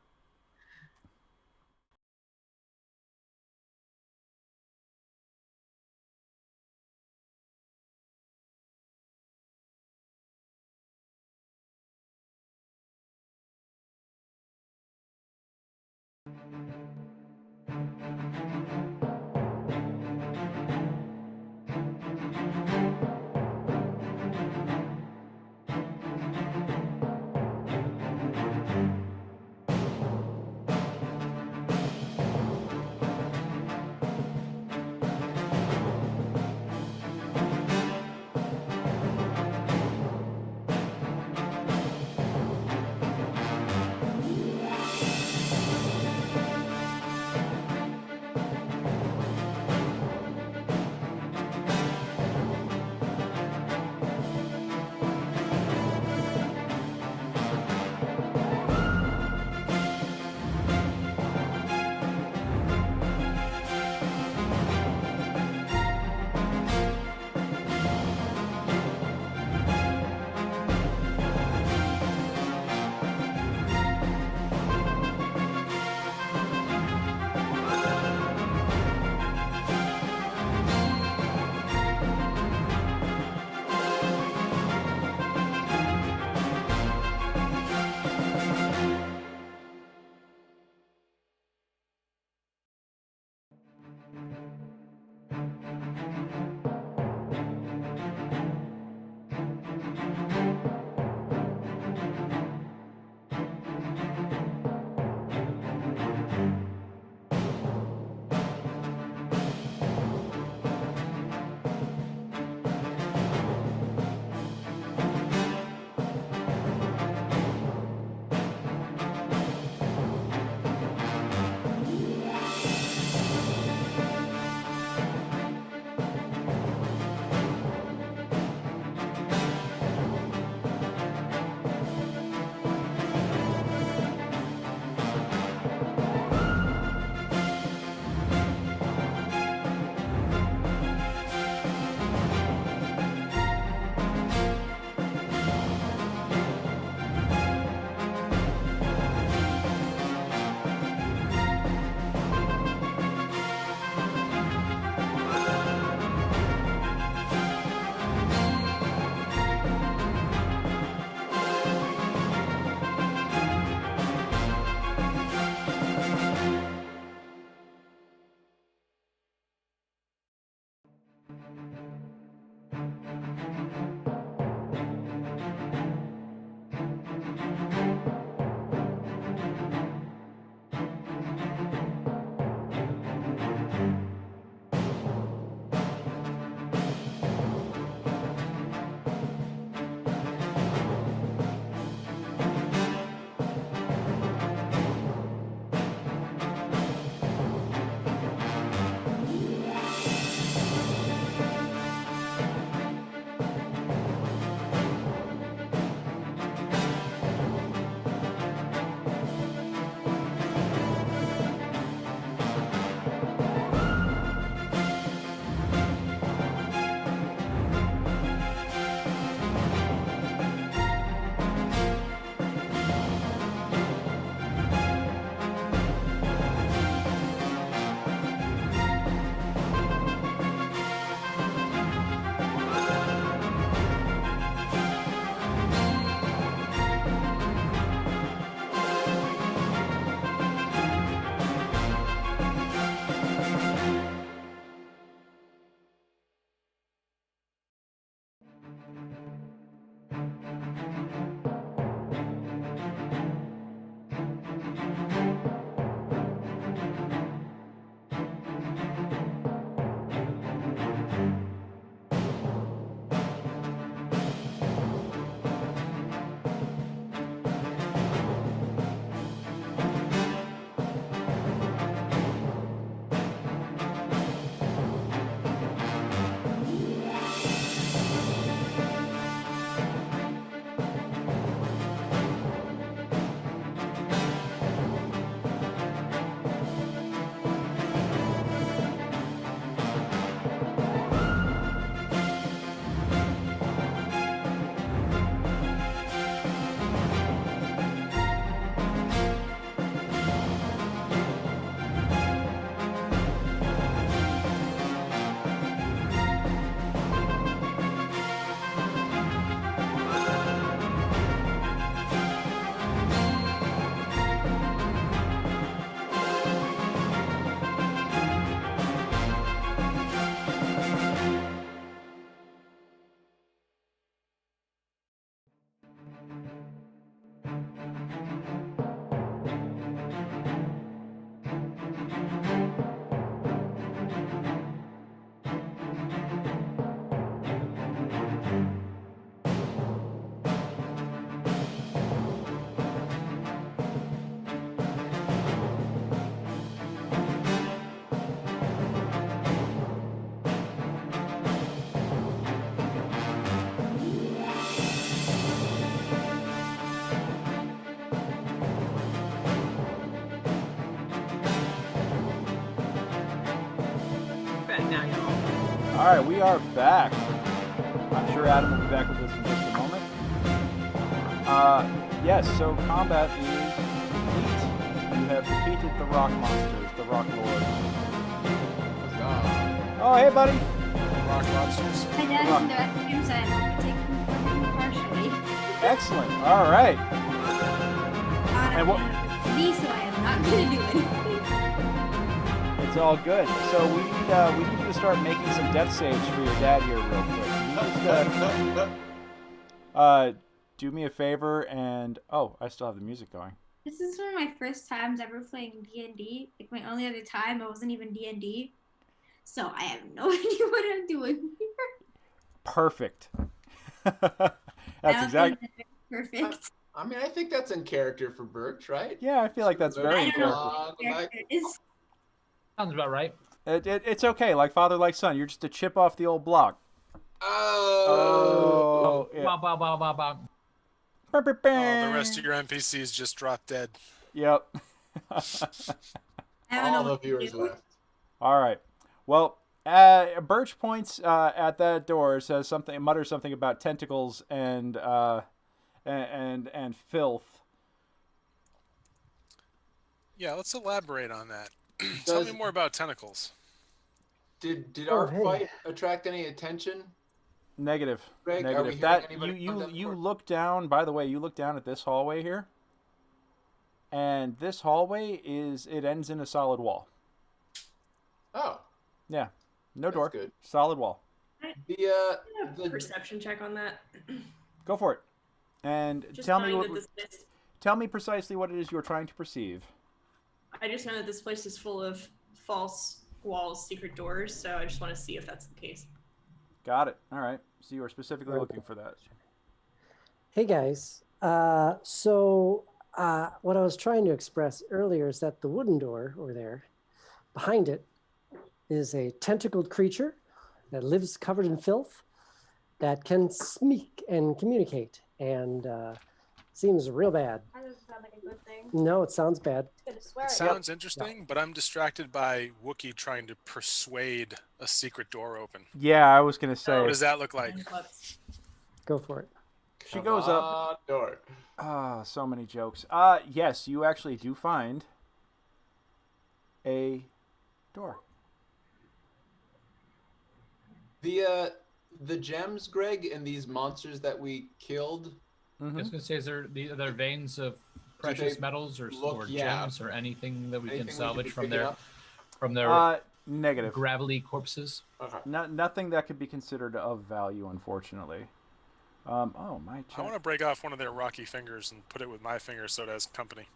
All right, we are back. I'm sure Adam will be back with us in just a moment. Yes, so combat is complete. You have defeated the rock monsters, the rock lord. Oh, hey, buddy. Rock monsters. I done the rest of the game, so I will take them partially. Excellent. All right. And what? Me, so I am not going to do anything. It's all good. So we need you to start making some death saves for your dad here real quick. You just, do me a favor and... Oh, I still have the music going. This is one of my first times ever playing D&D. Like, my only other time, it wasn't even D&D. So I have no idea what I'm doing here. Perfect. That's exactly... Perfect. I mean, I think that's in character for Birch, right? Yeah, I feel like that's very in character. Sounds about right. It's okay. Like father, like son. You're just a chip off the old block. Oh. Yeah. Bow, bow, bow, bow, bow. Oh, the rest of your NPCs just dropped dead. Yep. All the viewers left. All right. Well, Birch points at that door, says something, mutters something about tentacles and filth. Yeah, let's elaborate on that. Tell me more about tentacles. Did our fight attract any attention? Negative. Greg, negative. Are we You look down. By the way, you look down at this hallway here, and this hallway ends in a solid wall. Oh. Yeah. No door. Good. Solid wall. The perception check on that. Go for it. And Just tell me knowing that this place, tell me precisely what it is you're trying to perceive. I just know that this place is full of false walls, secret doors, so I just want to see if that's the case. Got it. All right. So you are specifically looking for that. Hey guys. So what I was trying to express earlier is that the wooden door over there, behind it, is a tentacled creature that lives covered in filth that can speak and communicate, and seems real bad. That doesn't sound like a good thing. No, it sounds bad. Gonna swear It at sounds interesting, but I'm distracted by Wookiee trying to persuade a secret door open. Yeah, I was gonna say. What does that look like? Go for it. She goes up. Door. Ah, so many jokes. Yes, you actually do find a door. The gems, Greg, and these monsters that we killed. I was gonna say, is there veins of precious metals or gems or anything that we can salvage from their negative gravelly corpses? Okay. Nothing that could be considered of value, unfortunately. Oh my! I want to break off one of their rocky fingers and put it with my fingers so it has company.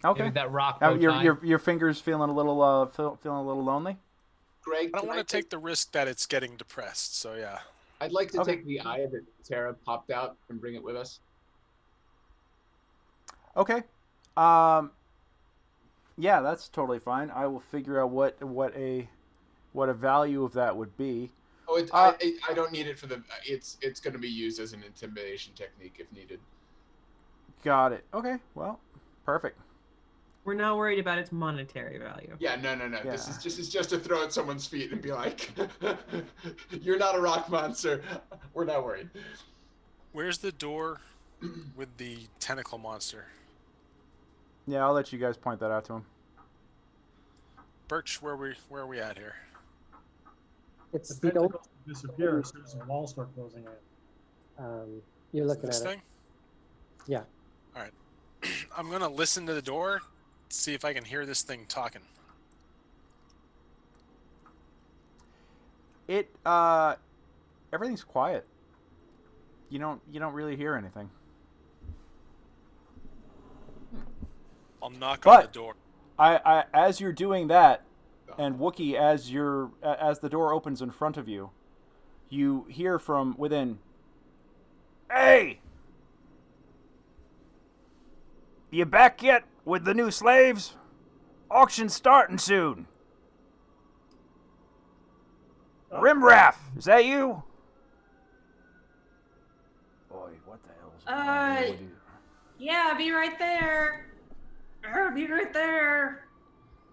Okay. Maybe that rock. Your fingers feeling a little lonely. Greg, I don't want to take the risk that it's getting depressed. So yeah. I'd like to take the eye that Tara popped out and bring it with us. Okay. Yeah, that's totally fine. I will figure out what a value of that would be. Oh, I don't need it for the. It's going to be used as an intimidation technique if needed. Got it. Okay. Well, perfect. We're not worried about its monetary value. Yeah, no. Yeah. This is just to throw at someone's feet and be like, "You're not a rock monster. We're not worried." Where's the door with the tentacle monster? Yeah, I'll let you guys point that out to him. Birch, where are we at here? It's The the old. tentacles disappear as soon as the walls start closing in. You're looking This at thing? it. Yeah. All right. I'm gonna listen to the door, see if I can hear this thing talking. Everything's quiet. You don't really hear anything. I'll knock on the door. I as you're doing that, and Wookiee, as the door opens in front of you, you hear from within, "Hey! You back yet with the new slaves? Auction's starting soon." Rimraff, is that you? Boy, what the hell's going on with you? Yeah, be right there. Be right there.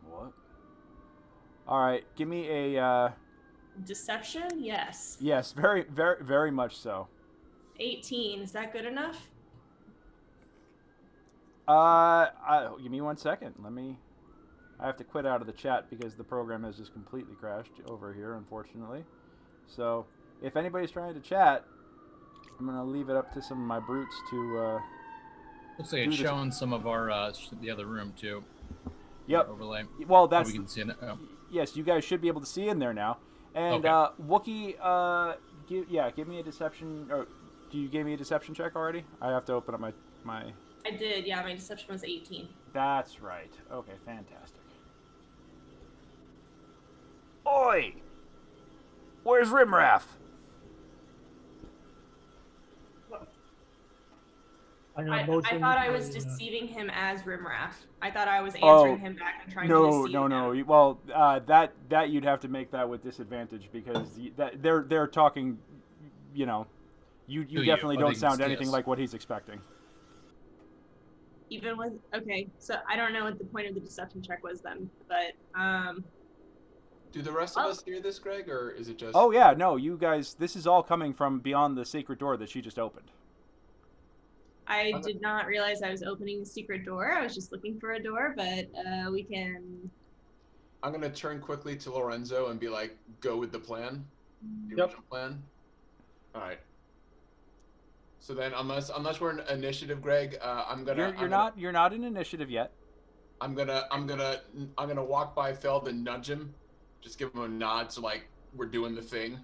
What? All right, give me a Deception? Yes. Yes, very, very, very much so. 18. Is that good enough? Give me 1 second. I have to quit out of the chat because the program has just completely crashed over here, unfortunately. So, if anybody's trying to chat, I'm gonna leave it up to some of my brutes to. Looks like it's showing some of our the other room too. Yep. Overlay. Well, so we can see it. Oh. Yes, you guys should be able to see in there now. And okay. Wookie, give me a deception. Or you gave me a deception check already? I have to open up my. I did. Yeah, my deception was 18. That's right. Okay, fantastic. Oi! Where's Rimraff? I thought I was deceiving him as Rimraff. I thought I was answering him back and trying to deceive him. No. Well, that you'd have to make that with disadvantage because they're talking. You know, you definitely don't sound anything like what he's expecting. Even with so I don't know what the point of the deception check was then, but Do the rest of us hear this, Greg, or is it just? Oh yeah, no, you guys. This is all coming from beyond the secret door that she just opened. I did not realize I was opening the secret door. I was just looking for a door, but we can. I'm gonna turn quickly to Lorenzo and be like, "Go with the plan, the original plan." All right. So then, unless we're in initiative, Greg, I'm gonna. You're not in initiative yet. I'm gonna walk by Feld and nudge him, just give him a nod, so like we're doing the thing,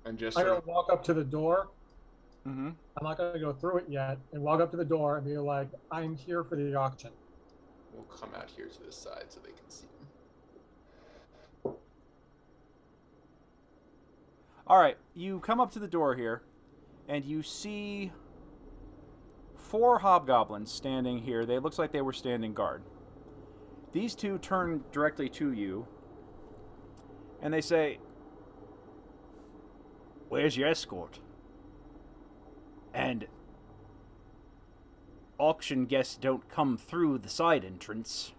and just. I'm gonna walk up to the door. Mm-hmm. I'm not gonna go through it yet, and walk up to the door and be like, "I'm here for the auction." We'll come out here to the side so they can see him. All right, you come up to the door here. And you see 4 hobgoblins standing here. They looks like they were standing guard. These 2 turn directly to you, and they say, "Where's your escort? And auction guests don't come through the side entrance."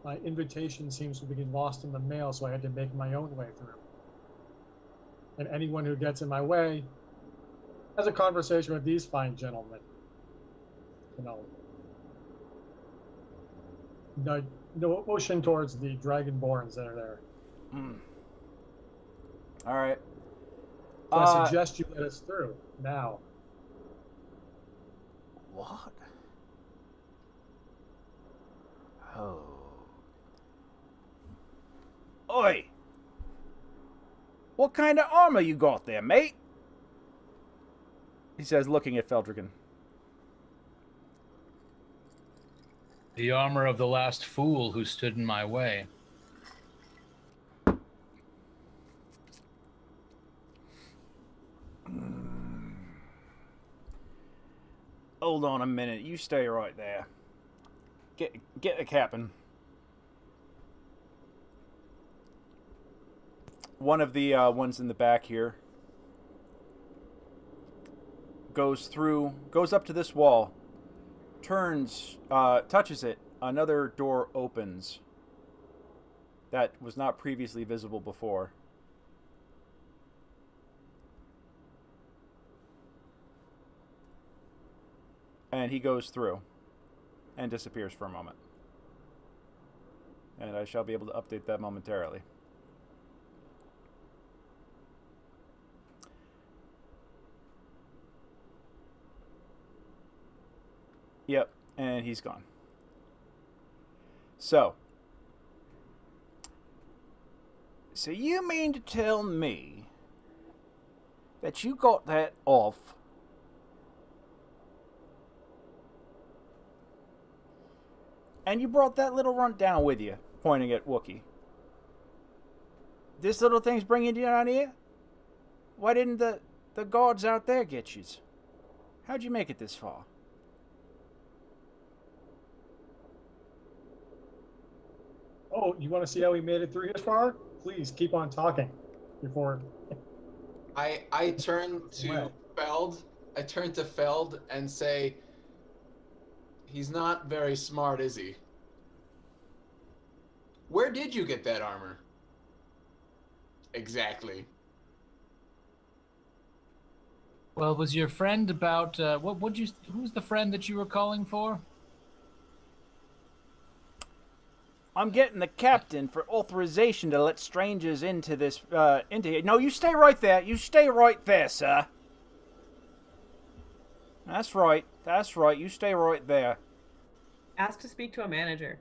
My invitation seems to be getting lost in the mail, so I had to make my own way through. And anyone who gets in my way has a conversation with these fine gentlemen. You know, no motion towards the dragonborns that are there. All right. So I suggest you let us through now. What? Oh. Oi! What kind of armor you got there, mate? He says, looking at Feldrigan. The armor of the last fool who stood in my way. Hold on a minute. You stay right there. Get the captain. One of the ones in the back here goes up to this wall, turns, touches it. Another door opens that was not previously visible before. And he goes through and disappears for a moment. And I shall be able to update that momentarily. Yep, and he's gone. So you mean to tell me that you got that off and you brought that little runt down with you, pointing at Wookie? This little thing's bringing you down here? Why didn't the guards out there get you? How'd you make it this far? Oh, you want to see how we made it through this far? Please keep on talking before. I turn to Feld. I turn to Feld and say, He's not very smart, is he? Where did you get that armor? Exactly. Well, was your friend about who's the friend that you were calling for? I'm getting the captain for authorization to let strangers into this, into here. No, you stay right there. You stay right there, sir. That's right. That's right. You stay right there. Ask to speak to a manager.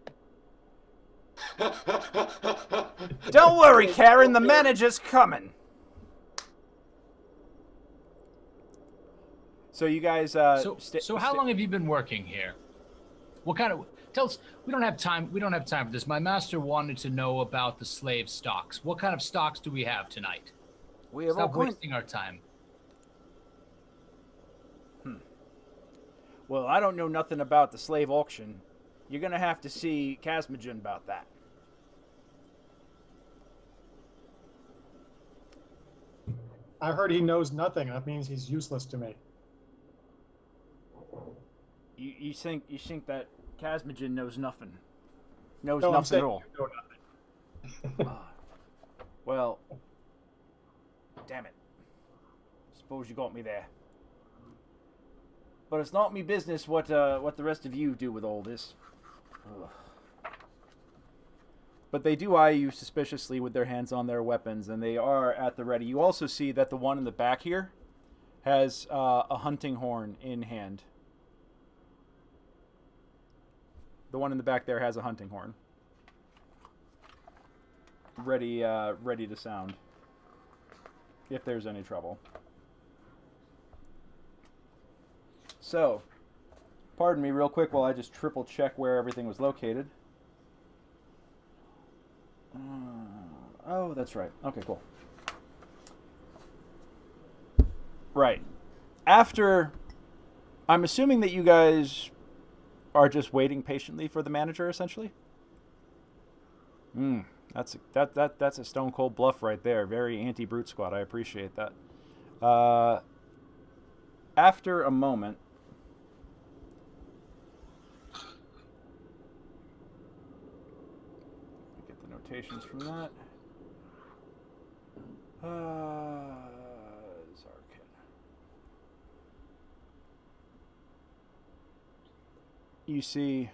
Don't worry, Karen. The manager's coming. So you guys, So how long have you been working here? What kind of? Tell us. We don't have time. We don't have time for this. My master wanted to know about the slave stocks. What kind of stocks do we have tonight? We have Stop wasting our time. Well, I don't know nothing about the slave auction. You're gonna have to see Kazmojen about that. I heard he knows nothing. That means he's useless to me. You think that Kazmojen knows nothing? Knows No, I'm nothing saying at all. you know nothing. Well, damn it. Suppose you got me there. But it's not me business what the rest of you do with all this. Ugh. But they do eye you suspiciously with their hands on their weapons, and they are at the ready. You also see that the one in the back here has a hunting horn in hand. The one in the back there has a hunting horn. Ready to sound. If there's any trouble. So, pardon me real quick while I just triple check where everything was located. Oh, that's right. Okay, cool. Right. After, I'm assuming that you guys are just waiting patiently for the manager, essentially. That's a stone cold bluff right there. Very anti-brute squad. I appreciate that. After a moment, get the notations from that. Zarkin. You see,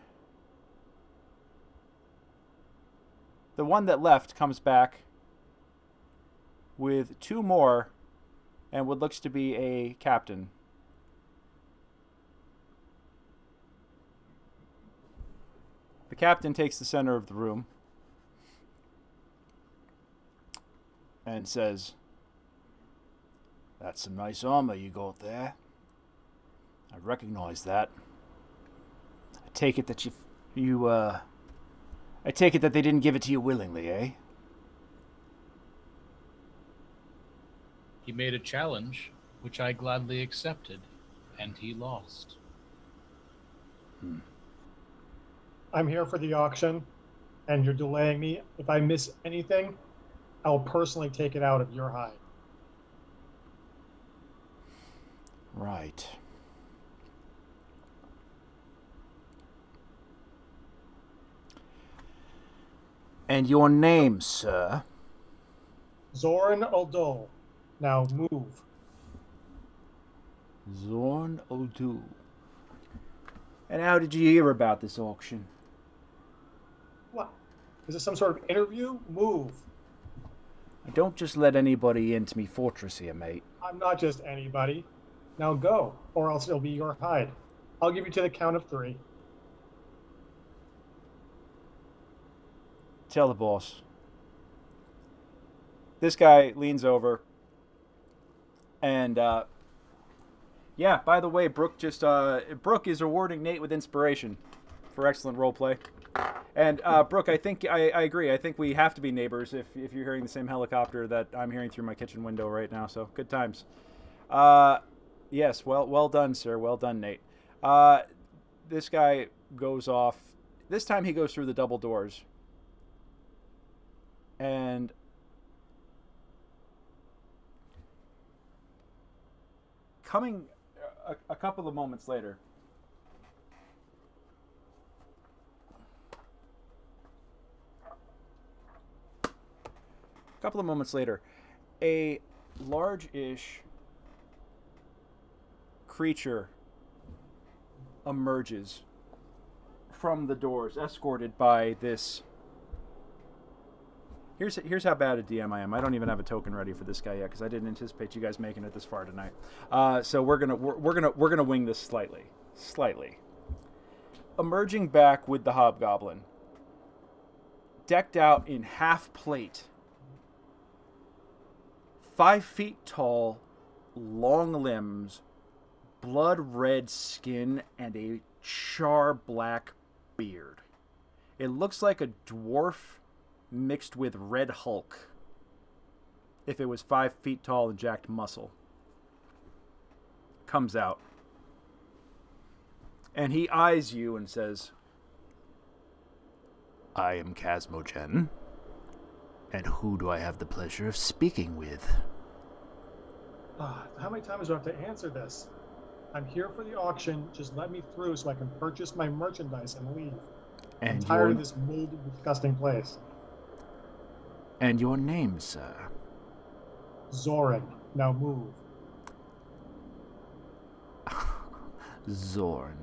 the one that left comes back with two more and what looks to be a captain. The captain takes the center of the room and says, "That's some nice armor you got there. I recognize that. I take it that I take it that they didn't give it to you willingly, eh?" He made a challenge, which I gladly accepted, and he lost. I'm here for the auction, and you're delaying me. If I miss anything, I'll personally take it out of your hide. Right. And your name, sir? Zoran Oldol. Now move. Zorn Odu. And how did you hear about this auction? What? Is this some sort of interview? Move. I don't just let anybody into me fortress here, mate. I'm not just anybody. Now go, or else it'll be your hide. I'll give you to the count of 3. Tell the boss. This guy leans over. And, yeah, by the way, Brooke Brooke is rewarding Nate with inspiration for excellent roleplay. And, Brooke, I think, I agree. I think we have to be neighbors if you're hearing the same helicopter that I'm hearing through my kitchen window right now. So, good times. Yes, well done, sir. Well done, Nate. This guy goes off. This time he goes through the double doors. And coming a couple of moments later, A couple of moments later, a large-ish creature emerges from the doors, escorted by this. Here's how bad a DM I am. I don't even have a token ready for this guy yet because I didn't anticipate you guys making it this far tonight. So we're gonna wing this slightly. Emerging back with the hobgoblin, decked out in half plate, 5 feet tall, long limbs, blood red skin, and a char black beard. It looks like a dwarf mixed with Red Hulk if it was 5 feet tall and jacked muscle. Comes out. And he eyes you and says, I am Kazmojen. And who do I have the pleasure of speaking with? How many times do I have to answer this? I'm here for the auction. Just let me through so I can purchase my merchandise and leave. I'm tired of this moldy, disgusting place. And your name, sir? Zoran. Now move. Zorn.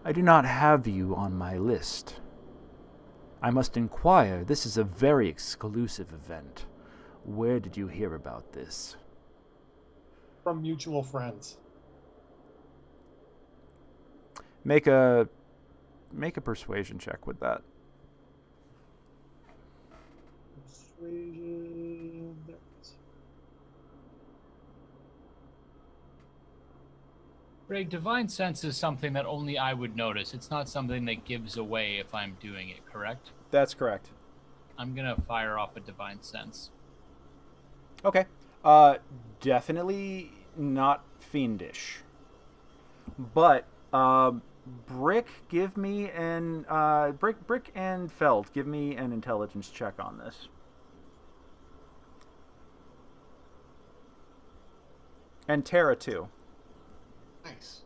I do not have you on my list. I must inquire. This is a very exclusive event. Where did you hear about this? From mutual friends. Make a persuasion check with that. Persuasion. There it is. Greg, divine sense is something that only I would notice. It's not something that gives away if I'm doing it, correct? That's correct. I'm gonna fire off a divine sense. Okay. Definitely not fiendish. But Brick, give me an Brick and Feld, give me an intelligence check on this. And Tara too. Nice.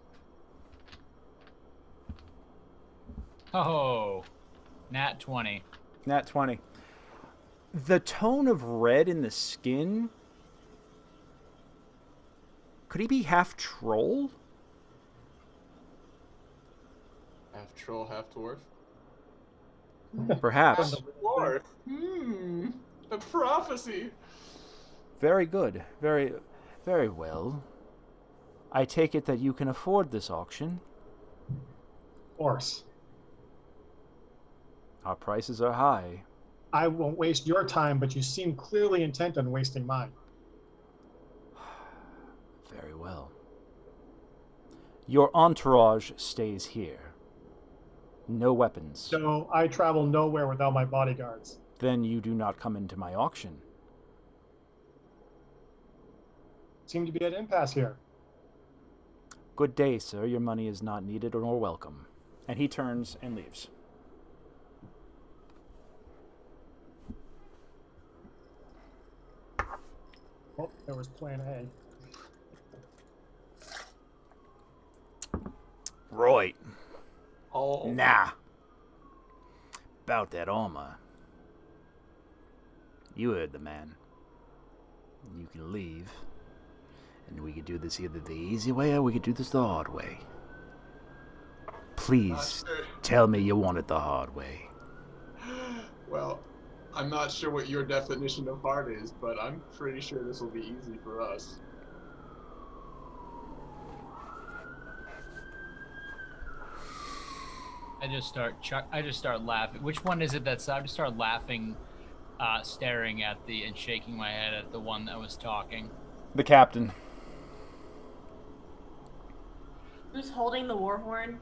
Oh, nat 20. Nat 20. The tone of red in the skin. Could he be half troll? Half troll, half dwarf. Perhaps. Dwarf. A prophecy. Very good. Very, very well. I take it that you can afford this auction. Of course. Our prices are high. I won't waste your time, but you seem clearly intent on wasting mine. Very well. Your entourage stays here. No weapons. So I travel nowhere without my bodyguards. Then you do not come into my auction. Seem to be at impasse here. Good day, sir. Your money is not needed or welcome. And he turns and leaves. Oh, there was plan A. Right. Oh. Nah. About that armor. You heard the man. You can leave. And we could do this either the easy way or we could do this the hard way. Please tell me you want it the hard way. Well, I'm not sure what your definition of hard is, but I'm pretty sure this will be easy for us. I just start laughing. Which one is it that's? I just start laughing, staring at and shaking my head at the one that was talking. The captain. Who's holding the war horn?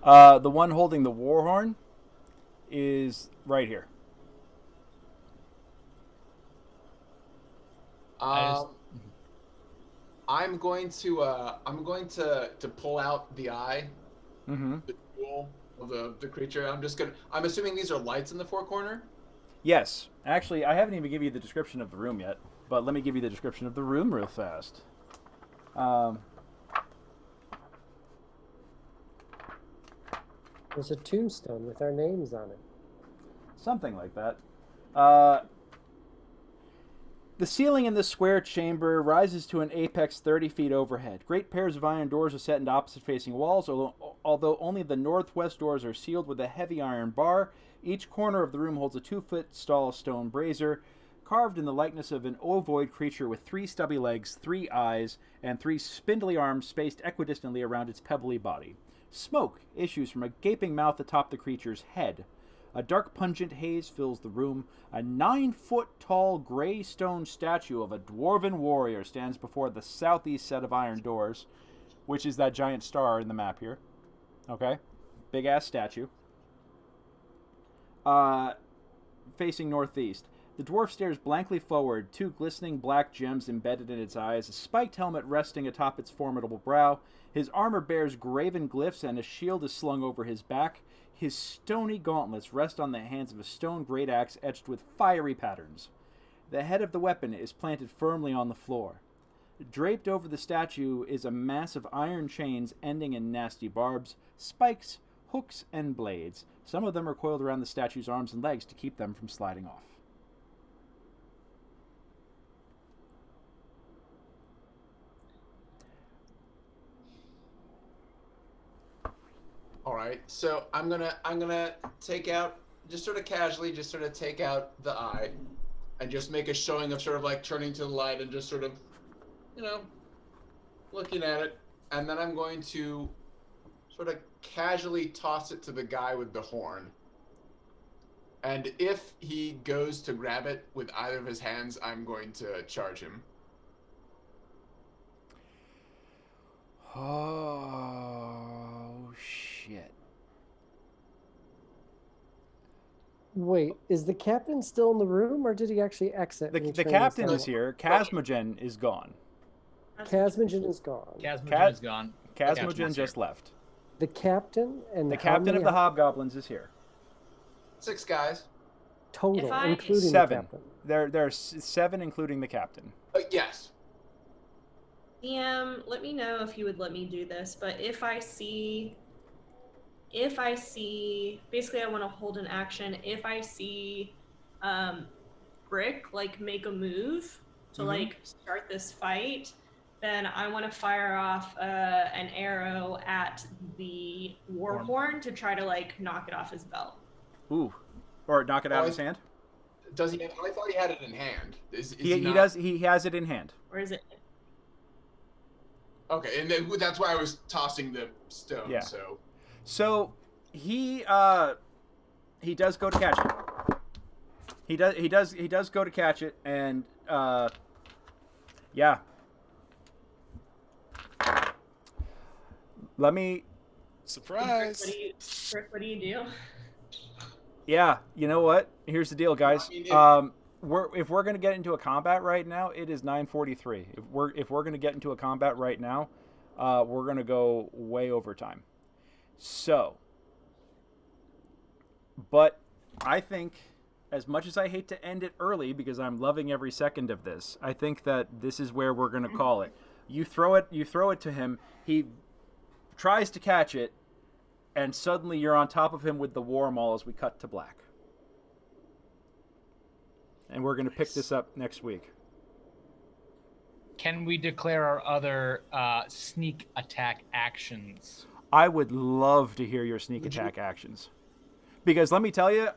The one holding the war horn is right here. I'm going to pull out the eye, the jewel of the creature. I'm assuming these are lights in the four corner. Yes. Actually, I haven't even given you the description of the room yet, but let me give you the description of the room real fast. There's a tombstone with our names on it. Something like that. The ceiling in this square chamber rises to an apex 30 feet overhead. Great pairs of iron doors are set into opposite-facing walls, although only the northwest doors are sealed with a heavy iron bar. Each corner of the room holds a 2-foot tall stone brazier, carved in the likeness of an ovoid creature with 3 stubby legs, 3 eyes, and 3 spindly arms spaced equidistantly around its pebbly body. Smoke issues from a gaping mouth atop the creature's head. A dark pungent haze fills the room. A 9-foot-tall gray stone statue of a dwarven warrior stands before the southeast set of iron doors, which is that giant star in the map here. Okay? Big-ass statue. Facing northeast. The dwarf stares blankly forward, 2 glistening black gems embedded in its eyes, a spiked helmet resting atop its formidable brow. His armor bears graven glyphs, and a shield is slung over his back. His stony gauntlets rest on the hands of a stone great axe etched with fiery patterns. The head of the weapon is planted firmly on the floor. Draped over the statue is a mass of iron chains ending in nasty barbs, spikes, hooks, and blades. Some of them are coiled around the statue's arms and legs to keep them from sliding off. All right, so I'm gonna take out, just sort of casually, just sort of take out the eye, and just make a showing of sort of like turning to the light and just sort of, looking at it, and then I'm going to sort of casually toss it to the guy with the horn. And if he goes to grab it with either of his hands, I'm going to charge him. Oh, shit. Wait, is the captain still in the room, or did he actually exit? The captain is here. Kazmojen is gone. Kazmojen is gone. Kazmojen is gone. Kazmojen just left. The captain and the captain of the hobgoblins is here. 6 guys. Total, including 7. the captain. There are 7, including the captain. Yes. DM, let me know if you would let me do this, but if I see, basically I want to hold an action. If I see Brick, like, make a move to, like, start this fight, then I want to fire off an arrow at the warhorn to try to, like, knock it off his belt. Ooh. Or knock it out of his hand? Does he? I thought he had it in hand. He does. He has it in hand. Or is it? Okay, and then, that's why I was tossing the stone. Yeah. So he does go to catch it. He does go to catch it, and yeah. Let me. Surprise. Brick, what do you do? Yeah, you know what? Here's the deal, guys. If we're gonna get into a combat right now, it is 9:43. If we're gonna get into a combat right now, we're gonna go way over time. So, but I think, as much as I hate to end it early because I'm loving every second of this, I think that this is where we're gonna call it. You throw it to him. He tries to catch it, and suddenly you're on top of him with the war maul as we cut to black. And we're going to pick this up next week. Can we declare our other sneak attack actions? I would love to hear your sneak attack actions. Because let me tell you,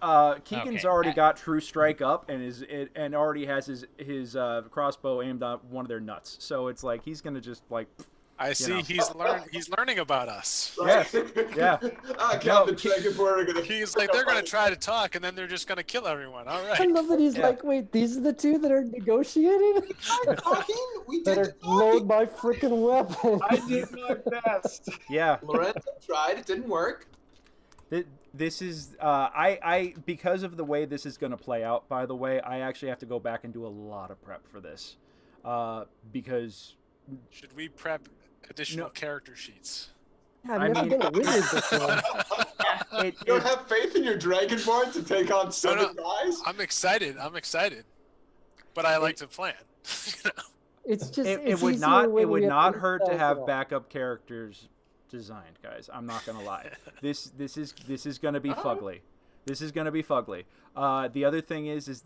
Keegan's already got True Strike up and already has his crossbow aimed at one of their nuts. So it's like he's going to just like... I see he's learning about us. Yes. Yeah. He's like, they're going to try to talk, and then they're just going to kill everyone. All right. I love that he's like, wait, these are the 2 that are negotiating? We better load my freaking weapon. I did my best. Yeah. Lorenzo tried. It didn't work. This is I because of the way this is going to play out. By the way, I actually have to go back and do a lot of prep for this, because should we prep additional character sheets? Yeah, I've never been a wizard before. You don't have faith in your dragonborn to take on 7 guys? I'm excited, but I like to plan. It's just it would not hurt to have backup characters designed, guys. I'm not gonna lie. This is gonna be fugly. This is gonna be fugly. The other thing is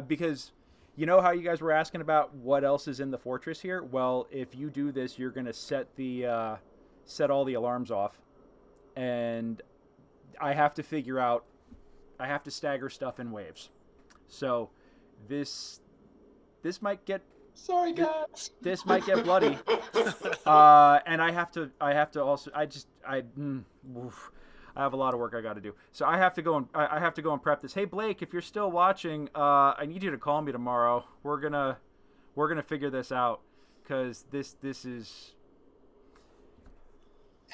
because You know how you guys were asking about what else is in the fortress here? Well, if you do this, you're gonna set all the alarms off, and I have to figure out. I have to stagger stuff in waves. So this might get Sorry, guys. this might get bloody. And I have to also I have a lot of work I got to do. So I have to go and prep this. Hey Blake, if you're still watching, I need you to call me tomorrow. We're gonna figure this out, because this is.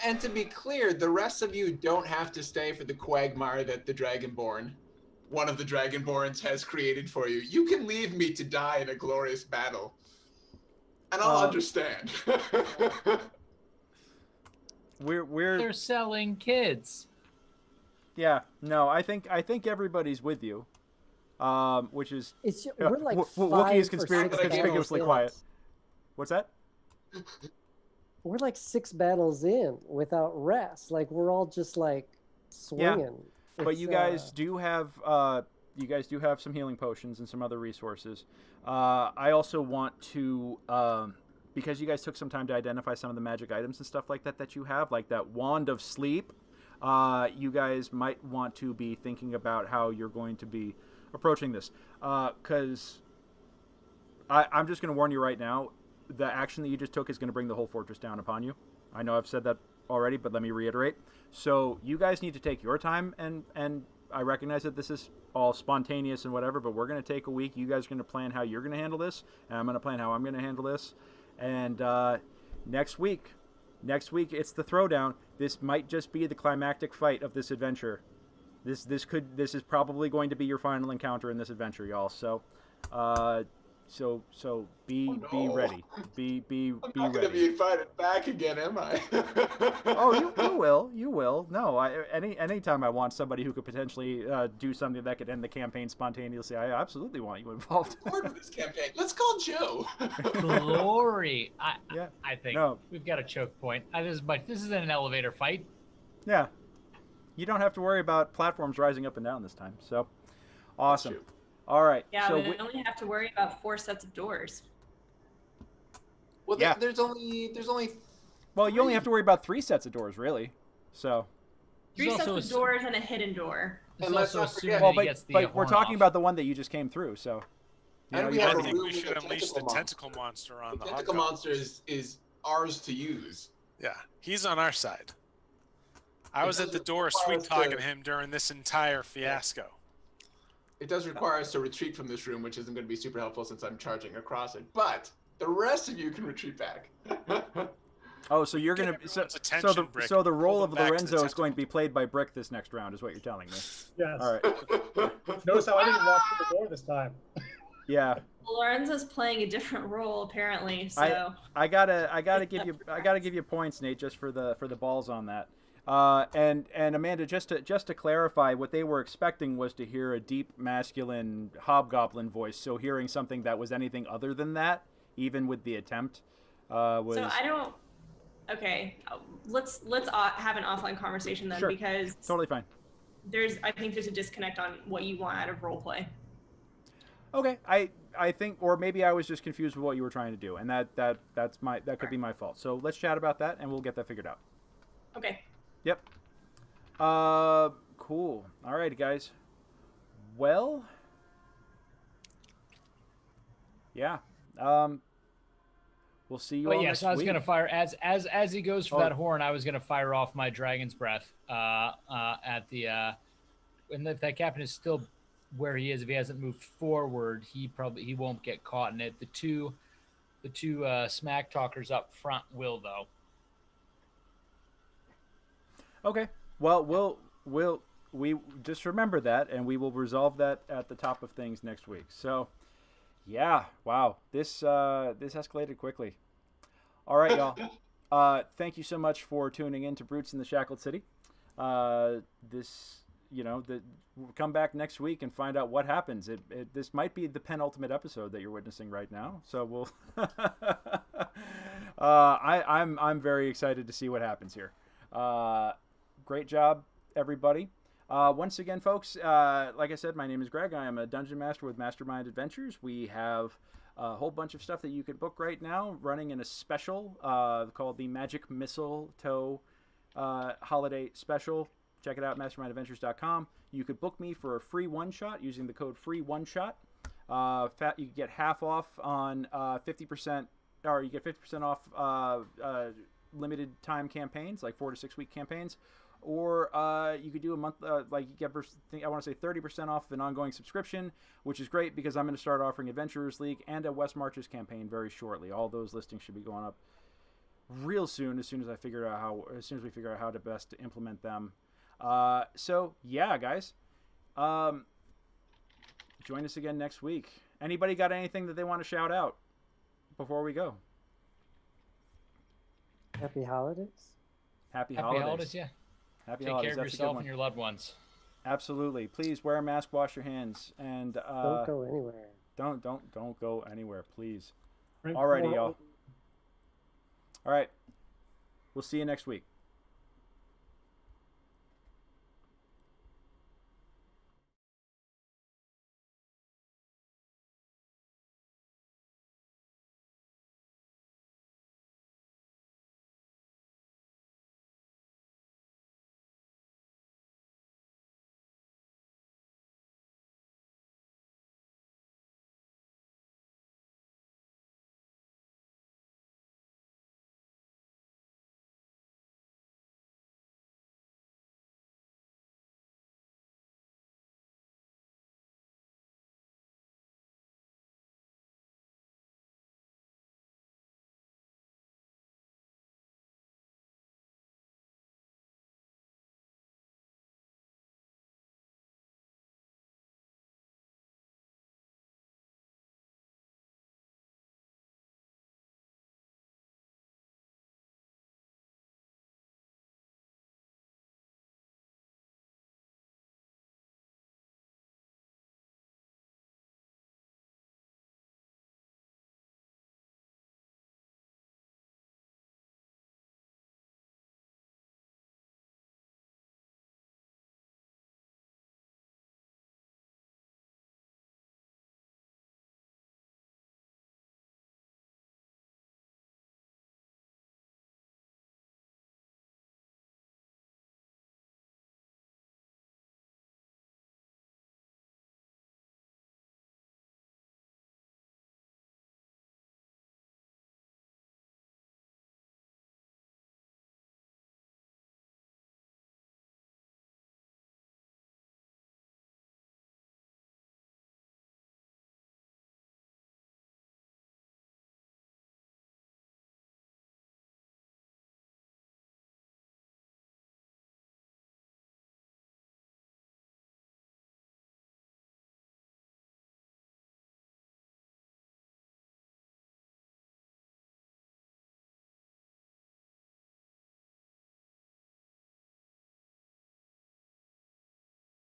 And to be clear, the rest of you don't have to stay for the quagmire that the Dragonborn, one of the Dragonborns, has created for you. You can leave me to die in a glorious battle, and I'll understand. They're selling kids. Yeah, no, I think everybody's with you, which is we're like Wookiee is 5 or 6 conspicuously battles quiet. in. What's that? We're like 6 battles in without rest. Like we're all just like swinging. But It's, you guys do have some healing potions and some other resources. I also want to, because you guys took some time to identify some of the magic items and stuff like that you have, like that Wand of Sleep. You guys might want to be thinking about how you're going to be approaching this, because I'm just going to warn you right now. The action that you just took is going to bring the whole fortress down upon you. I know I've said that already, but let me reiterate. So you guys need to take your time, and I recognize that this is all spontaneous and whatever, but we're going to take a week. You guys are going to plan how you're going to handle this, and I'm going to plan how I'm going to handle this. And next week, it's the throwdown. This might just be the climactic fight of this adventure. This is probably going to be your final encounter in this adventure, y'all. So So be ready. Be I'm not ready. gonna be invited back again, am I? Oh, you will. No, anytime I want somebody who could potentially do something that could end the campaign spontaneously, I absolutely want you involved. Part of this campaign. Let's call Joe. Glory. I think No. we've got a choke point. This is an elevator fight. Yeah. You don't have to worry about platforms rising up and down this time. So, awesome. All right. Yeah, so we only have to worry about 4 sets of doors. Well, Yeah. there's only. Well, you only have to worry about 3 sets of doors, really. So. 3 sets of doors and a hidden door. And let's not forget. Well, but we're talking about the one that you just came through. So. And I we have a think room we with should a unleash the monster. tentacle monster on the Tentacle hobgoblin. monster is ours to use. Yeah, he's on our side. I was at the door require sweet us talking to- to him during this entire fiasco. It does require us to retreat from this room, which isn't going to be super helpful since I'm charging across it. But the rest of you can retreat back. Oh, so you're gonna attention, Brick. so the role Pull of them back to the Lorenzo is going to be played by Brick this next round, is what you're telling me. Yes. All right. Notice how I didn't walk through the door this time. Yeah. Lorenzo's playing a different role apparently, so I gotta give you points, Nate, just for the balls on that. And Amanda, just to clarify, what they were expecting was to hear a deep masculine hobgoblin voice. So hearing something that was anything other than that, even with the attempt, was. So I don't. Okay, let's have an offline conversation then, Sure. because Totally fine. I think there's a disconnect on what you want out of roleplay. Okay, I think, or maybe I was just confused with what you were trying to do, and that could be my fault. So let's chat about that, and we'll get that figured out. Okay. Yep. Cool. All right, guys. Well, yeah. We'll see you all But next yes, I was week. gonna fire as he goes for Oh. that horn. I was gonna fire off my dragon's breath at the and if that captain is still where he is, if he hasn't moved forward, he won't get caught in it. The two smack talkers up front will though. Okay. Well, we just remember that, and we will resolve that at the top of things next week. So, yeah. Wow. This escalated quickly. All right, y'all. Thank you so much for tuning in to Brutes in the Shackled City. We'll come back next week and find out what happens. This might be the penultimate episode that you're witnessing right now. So we'll. I'm very excited to see what happens here. Great job, everybody. Once again, folks, like I said, my name is Greg. I am a dungeon master with Mastermind Adventures. We have a whole bunch of stuff that you can book right now, running in a special called the Magic Mistletoe Holiday Special. Check it out, mastermindadventures.com. You could book me for a free one-shot using the code FREE1SHOT. You get half off on 50%, or you get 50% off limited time campaigns, like 4 to 6 week campaigns. Or you could do a month, like you get, I want to say 30% off of an ongoing subscription, which is great because I'm going to start offering Adventurers League and a West Marches campaign very shortly. All those listings should be going up real soon, as soon as we figure out how to best to implement them. So yeah, guys, join us again next week. Anybody got anything that they want to shout out before we go? Happy holidays. Happy Happy holidays. holidays, yeah. Happy Take holidays. care of That's a good yourself one. and your loved ones. Absolutely. Please wear a mask, wash your hands, and Don't go anywhere. Don't go anywhere, please. Drink Alrighty, more y'all. All right. We'll see you next week.